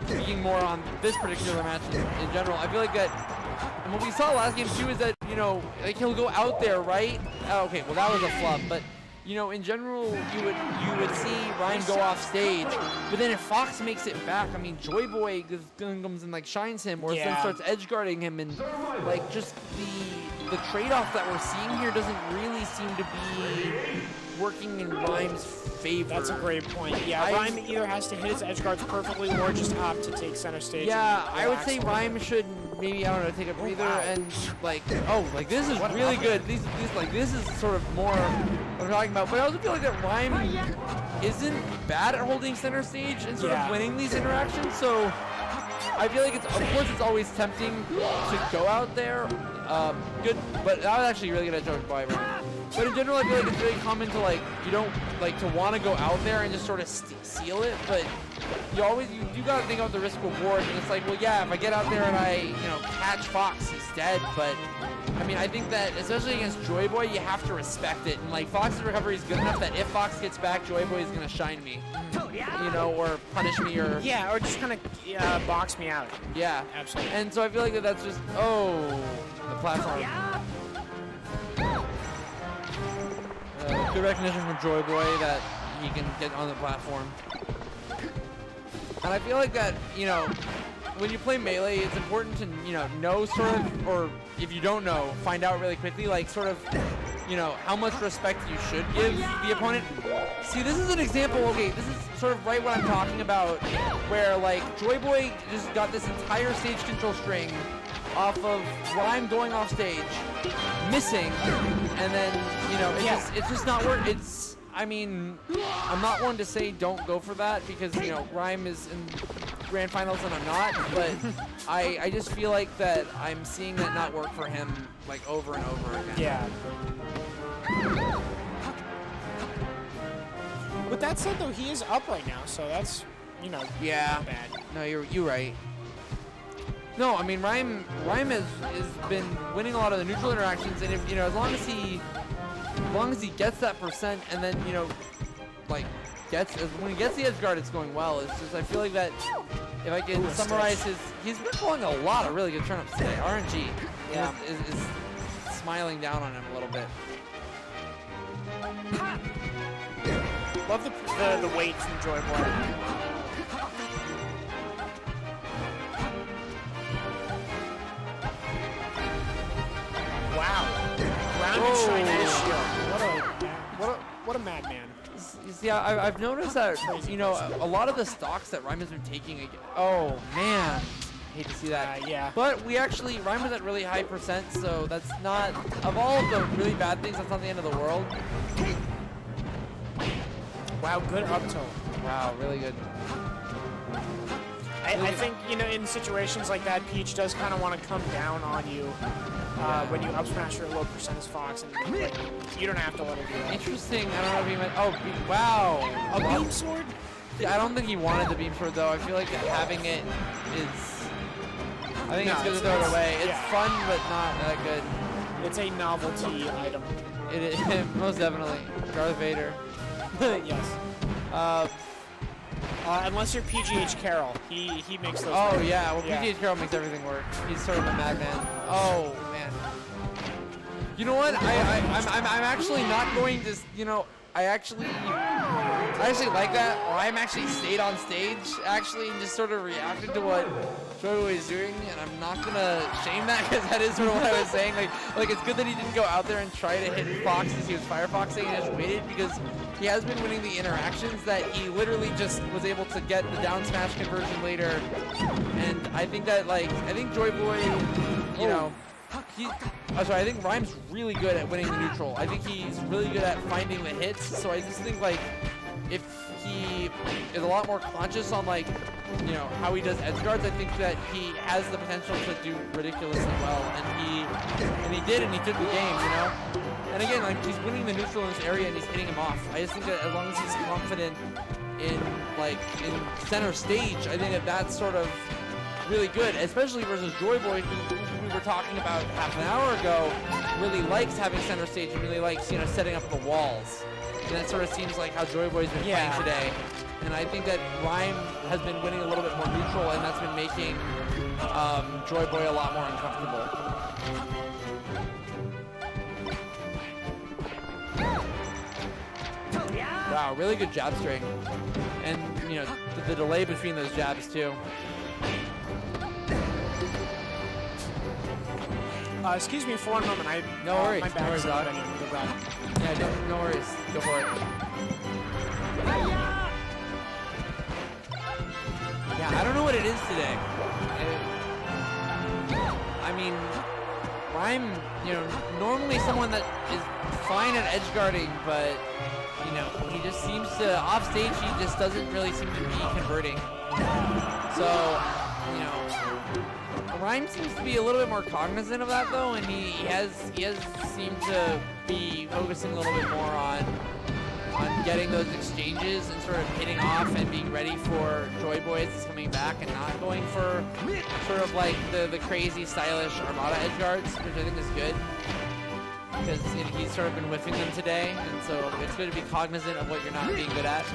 speaking more on this particular match in general, I feel like that, and what we saw last game too is that, you know, like he'll go out there, right? Oh, okay, well that was a flub, but you know, in general, you would see Ryan go off stage, but then if Fox makes it back, I mean, Joy Boy comes and like shines him, or then starts edge guarding him, and like just the trade-off that we're seeing here doesn't really seem to be working in Rhyme's favor. That's a great point. Yeah, Rhyme either has to hit his edge guards perfectly or just opt to take center stage. Yeah, and I would relax say a little. Rhyme should maybe, I don't know, take a breather wow. and like, oh, like this is really good. These like this is sort of more what I'm talking about. But I also feel like that Rhyme isn't bad at holding center stage and sort of winning these interactions. So I feel like it's, of course, it's always tempting to go out there. Good, but I was actually really good at jumping by Rhyme. But in general, I feel like it's really common to like, you don't like to want to go out there and just sort of seal it, but you always, you gotta think about the risk reward, and it's like, well, yeah, if I get out there and I, you know, catch Fox, he's dead, but I mean, I think that, especially against Joy Boy, you have to respect it, and like, Fox's recovery is good enough that if Fox gets back, Joy Boy is gonna shine me, you know, or punish me, or... Yeah, or just kind of box me out. Yeah. Absolutely. And so I feel like that's just, oh, the platform. Good recognition from Joy Boy that he can get on the platform. And I feel like that, you know, when you play Melee, it's important to, you know sort of, or if you don't know, find out really quickly, like sort of, you know, how much respect you should give the opponent. See, this is an example, okay, this is sort of right what I'm talking about, where like Joy Boy just got this entire stage control string off of Rhyme going off stage, missing, and then, you know, it's just not worth it. It's, I mean, I'm not one to say don't go for that because, you know, Rhyme is in grand finals and I'm not, but I just feel like that I'm seeing that not work for him like over and over again. Yeah. With that said, though, he is up right now, so that's, you know, yeah, not bad. No, you're right. No, I mean Rhyme has been winning a lot of the neutral interactions, and if, you know, as long as he gets that percent, and then, you know, like when he gets the edge guard, it's going well. It's just I feel like that if I can summarize he's been pulling a lot of really good turnips today. RNG is smiling down on him a little bit. Love the weight from Joy Boy. Wow. Round and shine his shield. What a madman. You see, I've noticed that, you know, a lot of the stocks that Rhyme has been taking, oh man, hate to see that. Yeah. But Rhyme was at really high percent, so that's not, of all of the really bad things, that's not the end of the world. Wow, good up tilt. Wow, really good. I think, you know, in situations like that, Peach does kind of want to come down on you when you up smash your low percent as Fox, and like, you don't have to let her do that. Interesting. I don't know if he meant. Oh, wow. A beam sword? Yeah, I don't think he wanted the beam sword though. I feel like having it is. I think it's good to throw it away. It's fun, but not that good. It's a novelty item. It is most definitely. Darth Vader. Yes. Unless you're PGH Carroll, he makes those. Oh work. yeah, well PGH Carroll makes everything work. He's sort of a madman. Oh man. You know what? I'm actually not going to. You know, I actually like that. Rhyme actually stayed on stage actually and just sort of reacted to what Joy was doing, and I'm not gonna shame that because that is sort of what I was saying. Like it's good that he didn't go out there and try to hit Fox as he was firefoxing and just waited because he has been winning the interactions that he literally just was able to get the down smash conversion later. And I think that I think Joy Boy, you know, I think Rhyme's really good at winning the neutral. I think he's really good at finding the hits. So I just think if he is a lot more conscious on you know, how he does edge guards, I think that he has the potential to do ridiculously well, and he did, and he took the game, you know. And again, he's winning the neutral in this area, and he's hitting him off. I just think that as long as he's confident in center stage, I think that that's sort of really good, especially versus Joy Boy, who we were talking about half an hour ago, really likes having center stage and really likes, you know, setting up the walls. And that sort of seems like how Joy Boy's been playing today. And I think that Rhyme has been winning a little bit more neutral, and that's been making Joy Boy a lot more uncomfortable. Wow, really good jab string. And, you know, the delay between those jabs, too. Excuse me for one moment. No worries. My bad. No worries, Doc. Yeah, no worries. Go for it. Yeah, I don't know what it is today. I mean, I'm, you know, normally someone that is fine at edge guarding, but, you know, he just seems to, off stage, he just doesn't really seem to be converting. So, you know, Rhyme seems to be a little bit more cognizant of that though, and he has seemed to be focusing a little bit more on getting those exchanges and sort of hitting off and being ready for Joy Boy as he's coming back, and not going for sort of like the crazy stylish Armada edge guards, which I think is good. Because he's sort of been whiffing them today, and so it's good to be cognizant of what you're not being good at.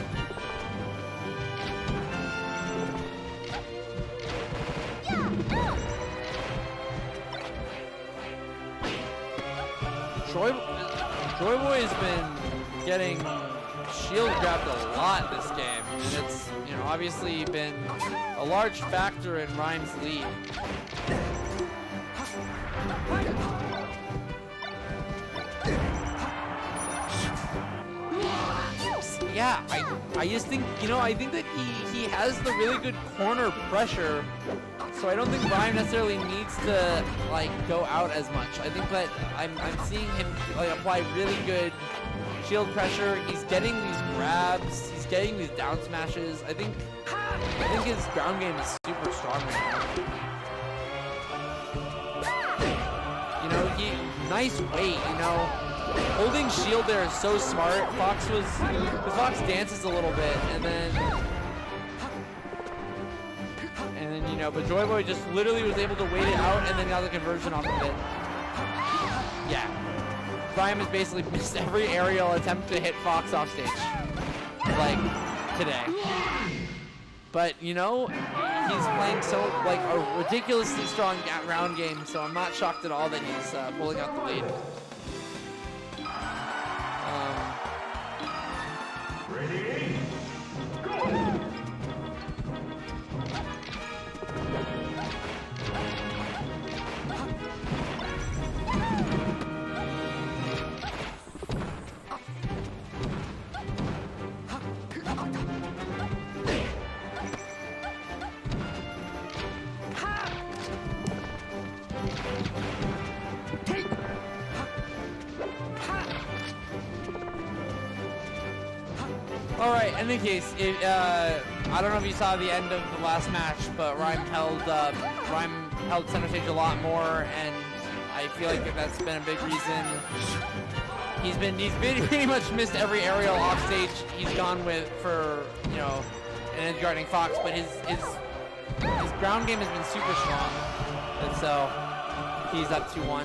Joy Boy has been getting shield grabbed a lot this game, and it's, you know, obviously been a large factor in Rhyme's lead. Yeah, I just think, you know, I think that he has the really good corner pressure, so I don't think Rhyme necessarily needs to like go out as much. I think that I'm seeing him like apply really good shield pressure. He's getting these grabs, he's getting these down smashes. I think his ground game is super strong right now. You know, nice weight, you know. Holding shield there is so smart. Fox dances a little bit, and then you know, but Joy Boy just literally was able to wait it out and then got the conversion off of it. Yeah, Rhyme has basically missed every aerial attempt to hit Fox off stage, like today. But you know, he's playing so like a ridiculously strong round game, so I'm not shocked at all that he's pulling out the lead. Ready? Go! All right, in any case, I don't know if you saw the end of the last match, but Rhyme held center stage a lot more, and I feel like that's been a big reason. He's been pretty much missed every aerial off stage he's gone with for, you know, an edge guarding Fox, but his ground game has been super strong, and so he's up 2-1.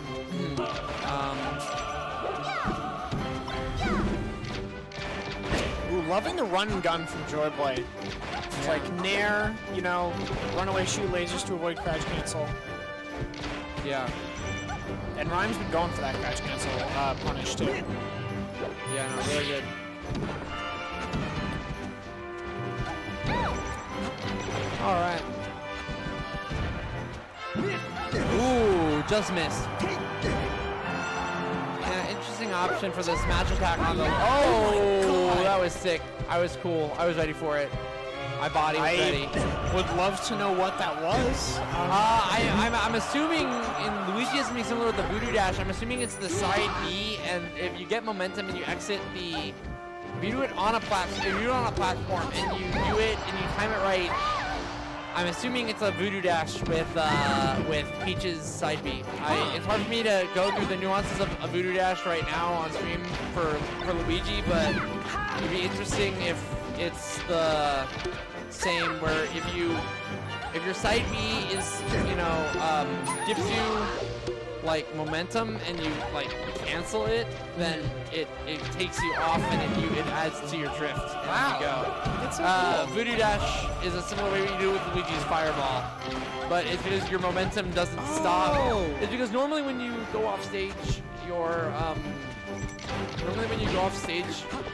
Ooh, loving the run and gun from Joy Boy. It's like nair, you know, runaway shoot lasers to avoid crouch cancel. Yeah. And Rhyme's been going for that crouch cancel punish too. Yeah, no, really good. All right. Ooh, just missed. Yeah, interesting option for the smash attack on the. Oh, that was sick. I was cool. I was ready for it. My body was ready. Would love to know what that was. I'm assuming in Luigi is something similar with the Voodoo Dash. I'm assuming it's the side B, and if you get momentum and you exit the, if you do it on a platform, and you do it and you time it right, I'm assuming it's a Voodoo Dash with Peach's side B. It's hard for me to go through the nuances of a Voodoo Dash right now on stream for Luigi, but it'd be interesting if it's the same where if your side B is, you know, gives you like momentum and you like cancel it, then it takes you off and it adds to your drift. And Wow. You go. That's so cool. Voodoo Dash is a similar way you do it with Luigi's Fireball, but it's because your momentum doesn't stop. It's because normally when you go off stage, your normally when you go off stage,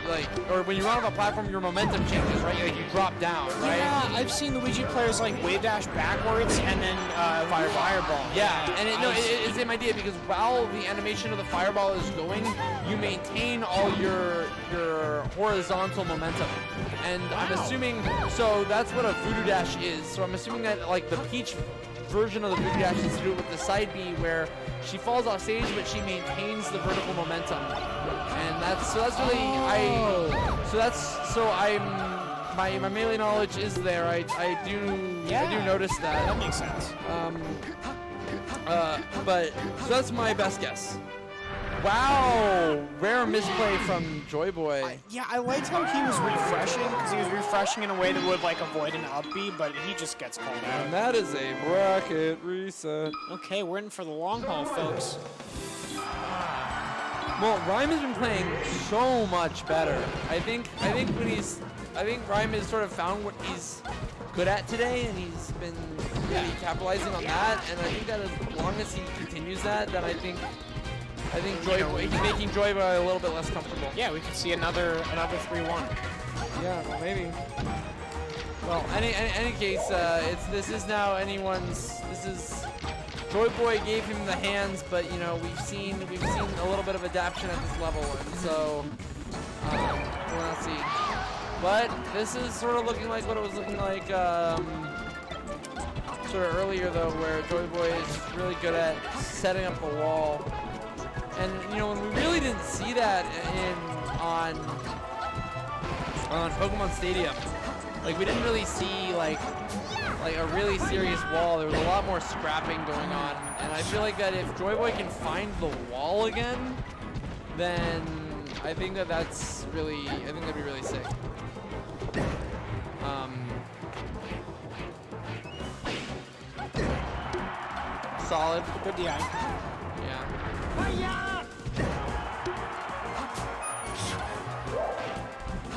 like, or when you run off a platform, your momentum changes, right? Like you drop down, right? Yeah, I've seen Luigi players like wave dash backwards and then fireball. Yeah, and it's the same idea because while the animation of the fireball is going, you maintain all your horizontal momentum. And I'm assuming, so that's what a voodoo dash is. So I'm assuming that like the Peach version of the voodoo dash is to do it with the side B where she falls off stage but she maintains the vertical momentum. And that's really my melee knowledge is there. I do notice that. That makes sense. But so that's my best guess. Wow, rare misplay from Joy Boy. Yeah, I liked how he was refreshing because he was refreshing in a way that would like avoid an up B, but he just gets called out. And that is a bracket reset. Okay, we're in for the long haul, folks. Well, Rhyme has been playing so much better. I think Rhyme has sort of found what he's good at today, and he's been really capitalizing on that. And I think that as long as he continues that, then I think Joy Boy, he's making Joy Boy a little bit less comfortable. Yeah, we could see another 3-1. Yeah, well, maybe. Well, any case, this is Joy Boy gave him the hands, but you know we've seen a little bit of adaptation at this level, and so we'll not see. But this is sort of looking like what it was looking like sort of earlier though, where Joy Boy is really good at setting up the wall. And you know, when we really didn't see that on Pokemon Stadium, like we didn't really see like a really serious wall. There was a lot more scrapping going on, and I feel like that if Joy Boy can find the wall again, then I think that'd be really sick. Solid. Good DI. Yeah.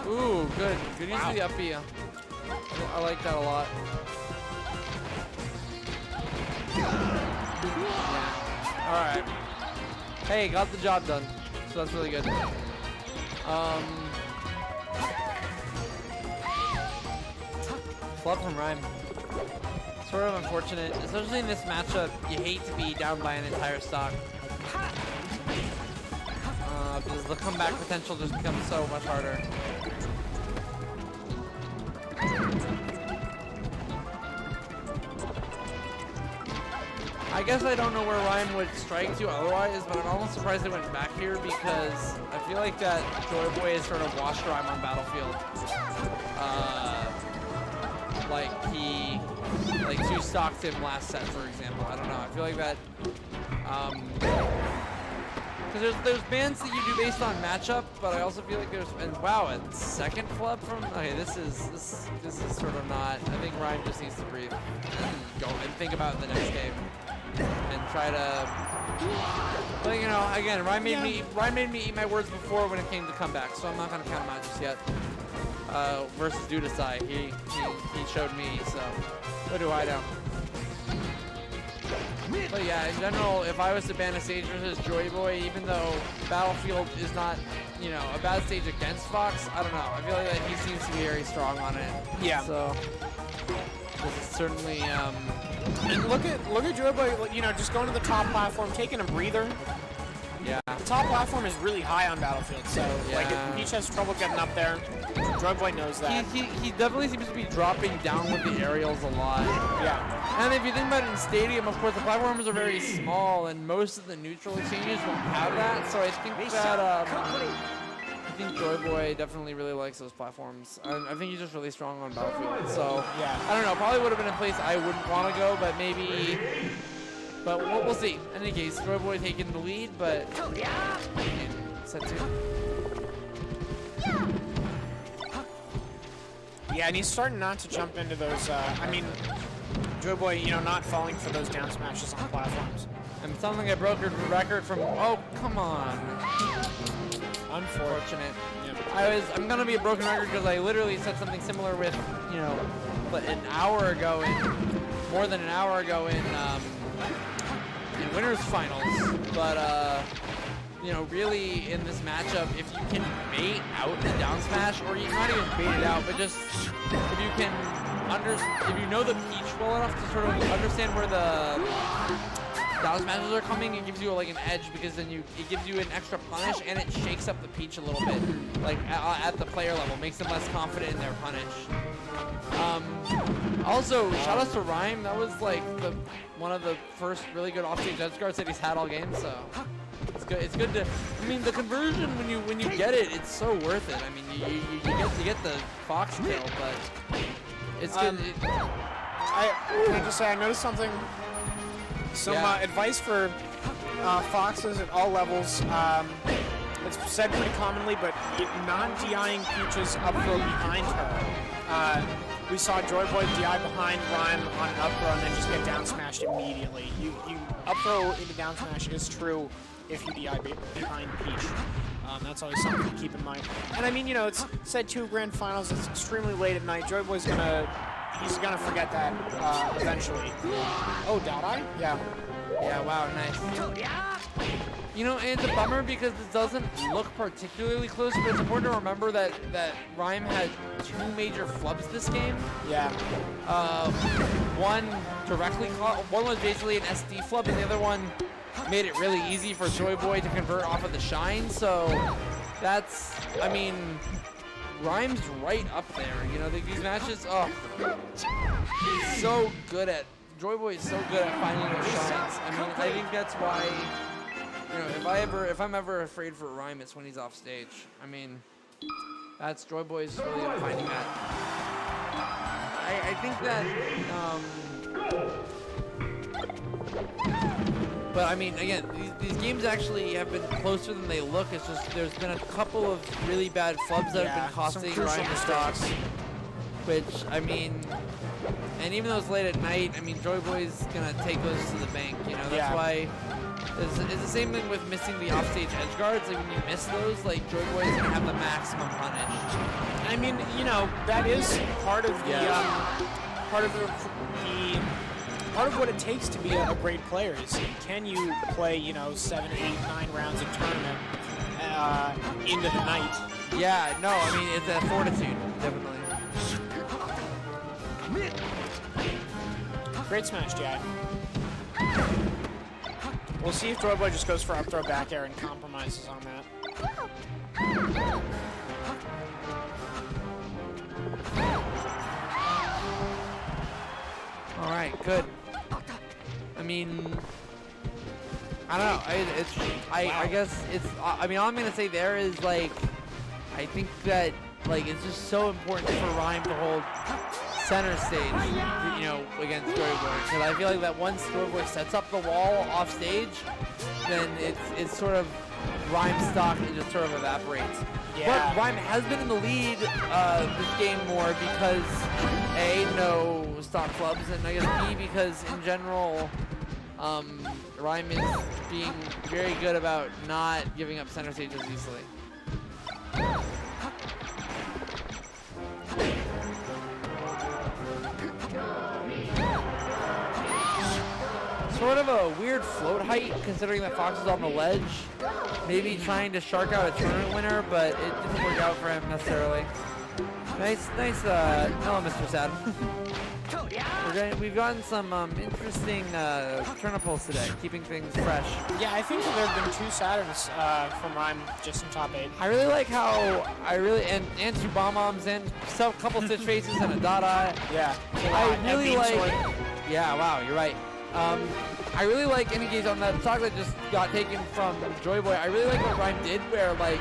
Ooh, good. Good use of the up B. I like that a lot. Yeah. Alright. Hey, got the job done. So that's really good. Flood from Rhyme. Sort of unfortunate, especially in this matchup. You hate to be down by an entire stock. Because the comeback potential just becomes so much harder. I guess I don't know where Rhyme would strike to otherwise, but I'm almost surprised they went back here because I feel like that Joy Boy has sort of washed Rhyme on Battlefield. Like he two-stocked him last set, for example. I don't know. I feel like that, because there's bans that you do based on matchup, but I also feel like wow, a second flub from, okay, this is sort of not, I think Rhyme just needs to breathe and go and think about the next game and try to, but you know, again, Rhyme made me eat my words before when it came to comeback, so I'm not gonna count him out just yet. Versus Dudasai, he showed me, so what do I know? But yeah, in general, if I was to ban a stage versus Joy Boy, even though Battlefield is not, you know, a bad stage against Fox, I don't know. I feel like that he seems to be very strong on it. Yeah. So this is certainly. And look at Joy Boy, you know, just going to the top platform, taking a breather. Yeah. The top platform is really high on Battlefield, so like if Peach has trouble getting up there, Joy Boy knows that. He definitely seems to be dropping down with the aerials a lot. Yeah. And if you think about it in Stadium, of course, the platforms are very small, and most of the neutral exchanges won't have that. So I think that I think Joy Boy definitely really likes those platforms. I think he's just really strong on Battlefield. So yeah, I don't know. Probably would have been a place I wouldn't want to go, but maybe. But we'll see. In any case, Joy Boy taking the lead, but set 2. Yeah, and he's starting not to jump into those. I mean, Joy Boy, you know, not falling for those down smashes on platforms. And something I broke a record from. Oh, come on. Unfortunate. Yeah. I'm gonna be a broken record because I literally said something similar with, you know, but more than an hour ago in winners finals. But you know, really in this matchup, if you can bait out the down smash, or you not even bait it out, but just if you can if you know the Peach well enough to sort of understand where the down smashes are coming, it gives you like an edge, because then it gives you an extra punish, and it shakes up the Peach a little bit, like at the player level, makes them less confident in their punish. Also, shout out to Rhyme. That was like one of the first really good offstage edge guards that he's had all game. So it's good. It's good to. I mean, the conversion when you get it, it's so worth it. I mean, you get the Fox kill, but it's good. Can I just say I noticed something? Some advice for foxes at all levels. It's said pretty commonly, but non-DIing Peaches up throw behind her. We saw Joy Boy DI behind Rhyme on an up throw and then just get down smashed immediately. You up throw into down smash is true if you DI behind Peach. That's always something to keep in mind. And I mean, you know, it's said 2 grand finals. It's extremely late at night. Joy Boy's he's gonna forget that eventually. Oh, Dot-Eye? Yeah. Yeah. Wow. Nice. You know, and it's a bummer because it doesn't look particularly close, but it's important to remember that Rhyme had 2 major flubs this game. Yeah. One was basically an SD flub, and the other one made it really easy for Joy Boy to convert off of the shine. So that's, I mean, Rhyme's right up there. You know, these matches. Oh, he's so good at. Joy Boy is so good at finding those shines. I mean, I think that's why. You know, if I'm ever afraid for Rhyme, it's when he's off stage. I mean, that's Joy Boy's really good at finding that. I think that. But I mean, again, these games actually have been closer than they look. It's just there's been a couple of really bad flubs that have been costing Rhyme the stocks. Which I mean, and even though it's late at night, I mean, Joy Boy's gonna take those to the bank. You know, that's why. It's the same thing with missing the offstage edge guards. Like when you miss those, like Joy Boy is gonna have the maximum punish. I mean, you know, that is part of the part of what it takes to be a great player is can you play, you know, 7, 8, 9 rounds of tournament into the night. Yeah, no, I mean it's a fortitude, definitely. Great smash, DI. We'll see if Joy Boy just goes for up throw back air and compromises on that. All right, good. I mean, I don't know. I guess it's. I mean, all I'm gonna say there is like, I think that like it's just so important for Rhyme to hold center stage, you know, against Joy Boy, because I feel like that once Joy Boy sets up the wall off stage, then it's sort of Rhyme stock, it just sort of evaporates. Yeah. But Rhyme has been in the lead this game more because A, no stock clubs, and I guess B, because in general, Rhyme is being very good about not giving up center stage as easily. Sort of a weird float height, considering that Fox is on the ledge. Maybe trying to shark out a tournament winner, but it didn't work out for him necessarily. Nice, hello, Mr. Sad. We've gotten some interesting turnip pulls today, keeping things fresh. Yeah, I think that there have been 2 Saturns from Rhyme just in top 8. I really like how and 2 bomb bombs and a couple stitch faces and a Dot-Eye. Yeah. I really like. Yeah, wow, you're right. I really like any gauge on that stock that just got taken from Joy Boy. I really like what Rhyme did, where like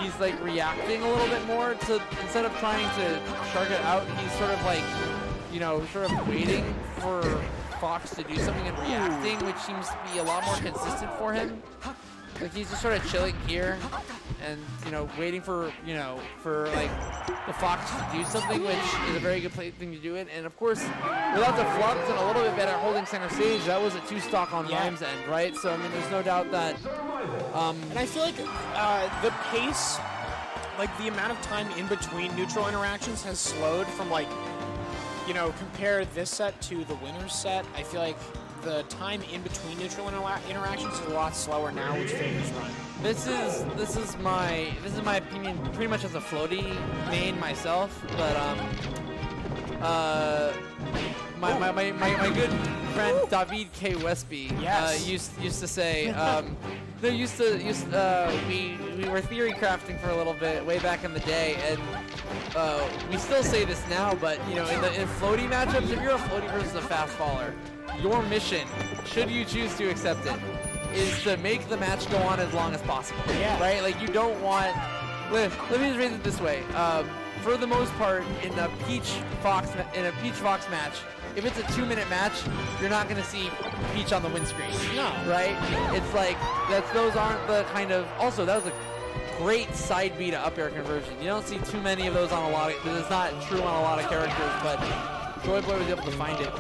he's like reacting a little bit more to instead of trying to shark it out, he's sort of like, you know, sort of waiting for Fox to do something and reacting, which seems to be a lot more consistent for him. Like he's just sort of chilling here and, you know, waiting for, you know, for like the Fox to do something, which is a very good thing to do it. And of course, without the flubs and a little bit better holding center stage, that was a 2 stock on Rhyme's end, right? So I mean, there's no doubt that. And I feel like the pace, like the amount of time in between neutral interactions has slowed from like, you know, compare this set to the winner's set. I feel like the time in between neutral interactions is a lot slower now, which favors Ryan. This is my opinion, pretty much as a floaty main myself, but my good friend David K. Westby Yes. used to say we were theory crafting for a little bit way back in the day, and we still say this now, but you know, in floaty matchups, if you're a floaty versus a fast faller, your mission, should you choose to accept it, is to make the match go on as long as possible. Yeah. Right? Like you don't want. Let me just raise it this way. For the most part, in a Peach Fox match, if it's a 2-minute match, you're not going to see Peach on the windscreen. No. Right? It's like those aren't the kind of. Also, that was a great side B to up air conversion. You don't see too many of those on a lot of. It's not true on a lot of characters, but Joy Boy was able to find it.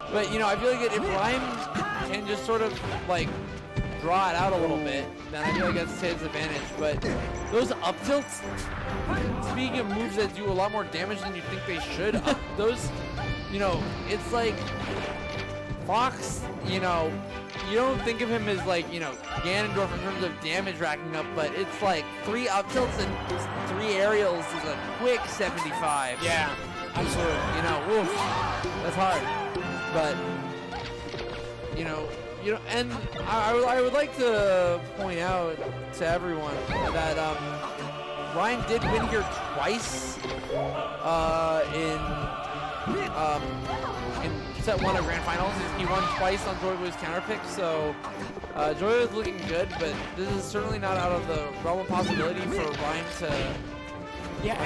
But you know, I feel like if Rhyme can just sort of like draw it out a little bit, then I feel like that's his advantage. But those up tilts, speaking of moves that do a lot more damage than you think they should, those, you know, it's like Fox, you know, you don't think of him as like, you know, Ganondorf in terms of damage racking up, but it's like 3 up tilts and 3 aerials is a quick 75. Yeah, absolutely. You know, woof, that's hard. But, you know, and I would like to point out to everyone that Ryan did win here twice in set 1 of Grand Finals. He won twice on Joy Boy's counter pick, so Joy is looking good, but this is certainly not out of the realm of possibility for Ryan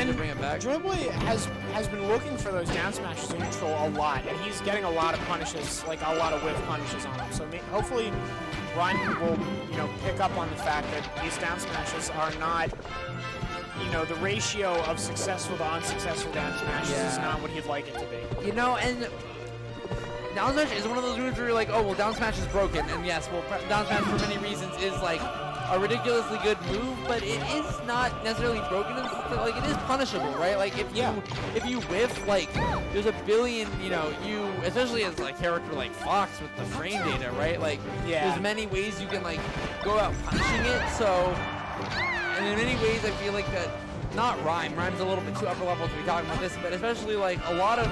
to bring it back. Joy Boy has been looking for those down smashes in neutral a lot, and he's getting a lot of punishes, like a lot of whiff punishes on him. So hopefully Ryan will, you know, pick up on the fact that these down smashes are not, you know, the ratio of successful to unsuccessful down smashes is not what he'd like it to be. You know, and down smash is one of those moves where you're like, oh, well, down smash is broken. And yes, well, down smash for many reasons is like a ridiculously good move, but it is not necessarily broken. Like, it is punishable, right? Like, if you whiff, like, there's a billion, you know, especially as a character like Fox with the frame data, right? Like, there's many ways you can, like, go out punishing it, so, and in many ways I feel like that, not Rhyme's a little bit too upper level to be talking about this, but especially, like, a lot of,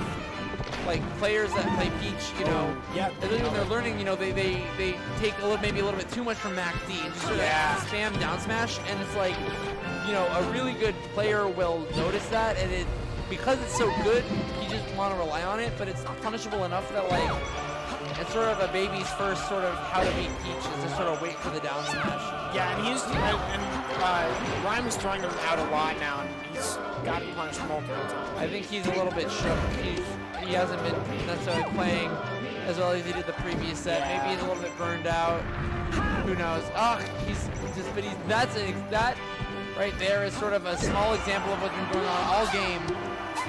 like, players that play Peach, you know, especially when they're learning, you know, they take maybe a little bit too much from Mac D and just sort of spam down smash, and it's like, you know, a really good player will notice that, and because it's so good, you just want to rely on it, but it's punishable enough that, like, it's sort of a baby's first sort of how to beat Peach is to sort of wait for the down smash. Yeah, and Ryan is throwing him out a lot now, and he's gotten punished multiple times. I think he's a little bit shook. He hasn't been necessarily playing as well as he did the previous set. Yeah. Maybe he's a little bit burned out. Who knows? That right there is sort of a small example of what's been going on all game.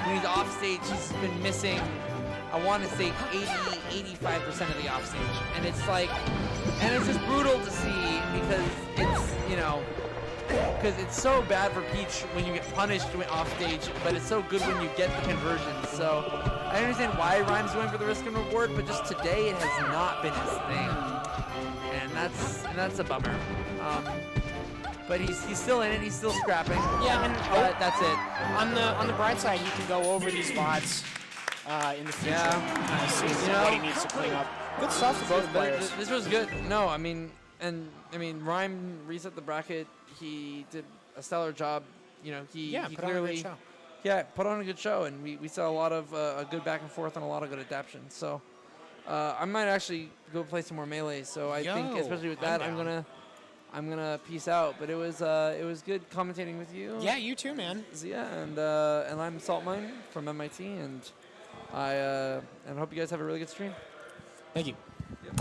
When he's off stage, he's been missing, I want to say 85% of the off stage. And it's like, and it's just brutal to see because it's, you know, because it's so bad for Peach when you get punished off stage, but it's so good when you get the conversions. So I understand why Rhyme's going for the risk and reward, but just today it has not been his thing, and that's a bummer. But he's still in it. He's still scrapping. Yeah, but that's it. On the bright side, you can go over these VoDs in the future. See what he needs to clean up. Good stuff for both players. This was good. No, I mean, Rhyme reset the bracket. He did a stellar job. You know, he clearly put on a good show, and we saw a lot of a good back and forth and a lot of good adaptation. So I might actually go play some more Melee. So I think, especially with that, I'm gonna peace out. But it was good commentating with you. Yeah, you too, man. Zia, and I'm Saltmine from MIT, and I hope you guys have a really good stream. Thank you. Yep.